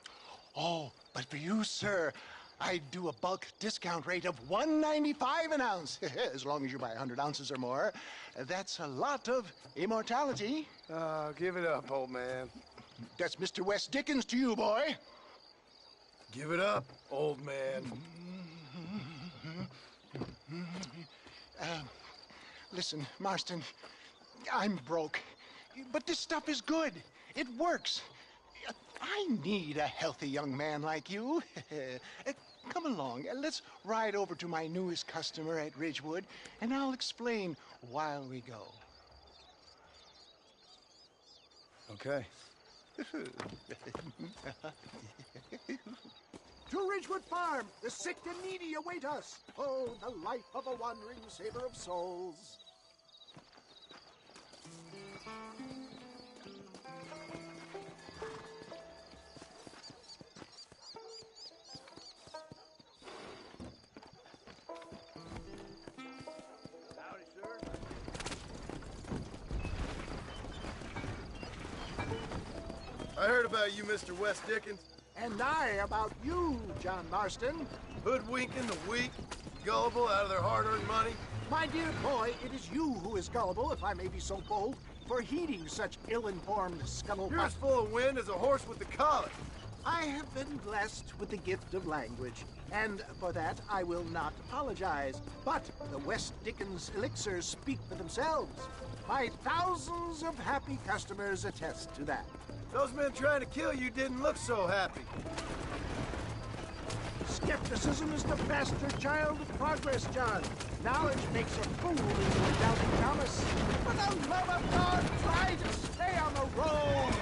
Oh, but for you, sir, I do a bulk discount rate of $1.95 an ounce, as long as you buy 100 ounces or more. That's a lot of immortality. Give it up, old man. That's Mr. West Dickens to you, boy. Give it up, old man. Listen, Marston, I'm broke, but this stuff is good. It works. I need a healthy young man like you. Come along, let's ride over to my newest customer at Ridgewood, and I'll explain while we go. Okay. To Ridgewood Farm, the sick and needy await us. Oh, the life of a wandering saver of souls. Howdy, sir. I heard about you, Mr. West Dickens. And I about you, John Marston. Hoodwinking the weak, gullible out of their hard-earned money. My dear boy, it is you who is gullible, if I may be so bold, for heeding such ill-informed scuttlebutt. You're as full of wind as a horse with the colic. I have been blessed with the gift of language, and for that I will not apologize. But the West Dickens elixirs speak for themselves. My thousands of happy customers attest to that. Those men trying to kill you didn't look so happy. Skepticism is the bastard child of progress, John. Knowledge makes a fool into a doubting Thomas. For the love of God, try to stay on the road.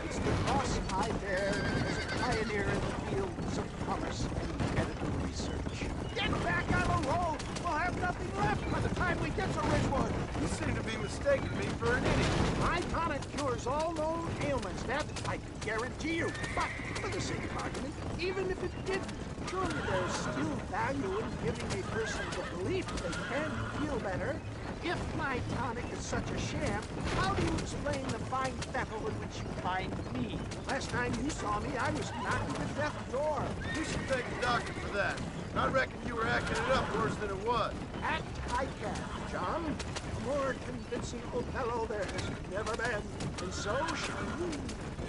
It's the cross I bear as a pioneer in the fields of commerce and medical research. Get back on the road! We'll have nothing left by the time we get to Ridgewood. You seem to be mistaking me for an idiot. My tonic cures all known ailments, that I can guarantee you. But, for the sake of argument, even if it didn't, surely there's still value in giving a person the belief they can feel better. If my tonic is such a sham, how do you explain the fine fettle in which you find me? Last time you saw me, I was knocking at death's door. You should thank the doctor for that. I reckon you were acting it up worse than it was. Act I can, John. A more convincing Othello there has never been. And so shall you.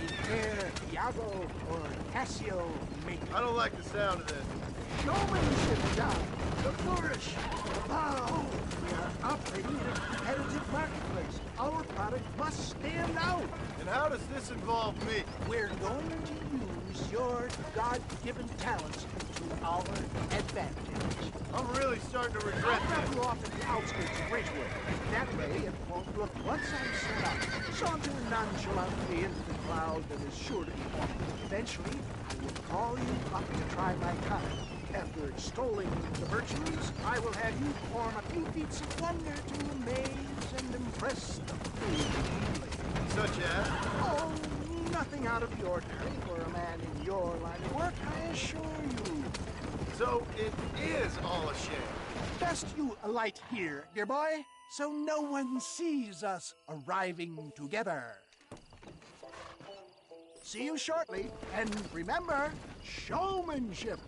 A fair Iago or Cassio make. I don't like the sound of this. Showmanship, John. The flourish. Oh, we are operating in a competitive marketplace. Our product must stand out. And how does this involve me? We're going to use your God-given talents to our advantage. I'm really starting to regret I'll drop this. you off at the outskirts of Ridgewood. That way, it won't look once I'm set up. Saunter nonchalantly into the cloud that is sure to be haunted. Eventually, I will call you up to try my tonic. After extolling the virtues, I will have you perform a few feats of wonder to amaze and impress the fool. Such as? Oh, nothing out of the ordinary for a man in your line of work, I assure you. So it is all a sham. Best you alight here, dear boy, so no one sees us arriving together. See you shortly, and remember, showmanship.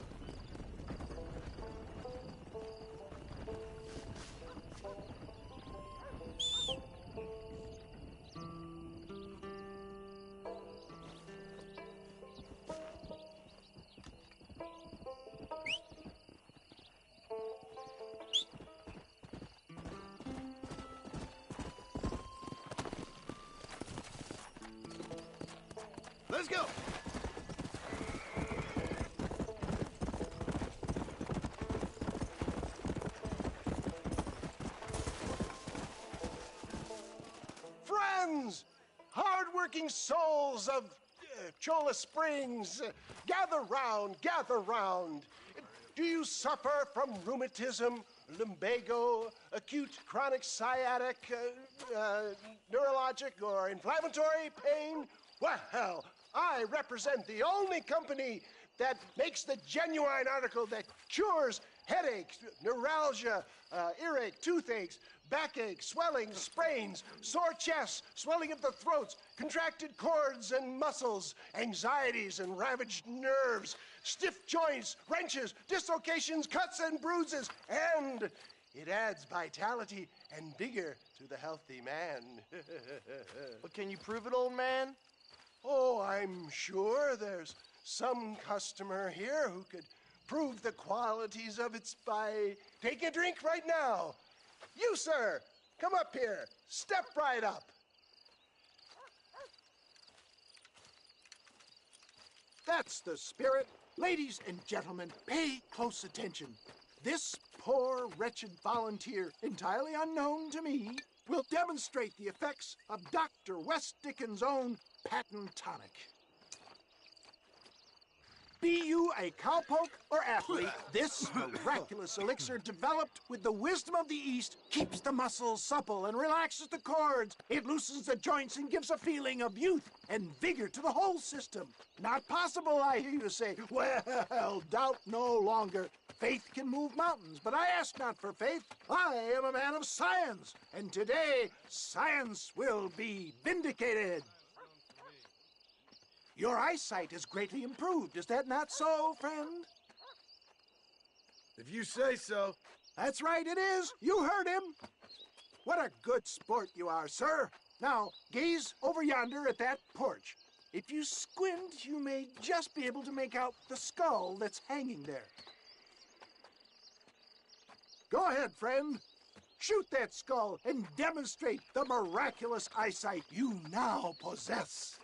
Let's go. Friends, hard-working souls of Cholla Springs, gather round, gather round. Do you suffer from rheumatism, lumbago, acute chronic sciatic, neurologic, or inflammatory pain? Well, I represent the only company that makes the genuine article that cures headaches, neuralgia, earache, toothaches, backache, swelling, sprains, sore chests, swelling of the throats, contracted cords and muscles, anxieties and ravaged nerves, stiff joints, wrenches, dislocations, cuts and bruises, and it adds vitality and vigor to the healthy man. But can you prove it, old man? Oh, I'm sure there's some customer here who could prove the qualities of it by taking a drink right now. You, sir, come up here. Step right up. That's the spirit. Ladies and gentlemen, pay close attention. This poor, wretched volunteer, entirely unknown to me, will demonstrate the effects of Dr. West Dickens' own patent tonic. Be you a cowpoke or athlete, this miraculous elixir developed with the wisdom of the East keeps the muscles supple and relaxes the cords. It loosens the joints and gives a feeling of youth and vigor to the whole system. Not possible, I hear you say. Well, doubt no longer. Faith can move mountains, but I ask not for faith. I am a man of science, and today science will be vindicated. Your eyesight is greatly improved. Is that not so, friend? If you say so. That's right, it is. You heard him. What a good sport you are, sir. Now, gaze over yonder at that porch. If you squint, you may just be able to make out the skull that's hanging there. Go ahead, friend. Shoot that skull and demonstrate the miraculous eyesight you now possess.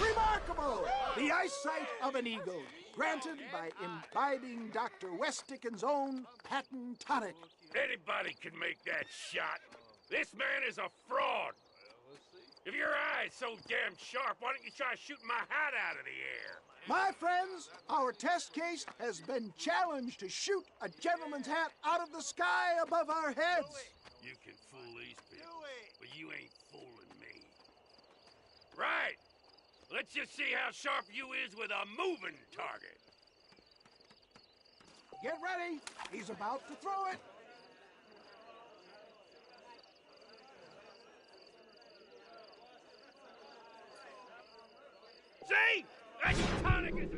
Remarkable! The eyesight of an eagle, granted by imbibing Dr. West Dickens' own patent tonic. Anybody can make that shot. This man is a fraud. If your eye's so damn sharp, why don't you try shooting my hat out of the air? My friends, our test case has been challenged to shoot a gentleman's hat out of the sky above our heads. You can fool these people, but you ain't fooling me. Right. Let's just see how sharp you is with a moving target. Get ready. He's about to throw it. See? That tonic is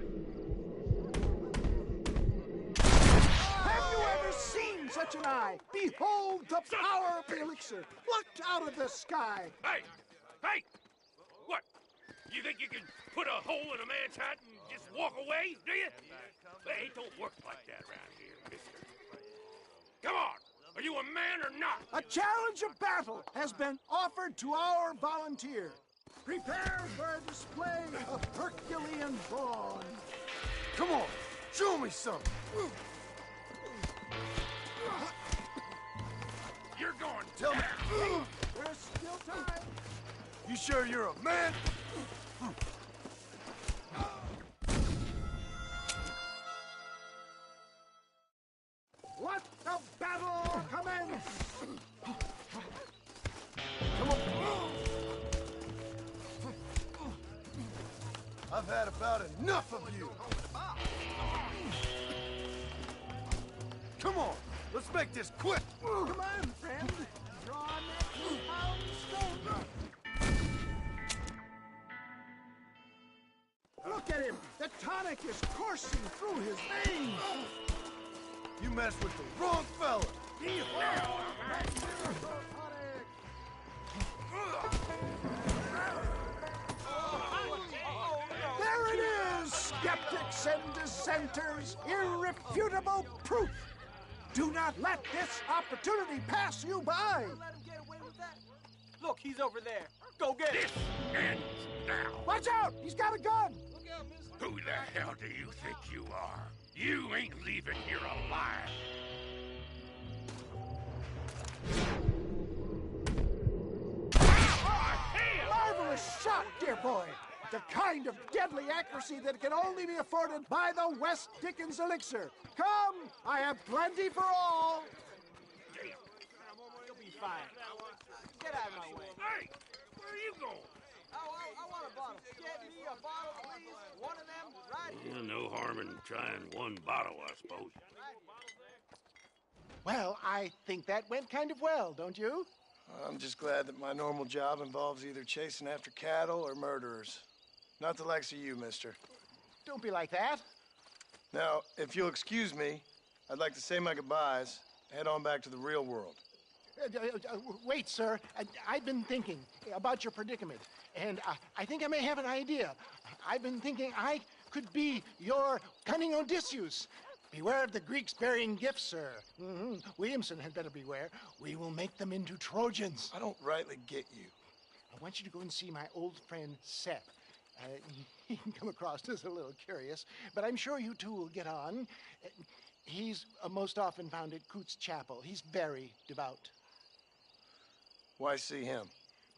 Have you ever seen such an eye? Behold the power of the elixir, plucked out of the sky. Hey! Hey! What? You think you can put a hole in a man's hat and just walk away, do you? Hey, it don't work like that around here, mister. Come on! Are you a man or not? A challenge of battle has been offered to our volunteer. Prepare for a display of Herculean brawn. Come on, show me something. You're going Tell me. There's still time. You sure you're a man? Let the battle commence! Come on. I've had about enough of you. Come on, let's make this quick. Come on, friend. Draw that 2-pound stone. Look at him. The tonic is coursing through his veins. You messed with the wrong fella. Behold that miracle tonic. There it is, skeptics and dissenters, irrefutable proof. Do not let this opportunity pass you by. Look, he's over there. Go get him. And now. Watch out! He's got a gun! Who the hell do you think you are? You ain't leaving here alive. Marvelous shot, dear boy. The kind of deadly accuracy that can only be afforded by the West Dickens elixir. Come, I have plenty for all. You'll be fine. Get out of my way. Hey, where are you going? I want a bottle. Get me a bottle, please. One of them, right here. No harm in trying one bottle, I suppose. Well, I think that went kind of well, don't you? I'm just glad that my normal job involves either chasing after cattle or murderers. Not the likes of you, mister. Don't be like that. Now, if you'll excuse me, I'd like to say my goodbyes, head on back to the real world. Wait, sir. I've been thinking about your predicament, and I think I may have an idea. I've been thinking I could be your cunning Odysseus. Beware of the Greeks bearing gifts, sir. Williamson had better beware. We will make them into Trojans. I don't rightly get you. I want you to go and see my old friend Seth. He can come across as a little curious, but I'm sure you two will get on. He's most often found at Coots Chapel. He's very devout. Why see him?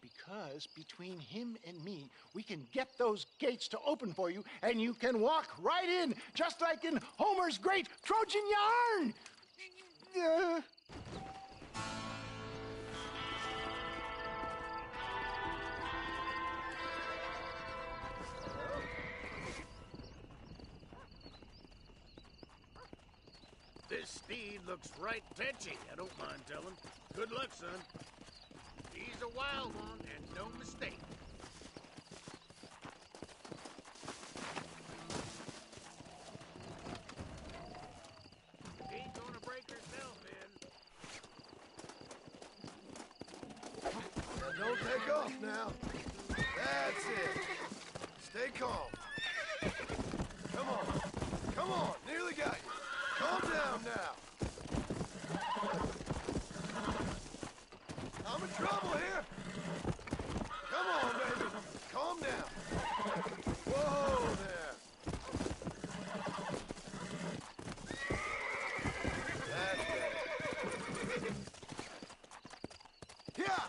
Because between him and me, we can get those gates to open for you, and you can walk right in, just like in Homer's great Trojan yarn! This steed looks right tetchy, I don't mind telling. Good luck, son. He's a wild one, and no mistake. Ain't gonna break herself, man. Now don't take off now. That's it. Stay calm. Come on. Come on. Nearly got you. Calm down now. I'm in trouble here. Come on, baby. Calm down. Whoa there. That's better. Yeah.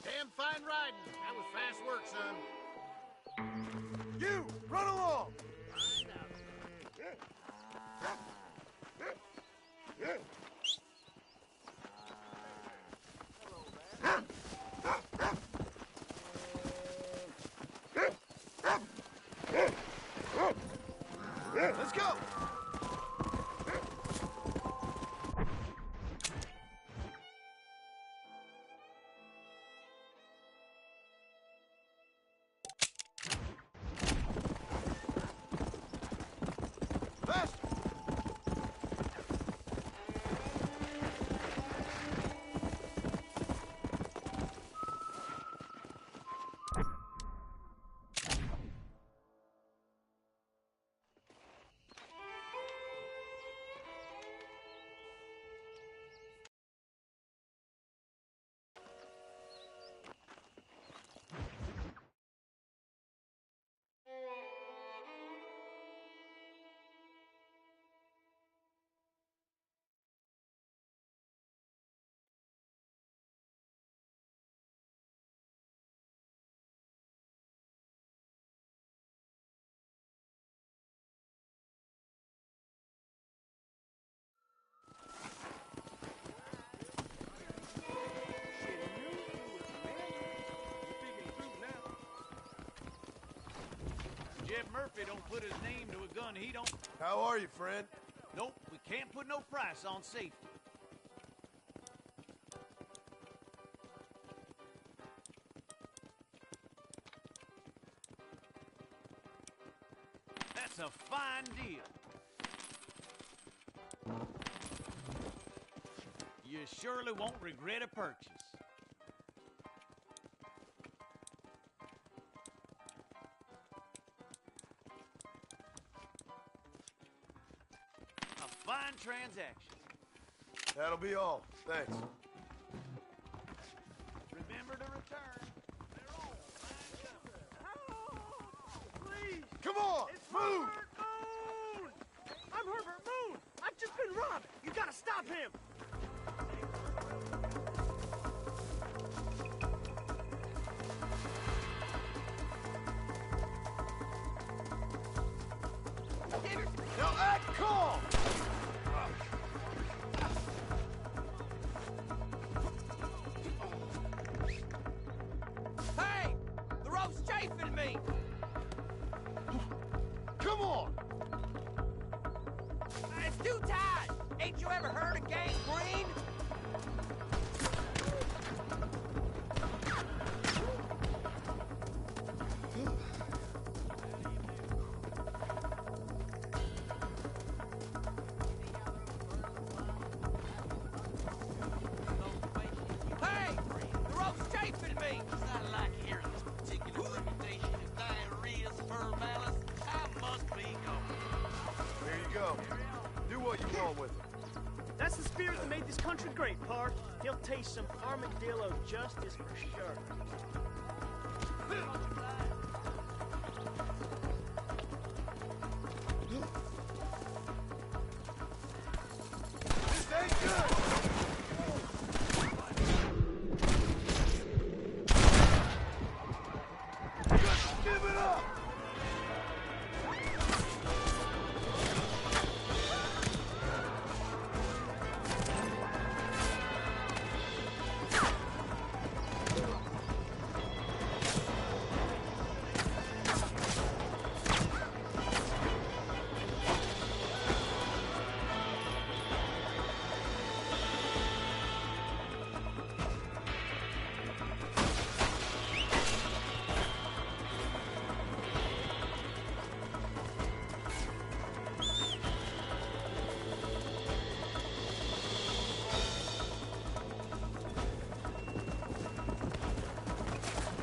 Damn fine riding. That was fast work, son. You, run along. Let's go. Faster. Jeb Murphy don't put his name to a gun he don't... How are you, friend? Nope, we can't put no price on safety. That's a fine deal. You surely won't regret a purchase. A fine transaction. That'll be all. Thanks. Remember to return. They're all fine. Please! Come on! It's Move! Herbert Moon! I'm Herbert Moon! I've just been robbed! You gotta stop him! Now act calm! Hey! The rope's chafing me! Come on! It's too tight! Ain't you ever heard of gangrene? Hey! The rope's chafing me! I like hearing this particular reputation of diarrhea outlaw with him. That's the spirit that made this country great, Park. He'll taste some armadillo justice for sure. This ain't good! Just give it up!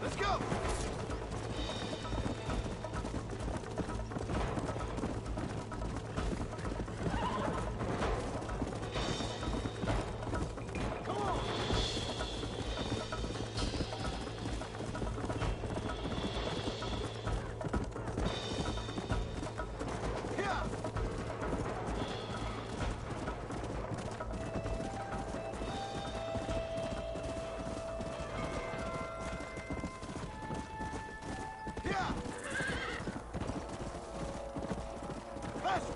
Let's go! Come on! Yeah! Yeah! Faster!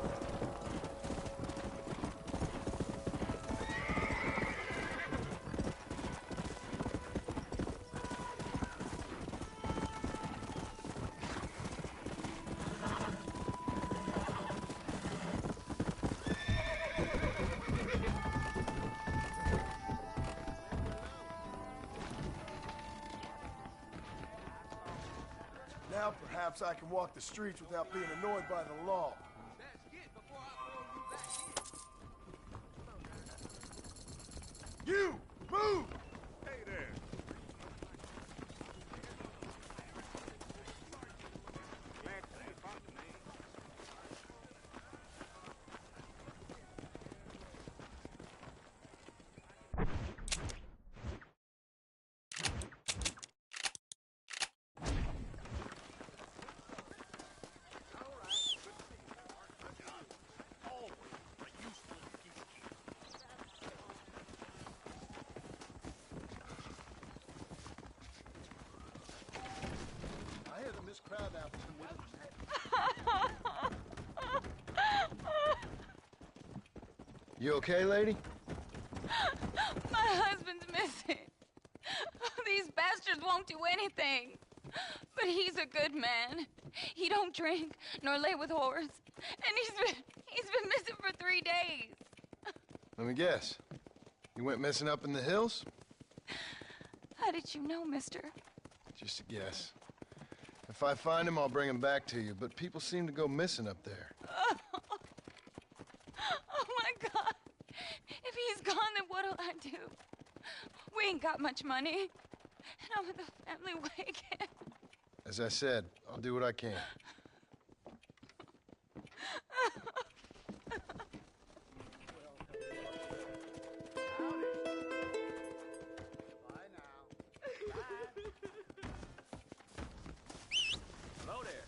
Now perhaps I can walk the streets without being annoyed by the law. You! Move! Hey there. I hear the Miss Crab Appleton with him. You okay, lady? My husband's missing. These bastards won't do anything. But he's a good man. He don't drink nor lay with whores. And he's been missing for 3 days. Let me guess. You went missing up in the hills? How did you know, mister? Just a guess. If I find him, I'll bring him back to you, but people seem to go missing up there. Oh my God. If he's gone, then what'll I do? We ain't got much money. And I'm in the family way again. As I said, I'll do what I can. Hello there.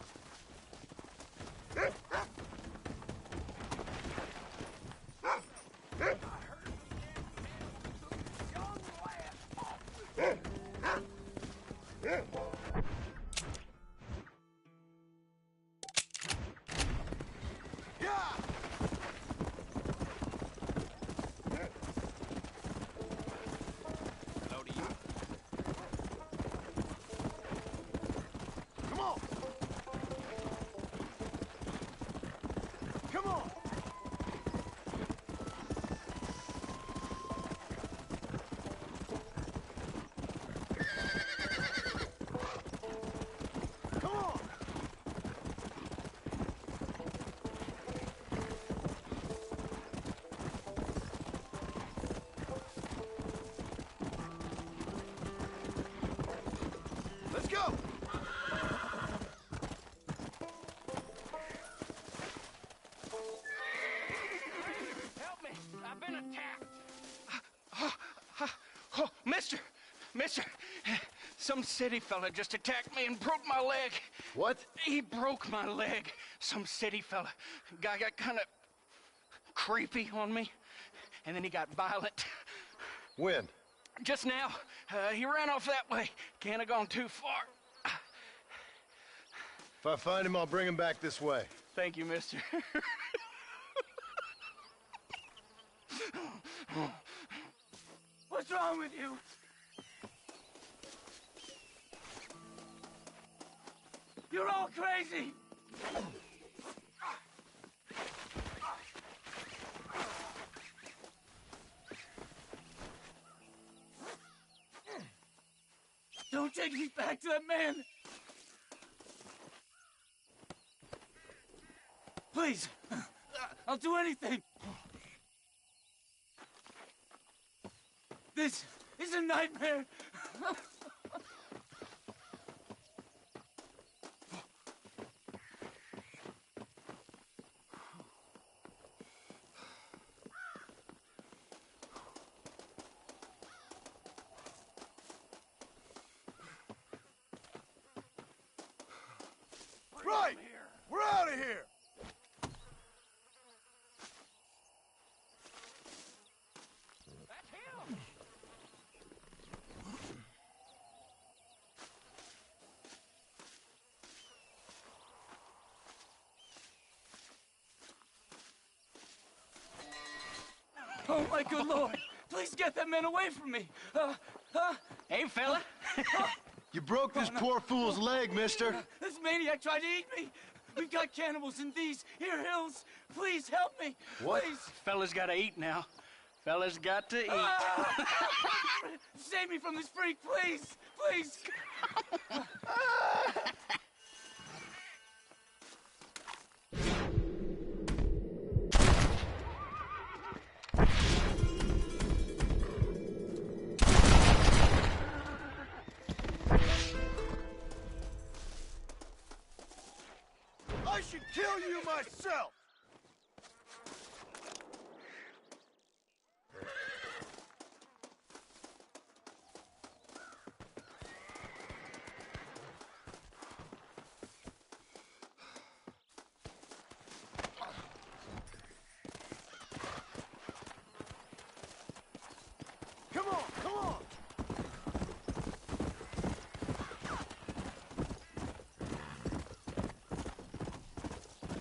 Some city fella just attacked me and broke my leg. What? He broke my leg. Some city fella. Guy got kind of creepy on me, and then he got violent. When? Just now. He ran off that way. Can't have gone too far. If I find him, I'll bring him back this way. Thank you, mister. What's wrong with you? You're all crazy! Don't take me back to that man! Please! I'll do anything! This is a nightmare! Right! We're out of here! Oh, my good Lord! Please get that man away from me! Hey, fella! You broke this poor fool's leg, mister. This maniac tried to eat me! We've got cannibals in these here hills! Please help me! What? Please! Fella's gotta eat now. Fella's got to eat. Save me from this freak, please! Please! I should kill you myself! Come on, come on!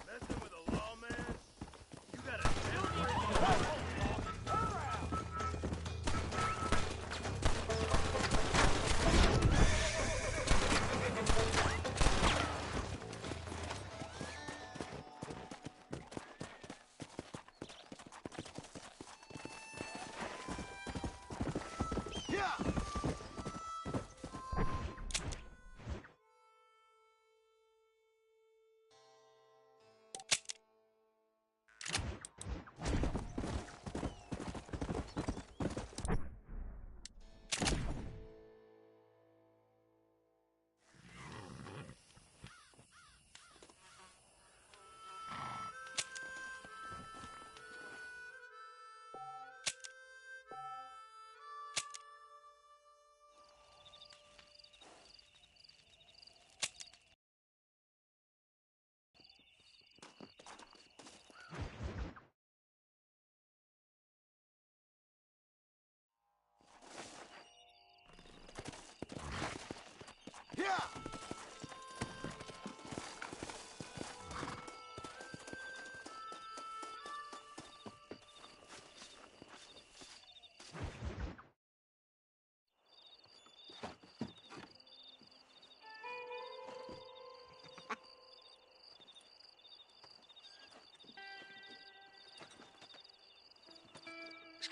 Messing with a lawman? You gotta chill your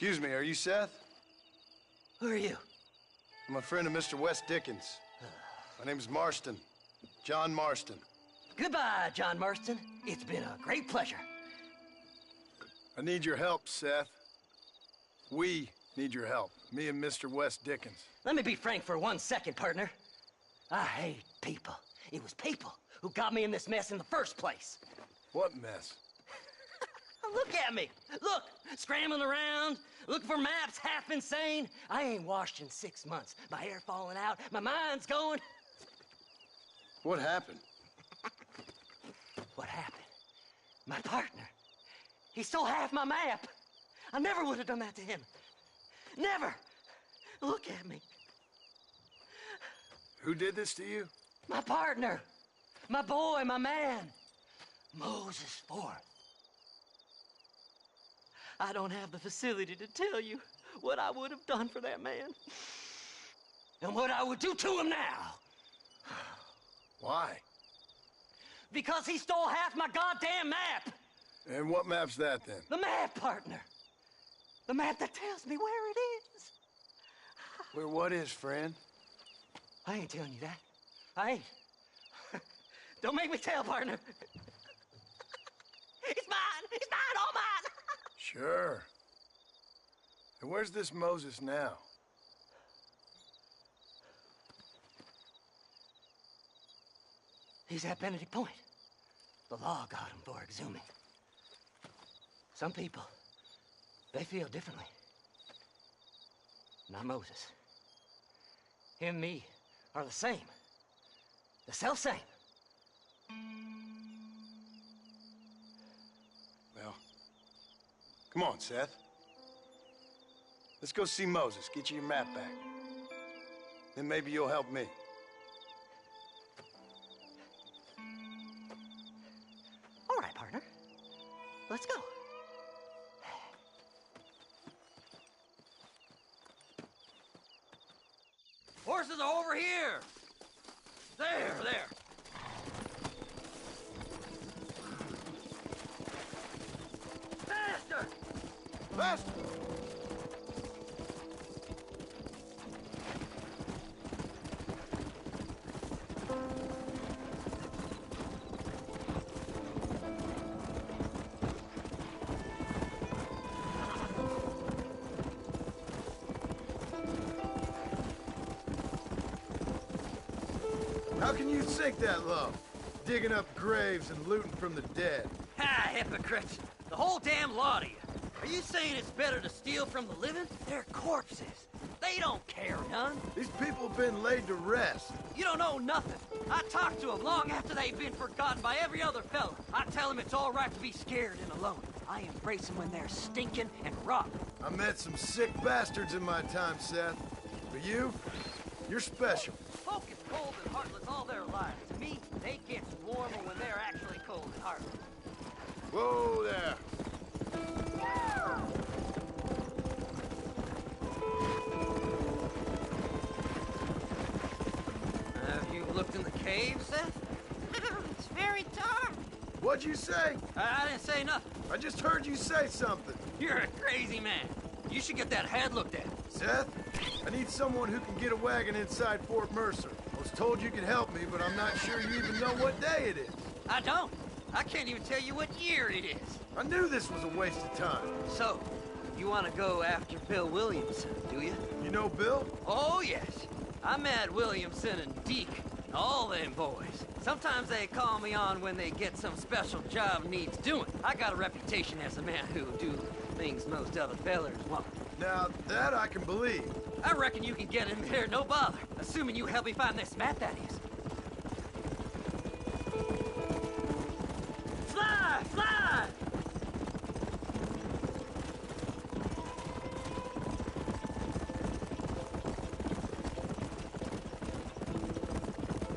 Excuse me, are you Seth? Who are you? I'm a friend of Mr. Wes Dickens. My name's Marston. John Marston. Goodbye, John Marston. It's been a great pleasure. I need your help, Seth. We need your help. Me and Mr. Wes Dickens. Let me be frank for 1 second, partner. I hate people. It was people who got me in this mess in the first place. What mess? Look at me. Look, scrambling around, looking for maps, half insane. I ain't washed in 6 months. My hair falling out, my mind's going. What happened? What happened? My partner. He stole half my map. I never would have done that to him. Never. Look at me. Who did this to you? My partner. My boy, my man. Moses Fordham. I don't have the facility to tell you what I would have done for that man. And what I would do to him now. Why? Because he stole half my goddamn map. And what map's that, then? The map, partner. The map that tells me where it is. Where what is, friend? I ain't telling you that. I ain't. Don't make me tell, partner. It's mine! It's mine! All mine! Sure. And where's this Moses now? He's at Benedict Point. The law got him for exhuming. Some people, they feel differently. Not Moses. Him and me are the same. The self-same. Well, come on, Seth. Let's go see Moses, get you your map back. Then maybe you'll help me. All right, partner. Let's go. Horses are over here. There. Faster! Faster! How can you sink that low? Digging up graves and looting from the dead. Ha, hypocrites. The whole damn lot of you. Are you saying it's better to steal from the living? They're corpses. They don't care none. These people have been laid to rest. You don't know nothing. I talk to them long after they've been forgotten by every other fella. I tell them it's all right to be scared and alone. I embrace them when they're stinking and rotten. I met some sick bastards in my time, Seth. But you're special. Folk is cold and heartless all their lives. To me, they get warmer when they're actually cold and heartless. Whoa there. Have you looked in the cave, Seth? It's very dark. What'd you say? I didn't say nothing. I just heard you say something. You're a crazy man. You should get that head looked at. Seth, I need someone who can get a wagon inside Fort Mercer. I was told you could help me, but I'm not sure you even know what day it is. I don't. I can't even tell you what year it is. I knew this was a waste of time. So, you want to go after Bill Williamson, do you? You know Bill? Oh, yes. I met Williamson and Deke, and all them boys. Sometimes they call me on when they get some special job needs doing. I got a reputation as a man who'll do things most other fellers won't. Now, that I can believe. I reckon you can get in there, no bother. Assuming you help me find this map, that is. Fly! Fly!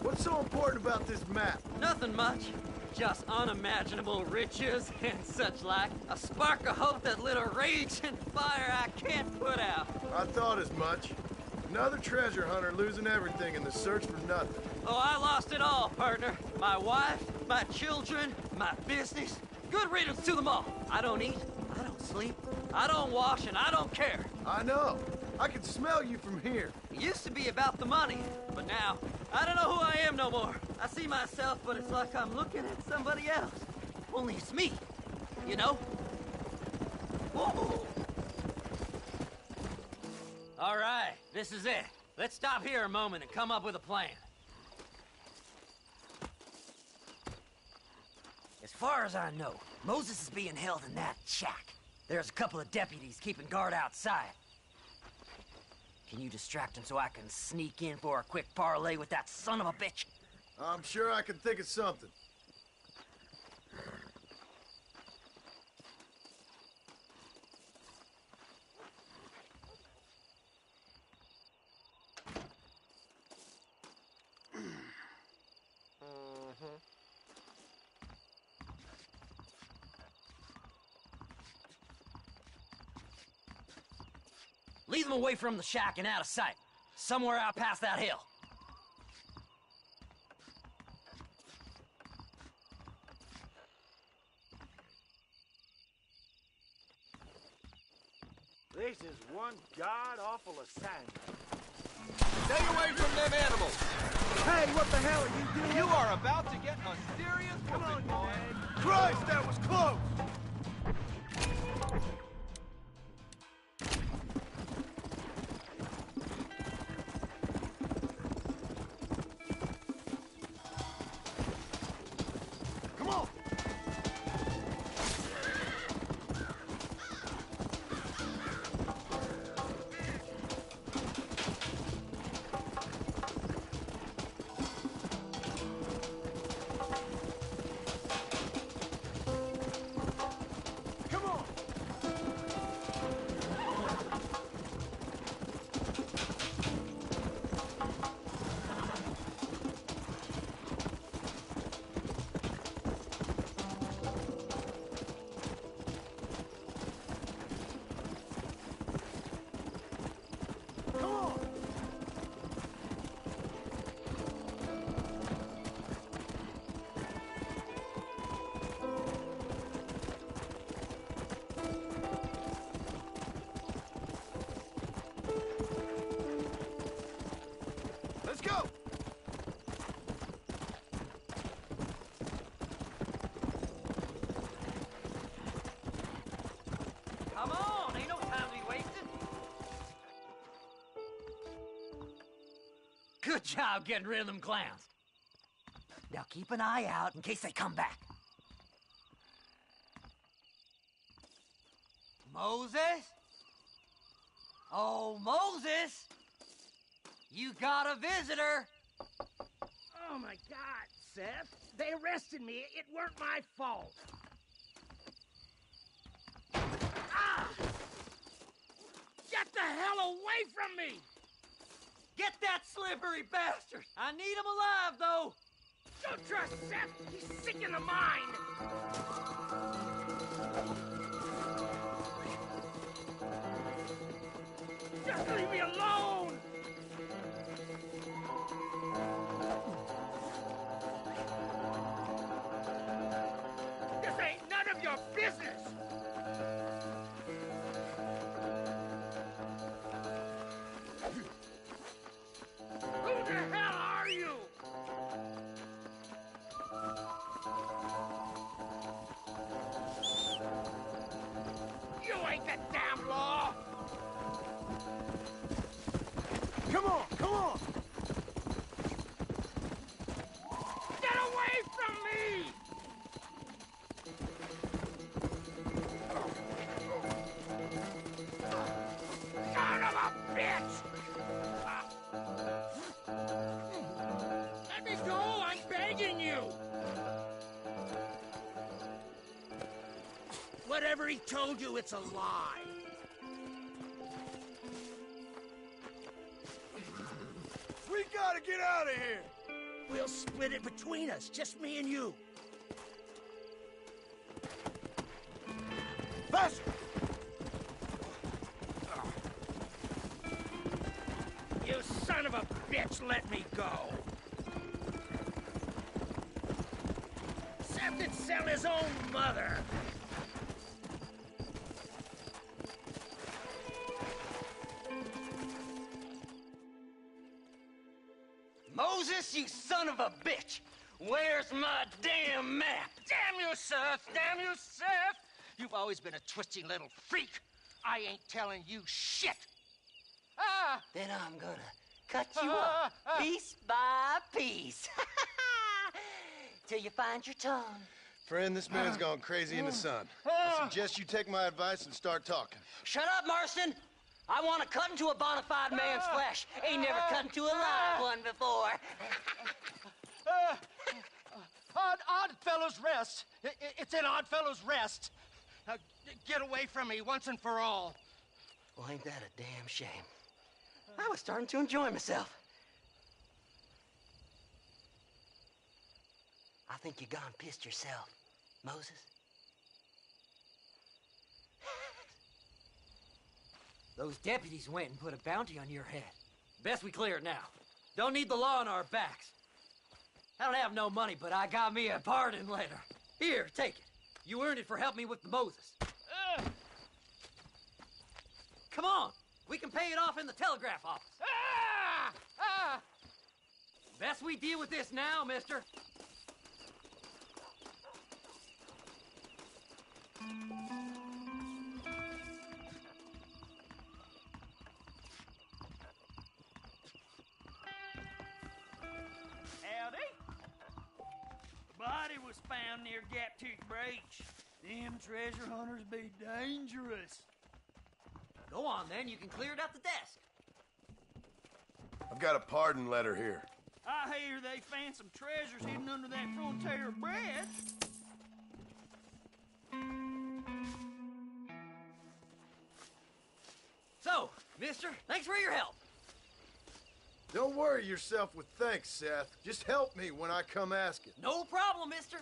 What's so important about this map? Nothing much. Just unimaginable riches and such like. A spark of hope that lit a raging fire I can't put out. I thought as much. Another treasure hunter losing everything in the search for nothing. Oh, I lost it all, partner. My wife, my children, my business. Good riddance to them all. I don't eat, I don't sleep, I don't wash, and I don't care. I know. I can smell you from here. It used to be about the money, but now, I don't know who I am no more. I see myself, but it's like I'm looking at somebody else. Only it's me, you know? Whoa. All right, this is it. Let's stop here a moment and come up with a plan. As far as I know, Moses is being held in that shack. There's a couple of deputies keeping guard outside. Can you distract him so I can sneak in for a quick parlay with that son of a bitch? I'm sure I can think of something. Lead them away from the shack and out of sight. Somewhere out past that hill. This is one god-awful assignment. Stay away from them animals! Hey, what the hell are you doing? You are about to get a serious whooping, boy. Christ, that was close! Come on! Come on! Come on! Let's go! Come on, ain't no time to be wasted. Good job getting rid of them clowns. Now keep an eye out in case they come back. Moses? Oh, Moses! You got a visitor! Oh, my God, Seth. They arrested me. It weren't my fault. Ah! Get the hell away from me! Get that slippery bastard! I need him alive, though! Don't trust Seth! He's sick in the mind! Just leave me alone! This ain't none of your business! Who the hell are you? You ain't the damn law! Come on, come on! Get away from me! Son of a bitch! Let me go! I'm begging you! Whatever he told you, it's a lie. We gotta get out of here! We'll split it between us, just me and you. Faster! You son of a bitch, let me go! Seth could sell his own mother! Moses, you son of a bitch! Where's my damn map? Damn you, Seth! Damn you, Seth! You've always been a twisting little freak! I ain't telling you shit! Ah! Then I'm gonna cut you up piece by piece. Till you find your tongue. Friend, this man's gone crazy in the sun. I suggest you take my advice and start talking. Shut up, Marston! I want to cut into a bona fide man's flesh. Ain't never cut into a live one before. Oddfellows Rest. It's in Oddfellows Rest. Get away from me once and for all. Well, ain't that a damn shame? I was starting to enjoy myself. I think you gone pissed yourself, Moses. Those deputies went and put a bounty on your head. Best we clear it now. Don't need the law on our backs. I don't have no money, but I got me a pardon letter. Here, take it. You earned it for helping me with the Moses. Come on. We can pay it off in the telegraph office. Best we deal with this now, mister. Howdy. The body was found near Gaptooth Breach. Them treasure hunters be dangerous. Go on, then. You can clear it out the desk. I've got a pardon letter here. I hear they found some treasures hidden under that frontier bread. So, mister, thanks for your help. Don't worry yourself with thanks, Seth. Just help me when I come asking. No problem, mister.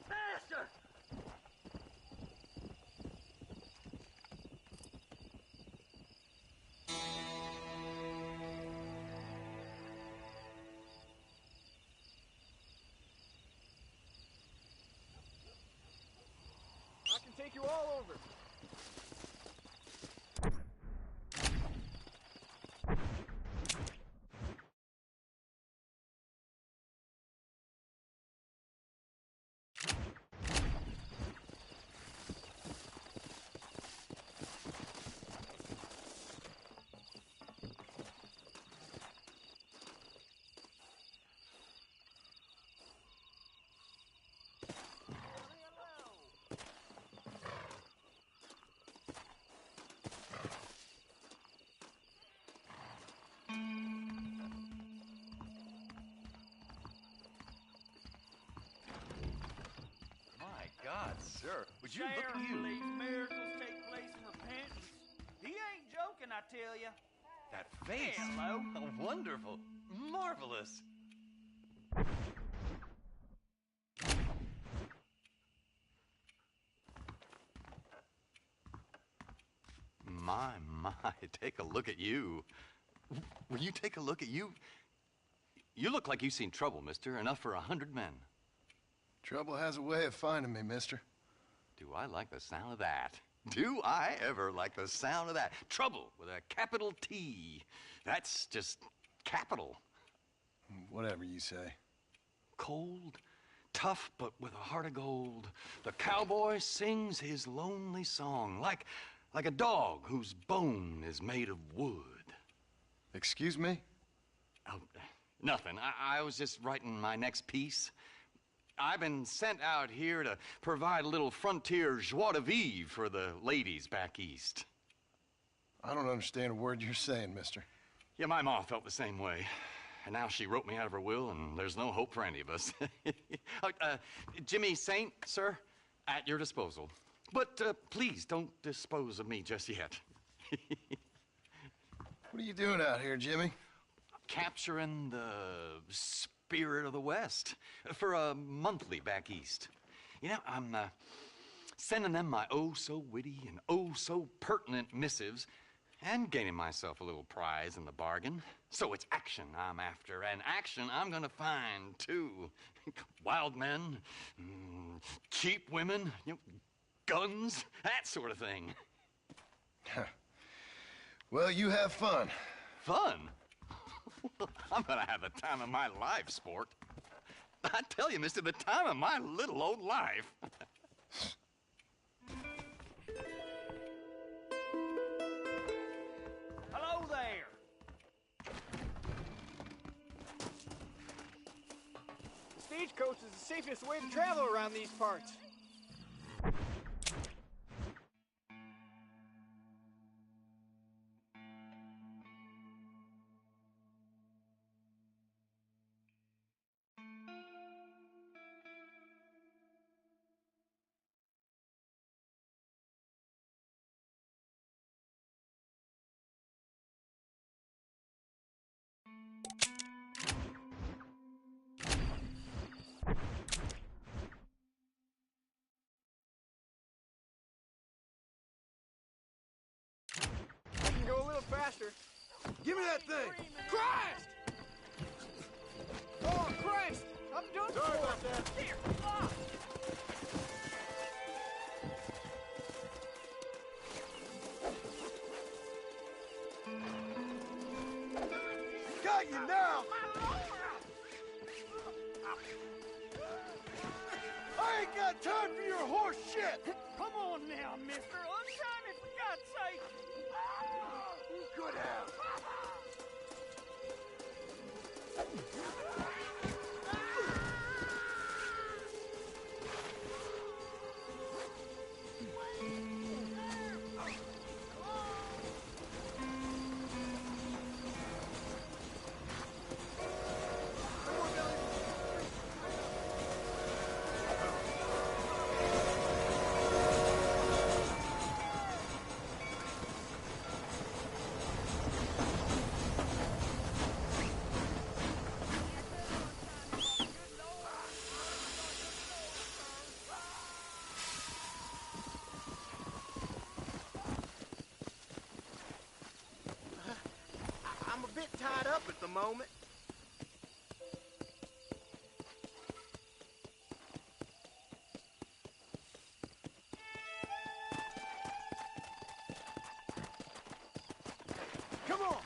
Faster! I can take you all over. God, sir, would you look at you? These miracles take place in repentance. He ain't joking, I tell you. That face. Hello. Oh, wonderful. Marvelous. My, take a look at you. Will you take a look at you? You look like you've seen trouble, mister. Enough for 100 men. Trouble has a way of finding me, mister. Do I like the sound of that? Do I ever like the sound of that? Trouble with a capital T. That's just capital. Whatever you say. Cold, tough, but with a heart of gold. The cowboy sings his lonely song like a dog whose bone is made of wood. Excuse me? Oh, nothing. I was just writing my next piece. I've been sent out here to provide a little frontier joie de vivre for the ladies back east. I don't understand a word you're saying, mister. Yeah, my ma felt the same way. And now she wrote me out of her will, and there's no hope for any of us. Jimmy Saint, sir, at your disposal. But please don't dispose of me just yet. What are you doing out here, Jimmy? Capturing the spirit of the West for a monthly back east. You know, I'm sending them my oh-so-witty and oh-so-pertinent missives and gaining myself a little prize in the bargain. So it's action I'm after, and action I'm gonna find, too. Wild men, cheap women, you know, guns, that sort of thing. Well, you have fun. Fun? I'm gonna have the time of my life, sport. I tell you, mister, the time of my little old life. Hello there. stagecoach is the safest way to travel around these parts. I can go a little faster. Give me that thing! Christ! Oh, Christ! I'm done. Sorry about that. Here. Ah. Got you now! I ain't got time for your horse shit! Come on now, mister. Untie me for God's sake. Good hell! I'm a bit tied up at the moment. Come on.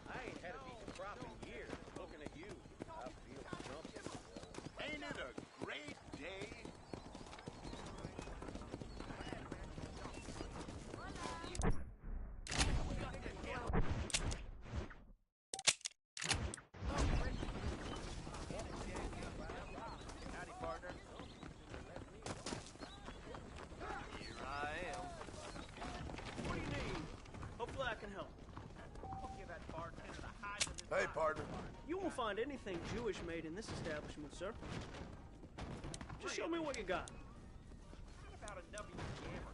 I ain't had a decent crop in years. Looking at you, I feel something. Ain't it a great day? Howdy, partner. Here I am. What do you need? Hopefully I can help. Hey, partner. You won't find anything Jewish made in this establishment, sir. Just show me what you got. What about a nubby jammer?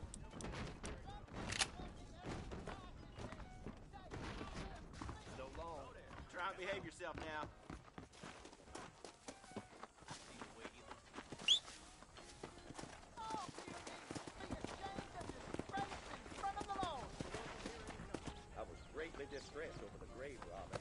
So long. Try and behave yourself now. I was greatly distressed over the grave robber.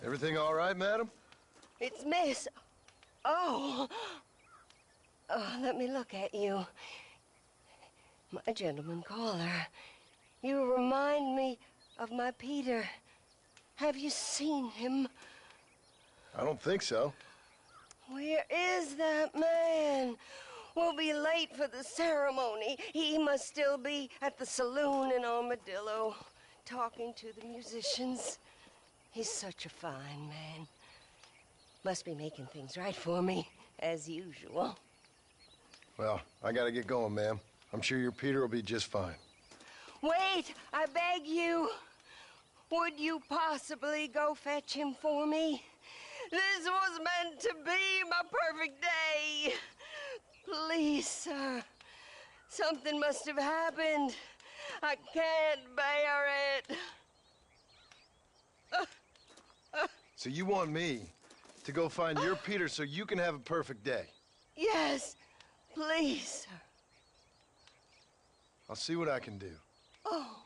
Everything all right, madam? It's Miss. Oh. Oh, let me look at you. My gentleman caller, you remind me of my Peter. Have you seen him? I don't think so. Where is that man? We'll be late for the ceremony. He must still be at the saloon in Armadillo, talking to the musicians. He's such a fine man. Must be making things right for me, as usual. Well, I gotta get going, ma'am. I'm sure your Peter will be just fine. Wait, I beg you. Would you possibly go fetch him for me? This was meant to be my perfect day. Please, sir. Something must have happened. I can't bear it. So you want me to go find your Peter so you can have a perfect day? Yes, please, sir. I'll see what I can do. Oh.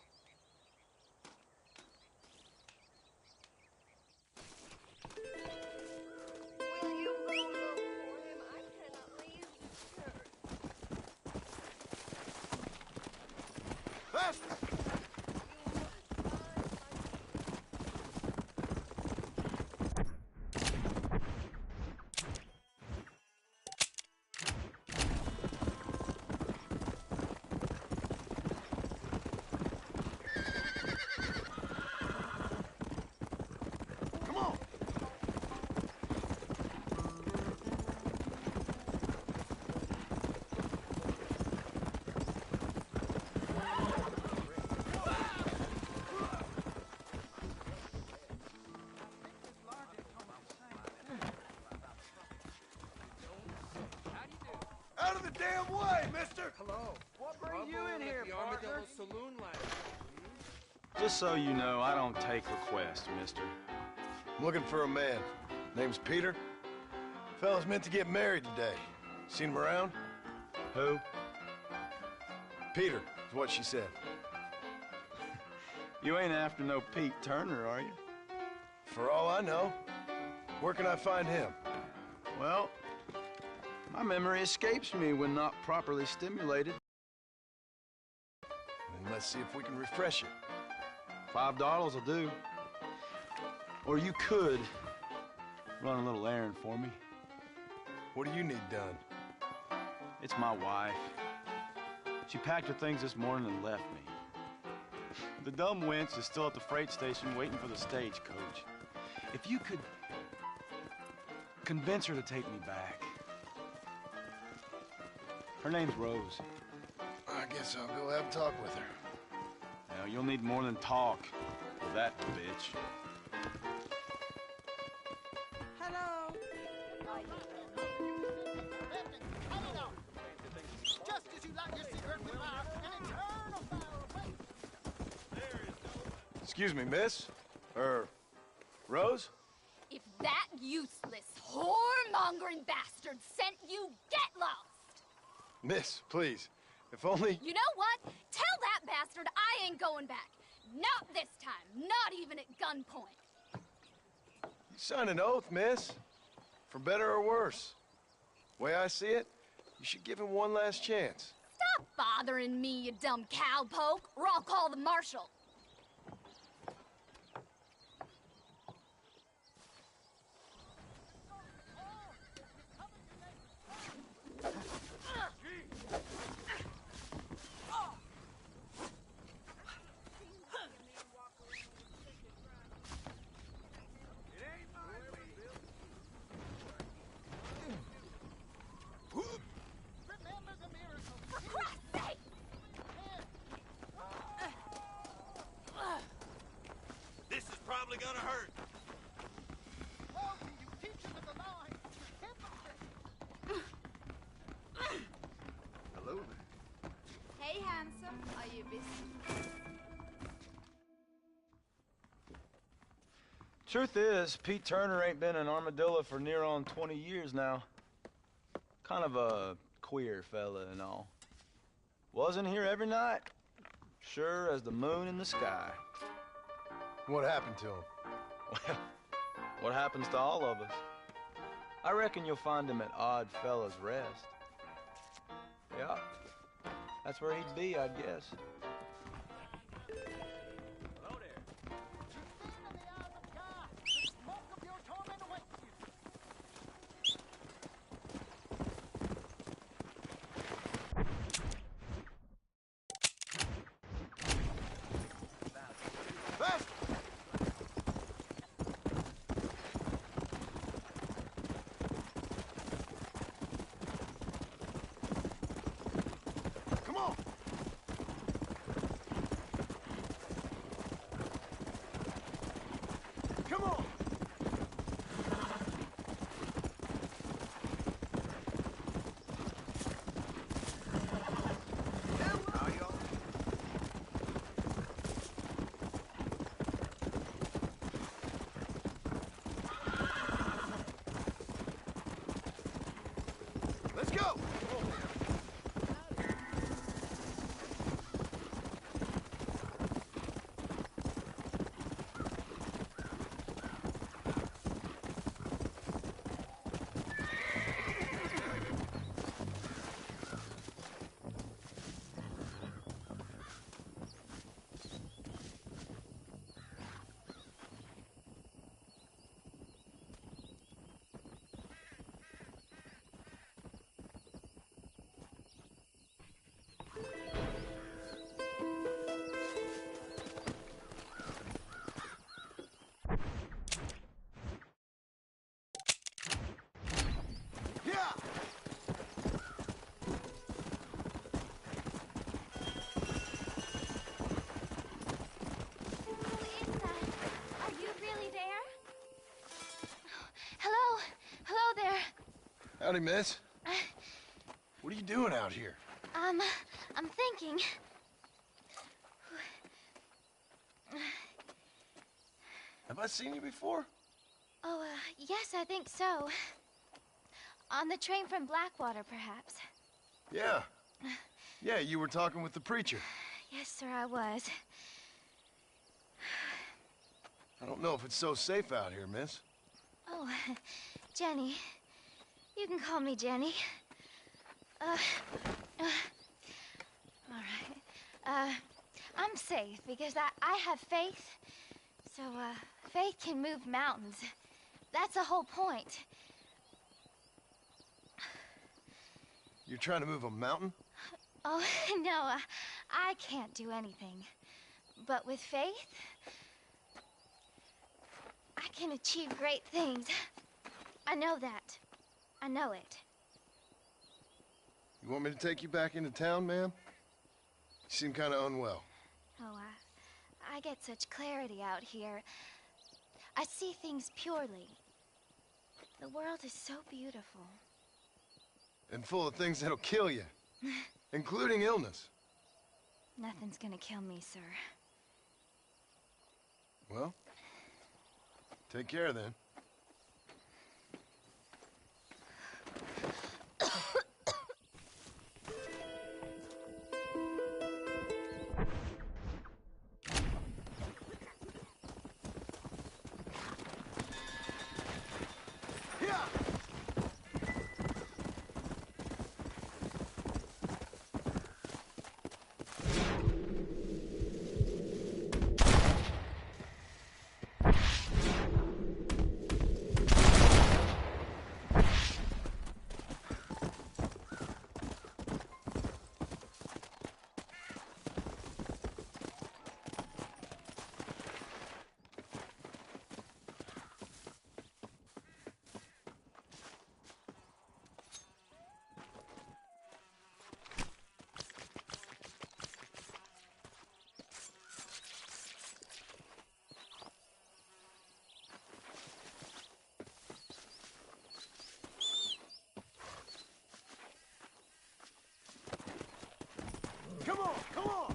Out of the damn way, mister! Hello. What brings you in here, partner? Saloon Just so you know, I don't take requests, mister. I'm looking for a man. Name's Peter. Fella's meant to get married today. Seen him around? Who? Peter, is what she said. You ain't after no Pete Turner, are you? For all I know. Where can I find him? Well, my memory escapes me when not properly stimulated. Then let's see if we can refresh it. $5 will do. Or you could run a little errand for me. What do you need done? It's my wife. She packed her things this morning and left me. The dumb wench is still at the freight station waiting for the stagecoach. If you could convince her to take me back. Her name's Rose. I guess I'll go have a talk with her. Now, you'll need more than talk with that bitch. Hello. Just as you like your secret with an eternal fire away. Excuse me, miss? Rose? If that useless, whoremongering bastard sent you, get lost! Miss, please. If only... You know what? Tell that bastard I ain't going back. Not this time. Not even at gunpoint. You signed an oath, miss. For better or worse. Way I see it, you should give him one last chance. Stop bothering me, you dumb cowpoke, or I'll call the marshal. This is probably gonna hurt. Hello there. Hey, handsome, are you busy? Truth is, Pete Turner ain't been in Armadillo for near on 20 years now. Kind of a queer fella and all. Wasn't here every night. Sure as the moon in the sky. What happened to him? Well, what happens to all of us? I reckon you'll find him at Odd Fella's Rest. Yeah. That's where he'd be, I'd guess. Hello there. Fast! Come on! Come on! Let's go! Yeah! Are you really there? Hello? Hello there. Howdy, miss. What are you doing out here? I'm thinking. Have I seen you before? Oh, yes, I think so. On the train from Blackwater, perhaps. Yeah. Yeah, you were talking with the preacher. Yes, sir, I was. I don't know if it's so safe out here, miss. Oh, Jenny. You can call me Jenny. All right. I'm safe because I have faith. So, faith can move mountains. That's the whole point. You're trying to move a mountain? Oh, no, I can't do anything. But with faith, I can achieve great things. I know that. I know it. You want me to take you back into town, ma'am? You seem kind of unwell. Oh, I get such clarity out here. I see things purely. The world is so beautiful. And full of things that'll kill you, including illness. Nothing's gonna kill me, sir. Well, take care then. Come on, come on!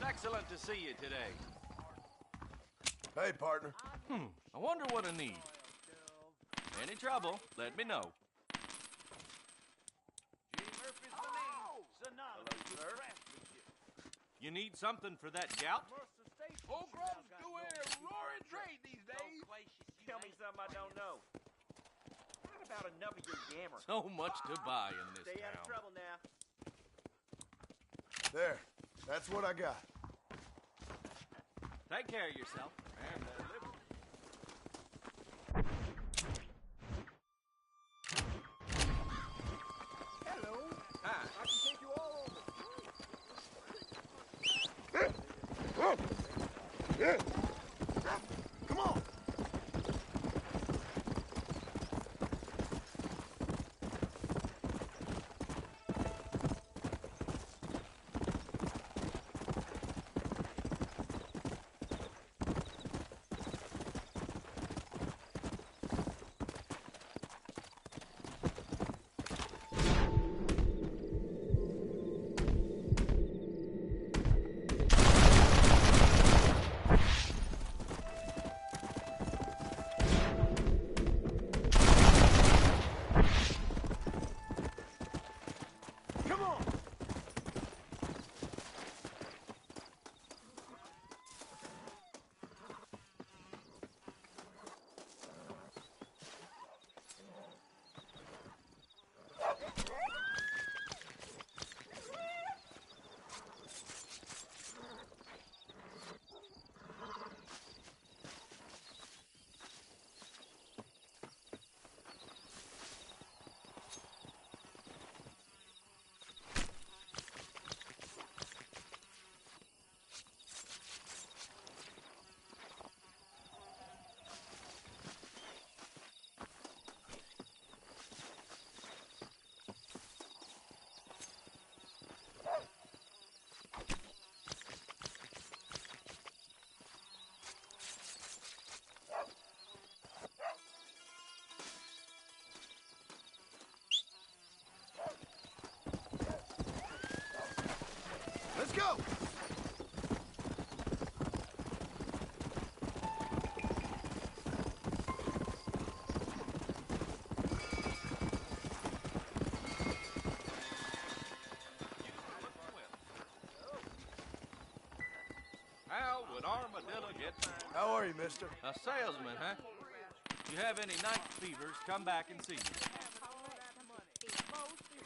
excellent to see you today. Hey, partner. I wonder what I need. Any trouble, let me know. You need something for that gout? Old Grove's doing a roaring trade these days. Tell me something I don't know. Not about enough of your yammer. So much to buy in this Stay out of town. trouble now. There. That's what I got. Take care of yourself and live. Hello. Hi. I can take you all over. Come on. Let's go! How would Armadillo get by? How are you, mister? A salesman, huh? You have any night fevers, come back and see me.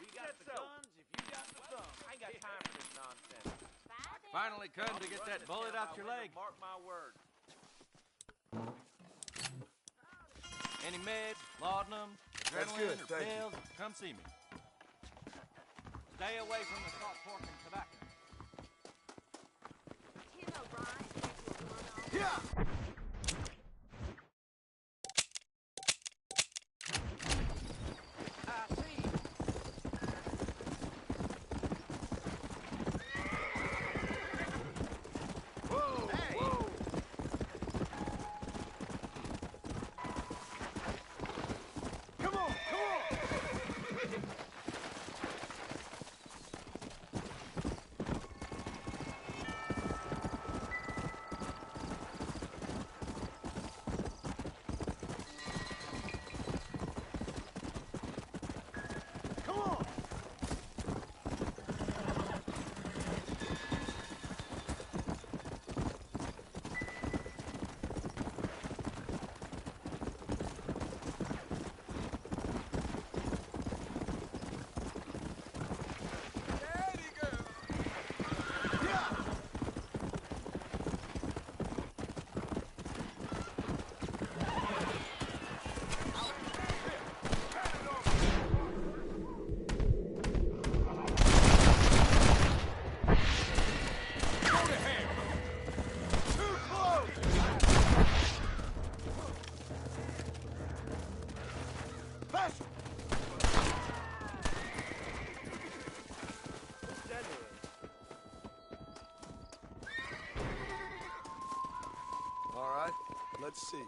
We got the guns if you got the thumb. I ain't got time for this nonsense. Finally come to get that bullet out your leg. Mark my word. Any meds, laudanum, That's adrenaline, good, or thank you. pills, come see me. Stay away from the salt pork and tobacco. Yeah! Let's see.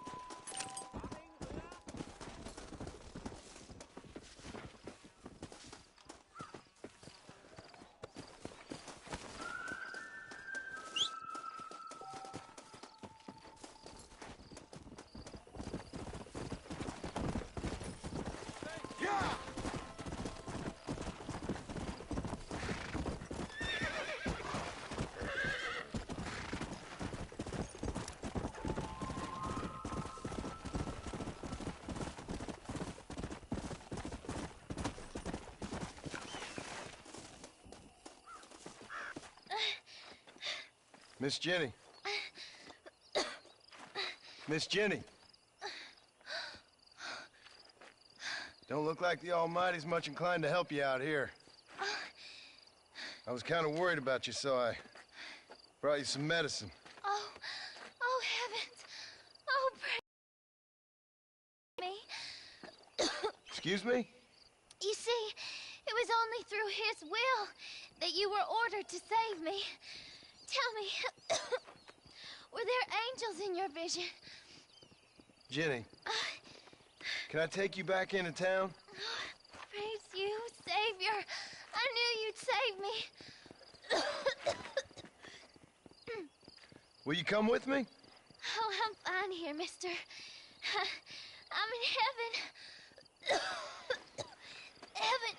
Miss Jenny. Miss Jenny. Don't look like the Almighty's much inclined to help you out here. I was kind of worried about you, so I brought you some medicine. Oh, oh heavens. Oh, pray me. Excuse me? You see, it was only through his will that you were ordered to save me. Tell me, were there angels in your vision? Jenny, can I take you back into town? Praise you, Savior. I knew you'd save me. Will you come with me? Oh, I'm fine here, mister. I'm in heaven. Heaven.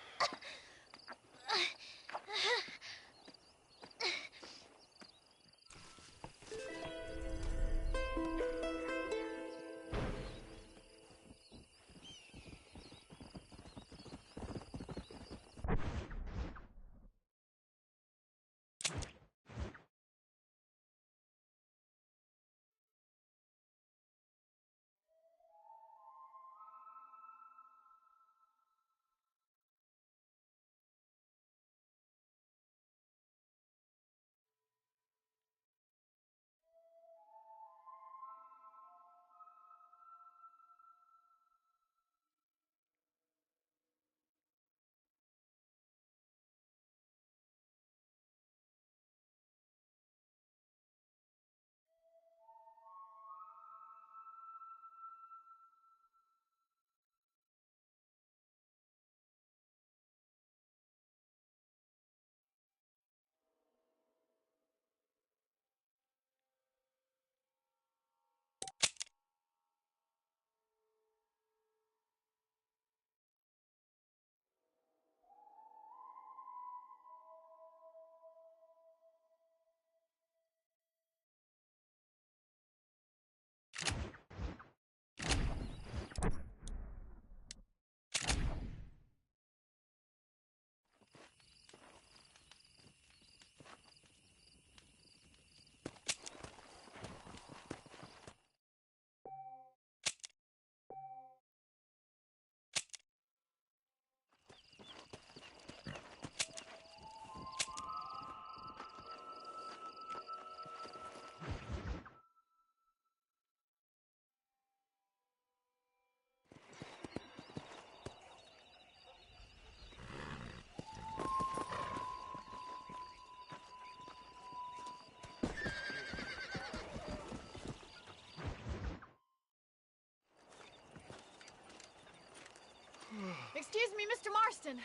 Excuse me, Mr. Marston.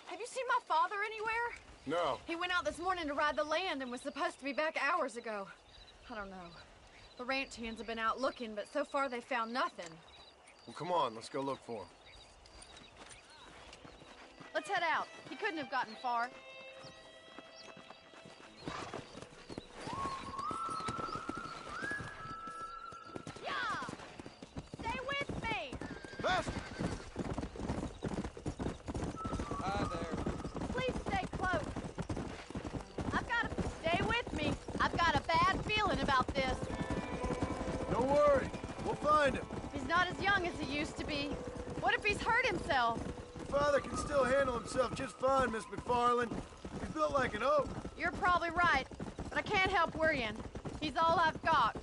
Have you seen my father anywhere? No. He went out this morning to ride the land and was supposed to be back hours ago. I don't know. The ranch hands have been out looking, but so far they found nothing. Well, come on, let's go look for him. Let's head out. He couldn't have gotten far. Yeah! Stay with me! Best! Hi there. Please stay close. Stay with me. I've got a bad feeling about this. Don't worry, we'll find him. He's not as young as he used to be. What if he's hurt himself? Your father can still handle himself just fine, Miss McFarland. He's built like an oak. You're probably right, but I can't help worrying. He's all I've got.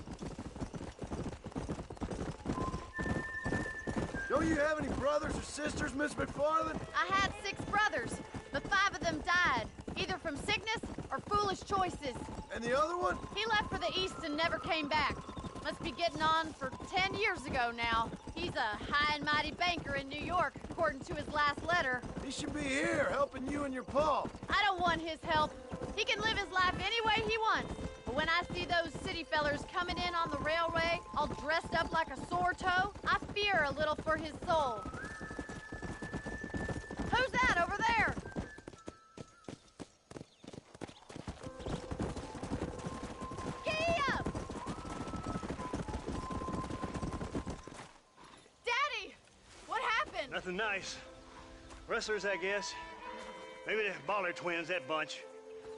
Don't you have any brothers or sisters, Miss McFarland? I had 6 brothers, but 5 of them died, either from sickness or foolish choices. And the other one? He left for the East and never came back. Must be getting on for 10 years ago now. He's a high and mighty banker in New York, according to his last letter. He should be here, helping you and your pa. I don't want his help. He can live his life any way he wants. But when I see those city fellers coming in on the railway, all dressed up like a sore toe, I fear a little for his soul. Nothing nice. Rustlers, I guess. Maybe the Baller twins, that bunch.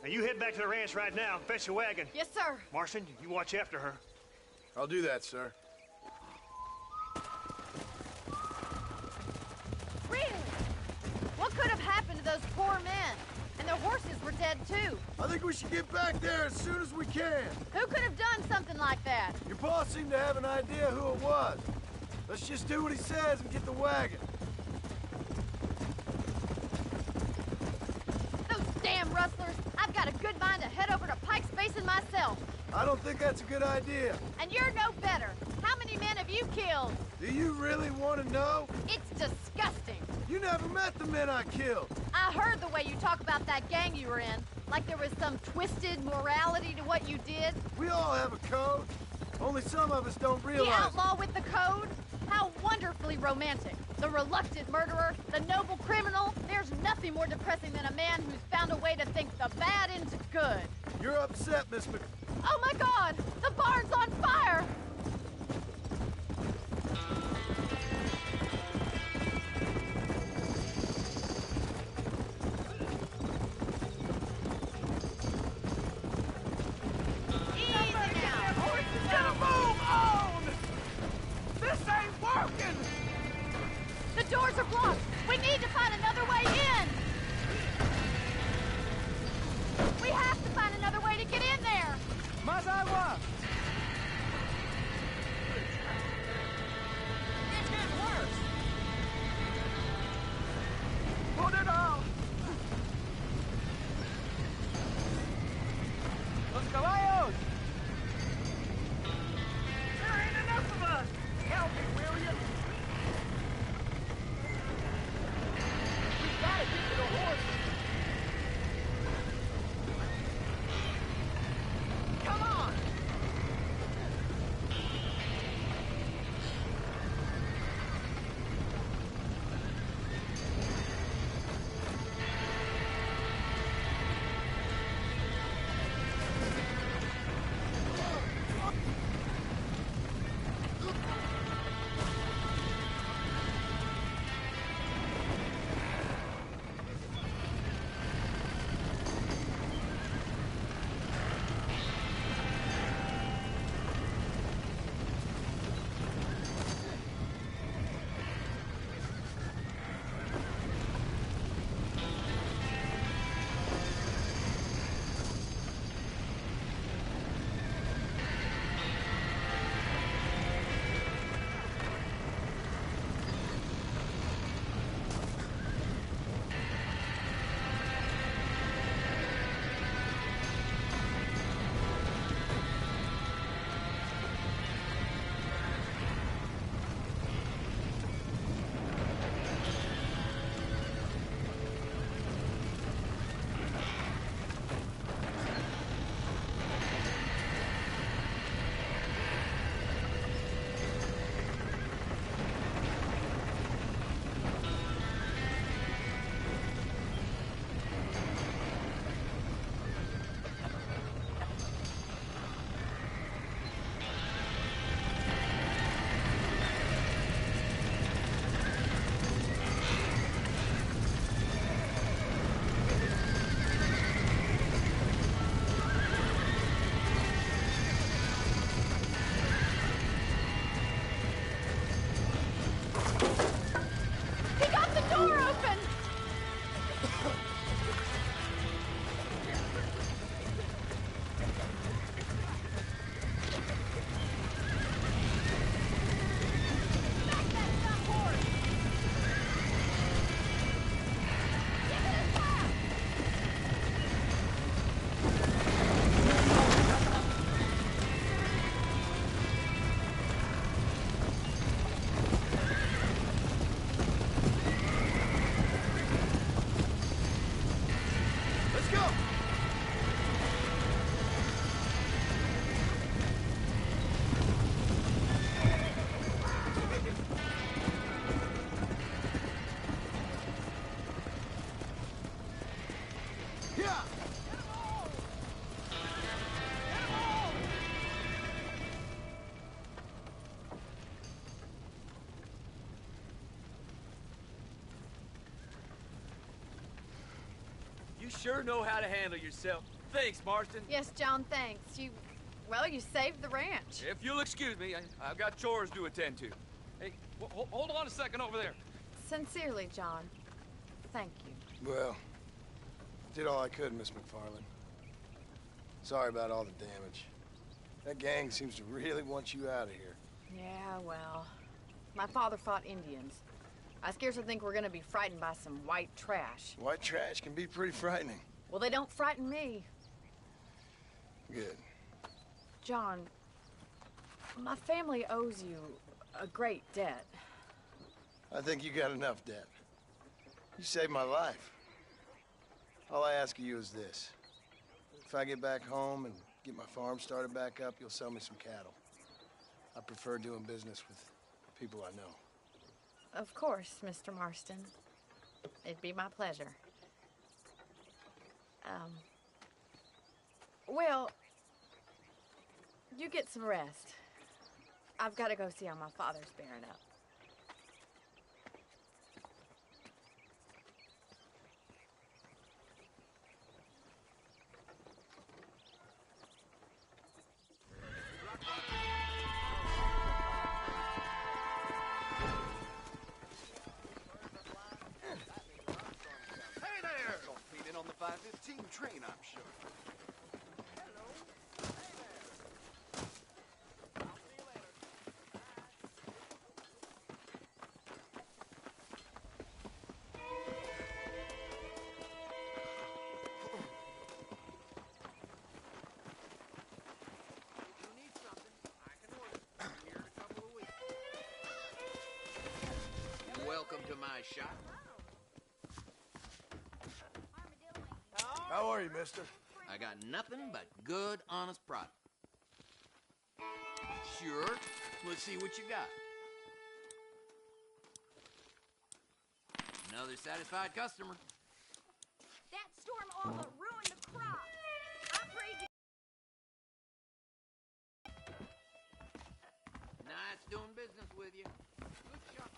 Now you head back to the ranch right now and fetch the wagon. Yes, sir. Marston, you watch after her. I'll do that, sir. Really? What could have happened to those poor men? And their horses were dead, too. I think we should get back there as soon as we can. Who could have done something like that? Your boss seemed to have an idea who it was. Let's just do what he says and get the wagon. Those damn rustlers! I've got a good mind to head over to Pike's Basin myself. I don't think that's a good idea. And you're no better. How many men have you killed? Do you really want to know? It's disgusting. You never met the men I killed. I heard the way you talk about that gang you were in. Like there was some twisted morality to what you did. We all have a code. Only some of us don't realize. The outlaw with the code? How wonderfully romantic. The reluctant murderer, the noble criminal. There's nothing more depressing than a man who's found a way to think the bad into good. You're upset, Miss Mc... Oh my God! The barn's on fire! The doors are blocked! We need to find another way in! We have to find another way to get in there! Mazawa! sure know how to handle yourself. Thanks, Marston. Yes, John, thanks. Well, you saved the ranch. If you'll excuse me, I've got chores to attend to. Hey, hold on a second over there. Sincerely, John. Thank you. Well, did all I could, Miss McFarland. Sorry about all the damage. That gang seems to really want you out of here. Yeah, well, my father fought Indians. I scarcely think we're gonna be frightened by some white trash. White trash can be pretty frightening. Well, they don't frighten me. Good. John, my family owes you a great debt. I think you got enough debt. You saved my life. All I ask of you is this. If I get back home and get my farm started back up, you'll sell me some cattle. I prefer doing business with people I know. Of course, Mr. Marston. It'd be my pleasure. Well, you get some rest. I've got to go see how my father's bearing up. Hey there! Don't feed in on the 5:15 train, I'm sure. Welcome to my shop. How are you, mister? I got nothing but good, honest product. Sure. Let's see what you got. Another satisfied customer. That storm all but ruined the crop. I prayed to... Nice doing business with you. Good shop.